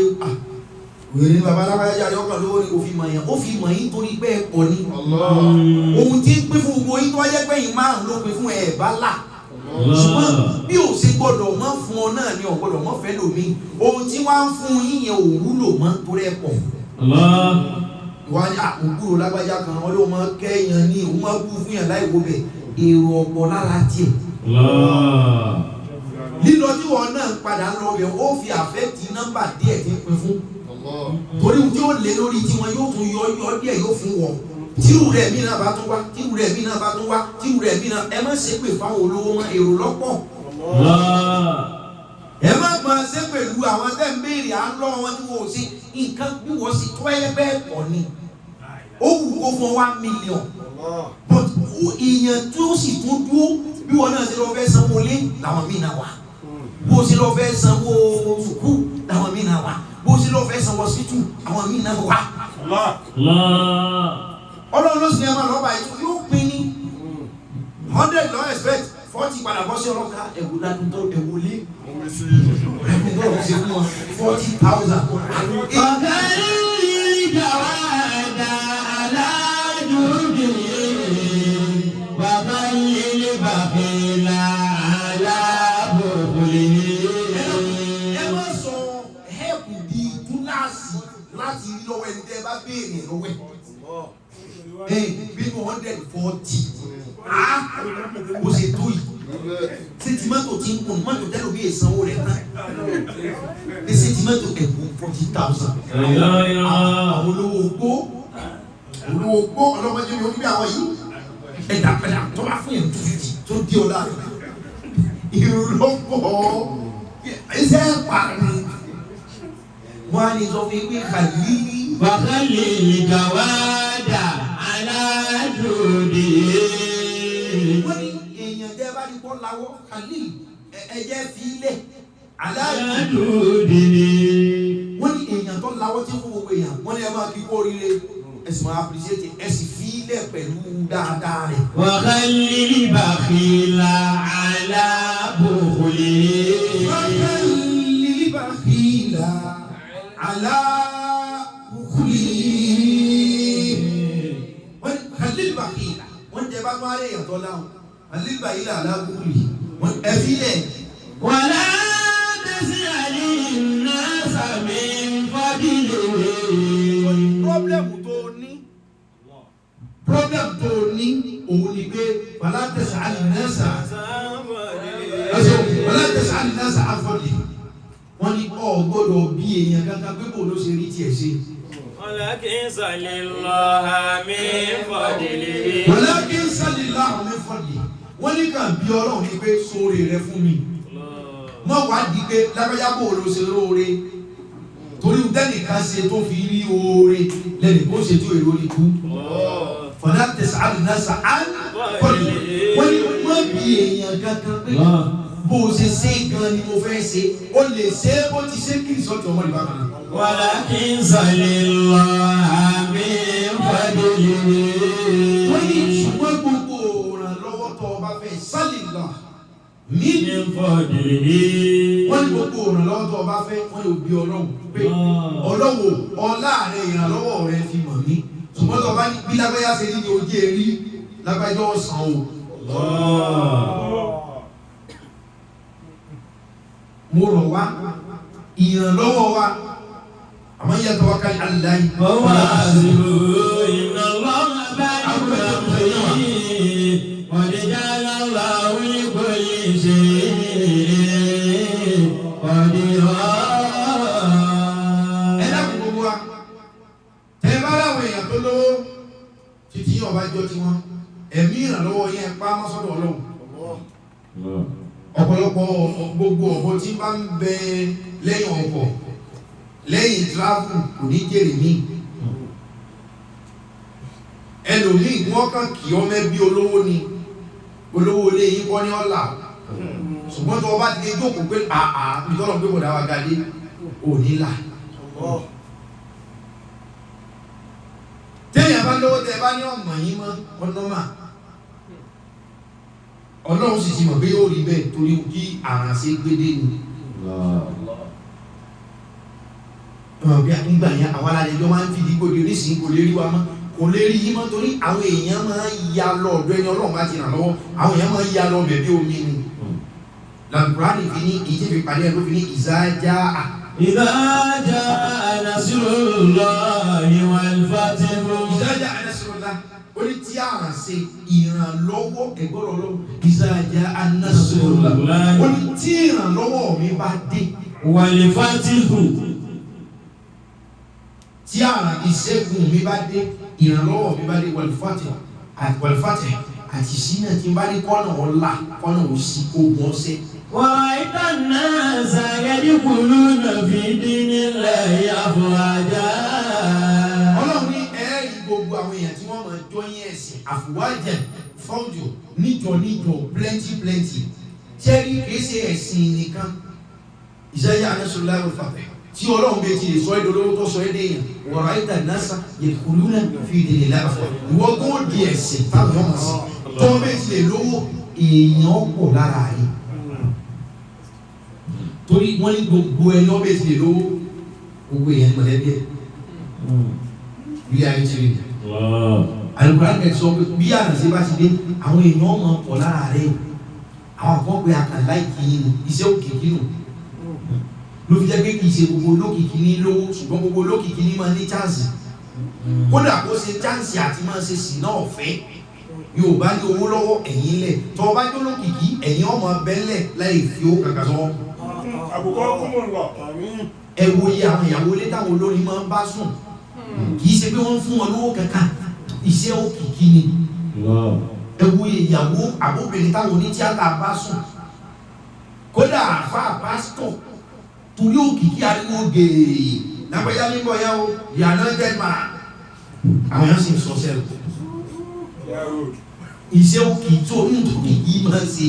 wèrè ní baba alábàáyá jáde ọkàn lówó ni kò fi mọ̀ yẹn ó fi mọ̀ yín torí pé ẹ pọ̀ ní ohun tí ń pín fún gbogbo yín tó wáyé pé yín márùn ló pín fún ẹ bá là ṣùgbọ́n bí ò ṣe gbọ́dọ̀ mọ́ fún ọ náà ni ò gbọ́dọ̀ mọ́ fẹ́ lómi ohun tí wọ́n á fún yín yẹn ò wúlò mọ́ torí ẹ pọ̀ ìwà ni àkókò lágbájá kan wọn ló máa kẹ́yàn ní òun máa kú fún yàn láì wo bẹ̀ èrò ọ̀pọ̀ lára tiẹ̀ lílọ tí wọn náà padà lọ bẹ̀ ó fi àfẹ́tì nọ́mbà díẹ̀ tí ń pín fún torí tí ó lé lórí tí wọn yóò tún yọ díẹ̀ yóò fún wọn tírù rẹ̀ mí náà bá tún wá tírù rẹ̀ mí náà bá tún wá tírù rẹ̀ mí náà ẹ má ṣe pé fáwọn olówó wọn èrò lọ́pọ̀ ẹ má máa ṣe pẹ̀lú àwọn tẹ́ ń béèrè à ń lọ wọn tí wọn ò sí nǹkan bí wọ́n sì tó ẹ bẹ́ẹ̀ pọ̀ ni ó wù kó fún 1 million but ìyẹn tí ó sì tún dúró bí wọn náà ṣe lọ fẹ́ sanwó lé làwọn míì náà wà bó ṣe lọ fẹ́ sanwó sùkúù làwọn míì náà wà bó ṣe lọ fẹ́ sanwó sítú àwọn míì náà wà. ọlọ́run ló sì ní ẹ máa lọ́ba ètò yóò pín ní 100 lọ expect 40 padà bọ́ sí ọlọ́ka ẹ̀wò ládùn tó ẹ̀wò lé ẹ̀wò tó ṣe fún wọn 40,000. ọ̀gá ìjà wa dá aláàdúgbò bàbá ilé bàbá ìlà aláàbòbò lè. ẹ má sọ help di túláàsì láti rí lọ́wọ́ ẹni tẹ́ bá béèrè lọ́wọ́ ẹ̀ bí 140 ó ṣe tó yìí ṣé tìmọ́tò tí ń kún mọ́tò tẹ́lẹ̀ bí ìsanwó rẹ̀ tán ní ṣé tìmọ́tò ẹ̀kún 40,000 àwọn olówó gbó ọlọ́mọdé mi ò ní bí àwọn yìí ẹ̀dá pẹ̀lá tó bá fún yẹn 250 tó di ọ̀la rẹ̀ ìrọ̀pọ̀ ẹsẹ̀ pàrọ̀ wọ́n á ní sọ fún pé kàlí. wàhálì ìjàwádà aládùúdì. wọ́n ní èèyàn jẹ́ bá ní kọ́ lawọ́ kàlí ẹ̀jẹ̀ fi ilẹ̀ aládùúdì. wọ́n ní èèyàn tó lawọ́ tí fún gbogbo èèyàn wọ́n ní ẹ máa kí kó oríire ẹ̀sìn máa appreciate ẹ̀sìn fi ilẹ̀ pẹ̀lú dáadáa rẹ̀. wàhálì bàkìlà alábòkòlè. wàhálì bàkìlà alábòkòlè. wọ́n ní kàlí bàkìlà wọ́n jẹ́ bá tó ayé èèyàn tó láwọn kàlí bàkìlà alábòkòlè wọ́n ẹ fi ilẹ̀. wàlá tẹ̀sí àlè náà sàmì fàdílé. Pọ́blẹ́mù tó ní òun ni pé wàlá tẹ̀sí àlìnẹ́sà àfọ̀dì wọ́n ní ọ̀ gbọ́dọ̀ bí èèyàn kankan pé kò ló ṣe rí tiẹ̀ ṣe. walakin salillaha min fadlihi. walakin salillaha min fadlihi wọ́n ní kàn bí ọlọ́run ní pé sóore rẹ fún mi mọ́ wàá di pé lágbájá bò ló ṣe lóore torí dẹ́nìkan ṣe tó fi rí oore lẹ́nu kó ṣe tó èrò ní kú. fọdà tẹsán àdínásá àfọdì wọ́n ní wọ́n bí èèyàn kankan pé bó o ṣe ṣe gan ni mo fẹ́ ṣe o lè ṣe bó ti ṣe kí ìsọ̀tì ọmọ ìbá kan. walakin salillaha min fadlihi. wọ́n ní ṣùgbọ́n gbogbo ìrànlọ́wọ́ tó o bá fẹ́ sálìlá min fadlihi. wọ́n ní gbogbo ìrànlọ́wọ́ tó o bá fẹ́ wọ́n yóò bí ọlọ́run pé ọlọ́wọ́ ọláàrẹ ìrànlọ́wọ́ rẹ fi mọ̀ mí ṣùgbọ́n tó o bá ní bí lágbájá ṣe ní ní ojú ẹ̀rí lágbájá ọ̀sán o. mo rọ̀ wá ìrànlọ́wọ́ wa àmọ́ yàtọ̀ wá kárí aláì. ọwọ́ àṣìlò iná lọ́wọ́ bá ìgbà wọ̀nyí wọ́n lè já lọ́wọ́ onígbò yìí ṣe ọ̀dì ọ̀. ẹ dákun gbogbo wa tẹ bá láwọn èèyàn tó lówó títí ọba jọ tiwọn ẹ̀mí ìrànlọ́wọ́ yẹn pa mọ́sọ́dọ̀ ọlọ́run. ọ̀pọ̀lọpọ̀ gbogbo ọ̀pọ̀ tí bá ń bẹ lẹ́yìn ọkọ̀ lẹ́yìn tíráfù kò ní jèrè mí. ẹlòmíì wọ́n kàn kì ọ́ mẹ́bí olówó ni olówó ilé yín kọ́ ní ọ̀la ṣùgbọ́n tó o bá ti dé jókòó pé àà ìtọ́lọ̀ pé bọ̀dá wa gadé ò ní là. téèyàn bá lówó tẹ bá ní ọmọ yín mọ́ ọ̀nọ́mà ọlọ́run sì ti mọ̀ pé yóò rí bẹ́ẹ̀ torí kí àrànṣe gbédé ni. bí nígbà yẹn àwọn aládẹjọ́ máa ń fi ìdígbò di oníṣìí kò lè rí wa mọ́ kò lè rí yín mọ́ torí àwọn èèyàn máa ń ya lọ ọ̀dọ̀ ẹni ọlọ́run bá ti ràn lọ́wọ́ àwọn èèyàn máa ń ya lọ bẹ̀bí omi ni. làǹkùránì fi ní ìdí fi pàdé ẹ̀ ló fi ní ìzájá à. ìdájà nasrullahi wal fatihu. ìzájá nasrullah ó ní tí àrànṣe ìrànlọ́wọ́ ẹ̀gbọ́n lọ́wọ́ ìzájá nasrullah ó ní tí ìrànlọ́wọ́ mi bá dé. wal fatihu. tí àrà ìṣẹ́gun mi bá dé ìrànlọ́wọ́ mi bá dé wàlúfàtẹ̀ àti sínú tí n bá ní kọ́nà ọ̀la kọ́nà òsì ogun ọ̀sẹ̀. ورأيت الناس يدخلون في دين الله أفواجا. ọlọ́run ní ẹ̀ẹ́rì gbogbo àwọn èèyàn tí wọ́n máa jọyìn ẹ̀sìn àfùwájà fọ́jọ́ níjọ plenty ṣẹ́rí kìí ṣe ẹ̀sìn nìkan ìṣẹ́yà anásọ́lá ìfàfẹ́ tí ọlọ́run bẹ ti lè sọ ẹ́ dolówó tó sọ ẹ́ déyàn wọ̀rọ̀ ayé tàbí náà yadkhuluna fi dinillahi afwaja ìwọ tó di ẹ̀sìn táwọn ọmọ sí tó bẹ ti lè lówó èèyàn pọ̀ lára rẹ̀ torí wọ́n ní gbogbo ẹ̀ lọ́ bẹ ti lè lówó gbogbo èèyàn mọ̀lẹ́bí ẹ̀ ilé ayé ti rí alukóran kẹ́ sọ pé bí àrànṣe bá ti dé àwọn èèyàn mọ̀ pọ̀ lára rẹ̀ àwọn àkọ́gbé àkànlá ìkíni iṣẹ́ òkìkí nù ló fi jẹ́ pé kì í ṣe gbogbo olókìkí ní lówó ṣùgbọ́n gbogbo olókìkí ní máa ní chánsì kódà kó ṣe chánsì àti máa ṣe sì náà ọ̀fẹ́ yóò bá ní owó lọ́wọ́ ẹ̀yìn lẹ̀ tó o bá jó lókìkí ẹ̀yìn ọmọ bẹ́lẹ̀ láì fi ó kankan sọ. àbùkọ́ kúmọ̀ lọ. ẹ wo iye àwọn ìyàwó ilé táwọn olórin máa ń bá sùn kì í ṣe pé wọ́n ń fún wọn lówó kankan iṣẹ́ òkìkí ni. ẹ wo iye ìyàwó àbóbìnrin táwọn onítíátà bá sùn kódà àfa pásítọ̀ torí òkìkí ariwo gèè lápẹjá nígbọ̀ yẹn o the anointed man àwọn yẹn sì ń sọ sẹ́rù iṣẹ́ òkìkí tó nítorí máa ń ṣe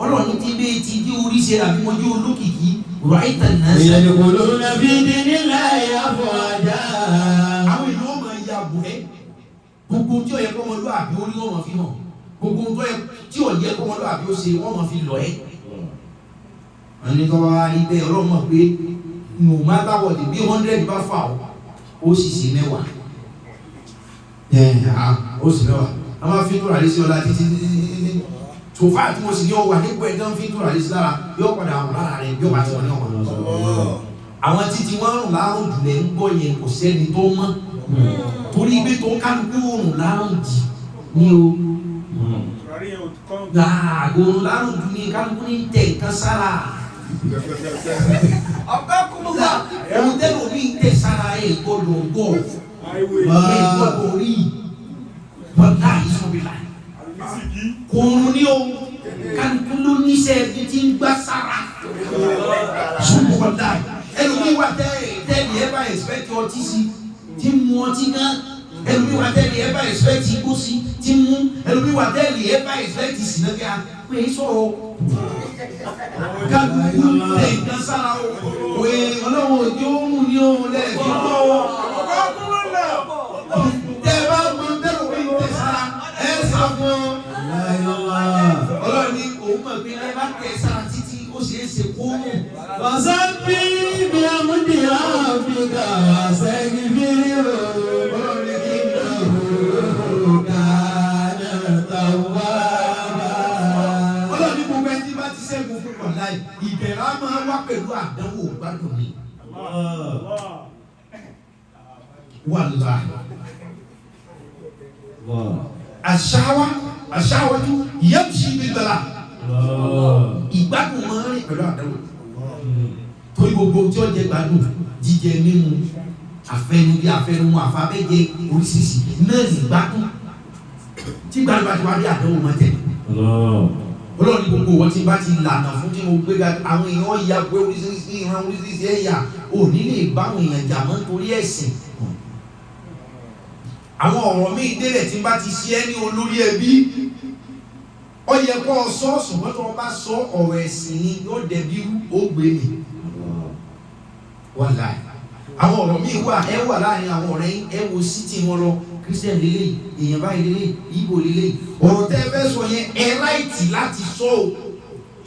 ọlọ́run tí bẹ́ẹ̀ ti dí orí ṣe àbí mo dí olókìkí ráìtà náà ṣe. ìyẹn kò ló ń fi di nílẹ̀ ìyàbọ̀ ajá. àwọn èèyàn ọmọ ya bù ẹ́ gbogbo tí ó yẹ kọ́mọlú àbí orí wọn máa fi hàn gbogbo tí ó yẹ kọ́mọlú àbí ó ṣe wọ́n máa fi lọ ẹ́. wọ́n ní tọ́wọ́ wá rí bẹ́ẹ̀ ọlọ́run mọ̀ pé no matter what bí 100 bá fà ó sì ṣe mẹ́wàá ó sì mẹ́wàá a máa fi tóra lé sí ọlá títí tòfá tí mo sì ní ọwà nípò ẹ̀dán fi tóra lé sí lára yóò padà àwọn lára rẹ̀ bí ó bá ti wọ́n ní ọmọ àwọn títí wọ́n rùn láàrùn jùlẹ̀ ń gbọ́ yẹn kò sẹ́ni tó mọ́ torí ibi tó kálukú rùn láàrùn jì ní o gbàgbọ́n láàrùn jù ní kálukú ní tẹ̀ nǹkan sára ọ̀gá kúmùgà ẹ̀hún tẹ́lẹ̀ omi tẹ̀ sára ẹ̀ gbọ́dọ̀ gbọ́ ẹ̀ gbọ́dọ̀ rí bọ́dá ìsọ̀bìlà kòrò ní o kálukú ló níṣẹ́ ẹbí tí ń gbá sára ṣùgbọ́n bọ́dá ẹlòmí wà tẹ́lẹ̀ ẹ bá expect ọtí sí tí mú ọtí gan ẹlòmí wà tẹ́lẹ̀ ẹ bá expect igbó sí tí mú ẹlòmí wà tẹ́lẹ̀ ẹ bá expect sinagá pé sọ̀rọ̀ kálukú tẹ̀ nǹkan sára o wé ọlọ́wọ́ òjò mú ní ohun lẹ́ẹ̀kí lọ́wọ́ tẹ́ bá mọ tẹ́lẹ̀ omi tẹ̀ sára ẹ sá fún ọlọ́run ní òun mọ̀ pé ẹ bá tẹ̀ sára títí ó ṣeé ṣe kó mú. Wasabi bi amudi Afrika wasegi firiwo. Ọlọ́run ní kana tawwaba. Ọlọ́run ní gbogbo ẹni tí bá ti ṣẹ́gun fún wàláì ìbẹ̀rẹ̀ á máa wá pẹ̀lú àdánwò gbádùn mi. Wàláì. Àṣàwájú yamshi bil bala. Ìgbádùn máa ń rìn pẹ̀lú àdánwò. Torí gbogbo tí ó jẹ gbádùn jíjẹ mímu àfẹnudí àfẹnumú àfabẹ́jẹ oríṣiríṣi náà ní gbádùn. Tí gbádùn bá ti wá bí àdánwò máa tẹ̀. Ọlọ́run ní gbogbo wọn tí bá ti lànà fún tí mo gbé ga àwọn èèyàn ya pé oríṣiríṣi ìran oríṣiríṣi ẹ̀yà ò ní lè bá àwọn èèyàn jà mọ́ nítorí ẹ̀sìn. Àwọn ọ̀rọ̀ míì délẹ̀ tí bá ti ṣe ẹ́ ní olórí ẹbí ó yẹ kó o sọ ṣùgbọ́n tó o bá sọ ọ̀rọ̀ ẹ̀sìn ni yóò dẹbi ó gbé mi wọ́n láì àwọn ọ̀rọ̀ míì wà ẹ wà láàrin àwọn ọ̀rẹ́ ẹ wo sítì wọn lọ Christian lélẹ̀ èèyàn báyìí lélẹ̀ Igbo lélẹ̀ ọ̀rọ̀ tẹ́ ẹ fẹ́ sọ yẹn ẹ ráìtì láti sọ o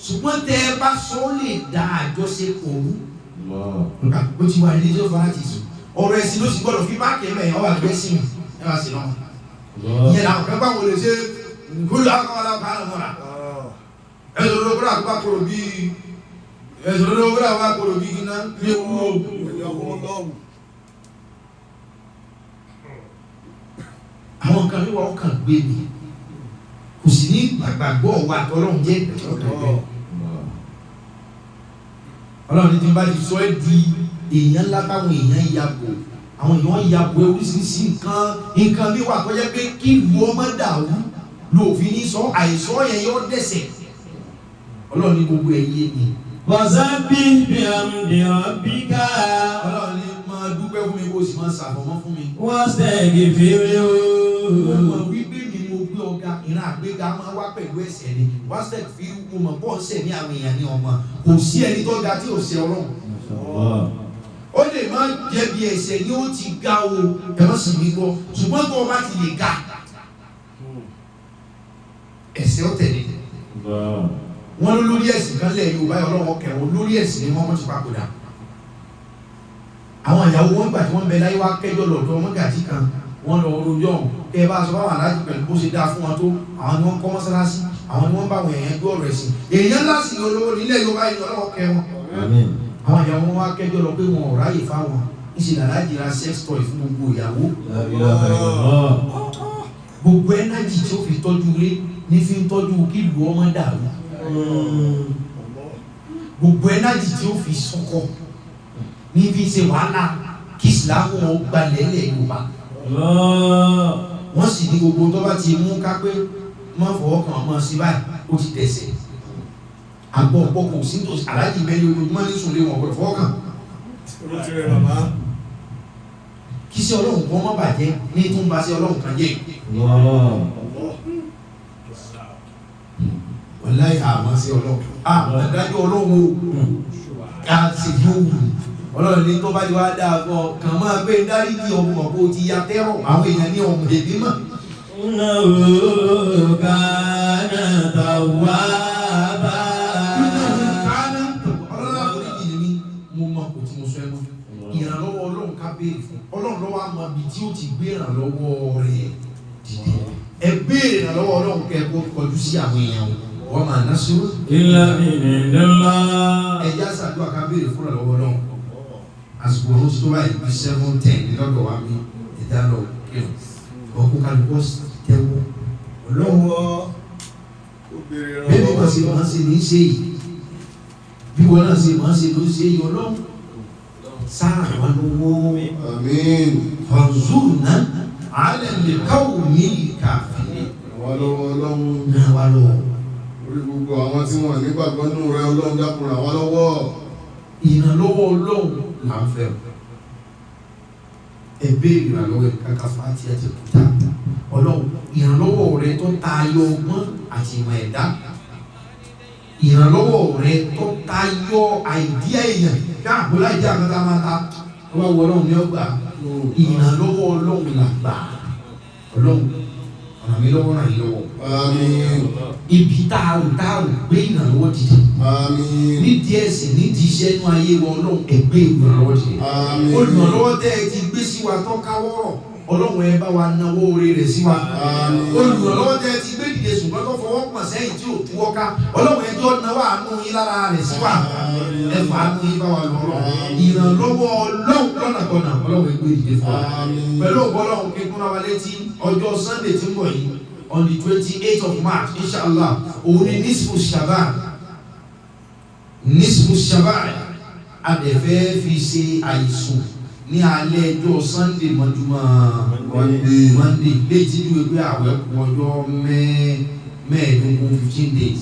ṣùgbọ́n tẹ́ ẹ bá sọ ó lè dá àjọṣepọ̀ òru ó ti wà ní ilé ìjọba láti sùn ọ̀rọ̀ ẹ̀sìn ló sì gbọ́dọ̀ fi máàkì ẹ̀mẹ̀ ọ̀ àgbẹ̀sìn ẹ wá sí náà ìyẹn làwọn kan bá wọlé ṣe kúlù akọ́wọ́lá kánà mọ́ra ẹ̀sùn olókùnrin àkọ́kọ́ kúrò bí ẹ̀sùn olókùnrin àkọ́kọ́ kúrò bí iná ní owó àwọn nǹkan wíwá ọkàn gbé mi kò sí ní gbàgbọ́ wa tọ́lọ́run jẹ́ ọlọ́run ní tí n bá ti sọ ẹ́ di èèyàn ńlá táwọn èèyàn yàgò àwọn èèyàn yàgò oríṣiríṣi nǹkan bí wà tó jẹ́ pé kí ìlú ọmọ dàrú lòfin ní sọ àìsọ yẹn yóò dẹ̀sẹ̀ ọlọ́run ní gbogbo ẹ̀yẹ mi. Wasabi bi amudi Afrika. ọlọ́run ní máa dúpẹ́ fún mi kó o sì máa ṣàfọ̀mọ́ fún mi. Wasegi firiwo. ọmọ wípé mi mo gbé ọ̀gá ìran àgbéga máa wá pẹ̀lú ẹ̀ṣẹ̀ ni wasegi fi mo mọ̀ bọ́ ṣẹ̀ ní àwọn èèyàn ní ọmọ kò sí ẹni tó ga tí ò ṣe ọlọ́run. ó lè má jẹ̀bi ẹ̀ṣẹ̀ ni ó ti ga o ẹ̀rọ sì mi gbọ́ ṣùgbọ́n tó o bá ti lè ga ẹ̀ṣẹ̀ ó tẹ̀lé wọ́n ló lórí ẹ̀sìn kan lẹ̀ Yorùbá ọlọ́wọ́ kẹwọn lórí ẹ̀sìn ni wọ́n ti papòdà àwọn ìyàwó wọn gbà tí wọ́n bẹ láyé wá kẹjọ lọ́dọ̀ mọ́gàjí kan wọ́n lọ rojọ́ kẹ bá sọ báwọn aláàjì pẹ̀lú bó ṣe dáa fún wọn tó àwọn ni wọ́n kọ́ mọ́sálásí àwọn ni wọ́n bá wọn èèyàn gbọ́ ọ̀rọ̀ ẹ̀sìn èèyàn ńlá sì olówó nílẹ̀ Yorùbá yìí ọlọ́wọ́ kẹwọn àwọn ìyàwó wọn wá kẹjọ lọ pé wọn ò ráyè fáwọn ìṣẹ̀lẹ̀ aláàjì ra sex toy fún gbogbo ìyàwó gbogbo ẹnájì tí ó fi tọ́jú ilé ní fi ń tọ́jú kí ìlú ọmọ dàrú gbogbo ẹnájì tí ó fi sọkọ ní fi ṣe wàhálà kí ìsìlámù wọn gbalẹ̀ lẹ̀ Yorùbá wọ́n sì ní gbogbo tó bá ti mú ká pé má fọwọ́ kàn ọmọ sí báyìí ó ti tẹ̀sẹ̀ àgbọ̀ ọ̀pọ̀ kò sí tó aláàjì mẹ́rin ojoojúmọ́ ní sùn lé wọn gbọ́dọ̀ fọwọ́ kàn kí sí Ọlọ́run kan má bàjẹ́ ní tó ń ba sí Ọlọ́run kan jẹ́ wàláhì àmọ́ sí Ọlọ́run àdájọ́ Ọlọ́run ká sì yóò wù Ọlọ́run ní tó bá ti wá dáa fún ọ kàn máa gbé dáríjì ọmọ kó ti ya tẹ́rọ̀ àwọn èèyàn ní ọmọ èdè mọ̀. Innahu kana tawwaba. Ọlọ́run àforíjì ni mo mọ kò tí mo sọ ẹ mọ́ ìrànlọ́wọ́ Ọlọ́run ká béèrè fún Ọlọ́run lọ́wọ́ àmọ́ ibi tí ó ti gbé ìrànlọ́wọ́ rẹ̀ dìde ẹ béèrè ìrànlọ́wọ́ Ọlọ́run kẹ́ kó kọjú sí àwọn èèyàn wa ma nasru illa min indillah. ẹ já sàdúrà ká béèrè fún ìrànlọ́wọ́ Ọlọ́run àsìkò ọ̀run tó báyìí bí 7:10 lọ́dọ̀ wa mi ìdálọ́ kírun ọkùn kálukọ́ tẹ́wọ́ Ọlọ́wọ́ ó béèrè bẹ́ẹ̀ bí wọ́n ṣe máa ń ṣe ní ṣe yìí bí wọ́n náà ṣe máa ń ṣe ló ṣe yìí Ọlọ́run sáà wà lọ́wọ́ àmín fanzurna ala al-qawmi al-kafirin wà lọ́wọ́ Ọlọ́run náà wà lọ́wọ́ orí gbogbo àwọn tí wọ́n nígbàgbọ́ nínú rẹ Ọlọ́run dákun ràn wá lọ́wọ́ ìrànlọ́wọ́ Ọlọ́run là ń fẹ́ ẹ béèrè ìrànlọ́wọ́ kàkà fàtí àti kùtà Ọlọ́run ìrànlọ́wọ́ rẹ tó tayọ ọgbọ́n àti ìmọ̀ ẹ̀dá ìrànlọ́wọ́ rẹ tó tayọ àìdíà èèyàn káàkó láìjẹ́ àkàtà máa ta ọba wọ Ọlọ́run ní ọgbà ìrànlọ́wọ́ Ọlọ́run là gbà Ọlọ́run ọ̀nà mi lọ́wọ́ ràn yín lọ́wọ́ àmín ibi táàrù gbé ìrànlọ́wọ́ dìde àmín nídìí ẹ̀sìn nídìí iṣẹ́ inú ayé wa Ọlọ́run ẹgbẹ́ ìrànlọ́wọ́ dìde àmín olùrànlọ́wọ́ tẹ́ ẹ ti gbé sí wa tán káwọ́rọ̀ Ọlọ́run ẹ bá wa náwó oore rẹ̀ sí wa olùrànlọ́wọ́ tẹ́ ẹ ti gbé dìde ṣùgbọ́n tó fọwọ́ pọ̀ sẹ́yìn tí ò túwọ́ ká Ọlọ́run ẹjọ́ náwó àánú yín lára rẹ̀ sí wa ẹ fà àánú yín bá wa lọ́rọ̀ ìrànlọ́wọ́ Ọlọ́run lọ́nàkọ̀nà Ọlọ́run ẹgbẹ́ dìde fún wa pẹ̀lú ògbọ́ Ọlọ́run kíkún náà wa létí ọjọ́ Sunday tí ń bọ̀ yìí on the 28th of March inshallah òun ni nisfu Shaban adẹ̀fẹ́ fi ṣe àìsùn ní alẹ́ ẹjọ́ Sunday mọ́júmọ́ Monday létí ju ẹgbẹ́ àwẹ̀ ọjọ́ mẹ́ẹ̀ẹ́dógún 15 days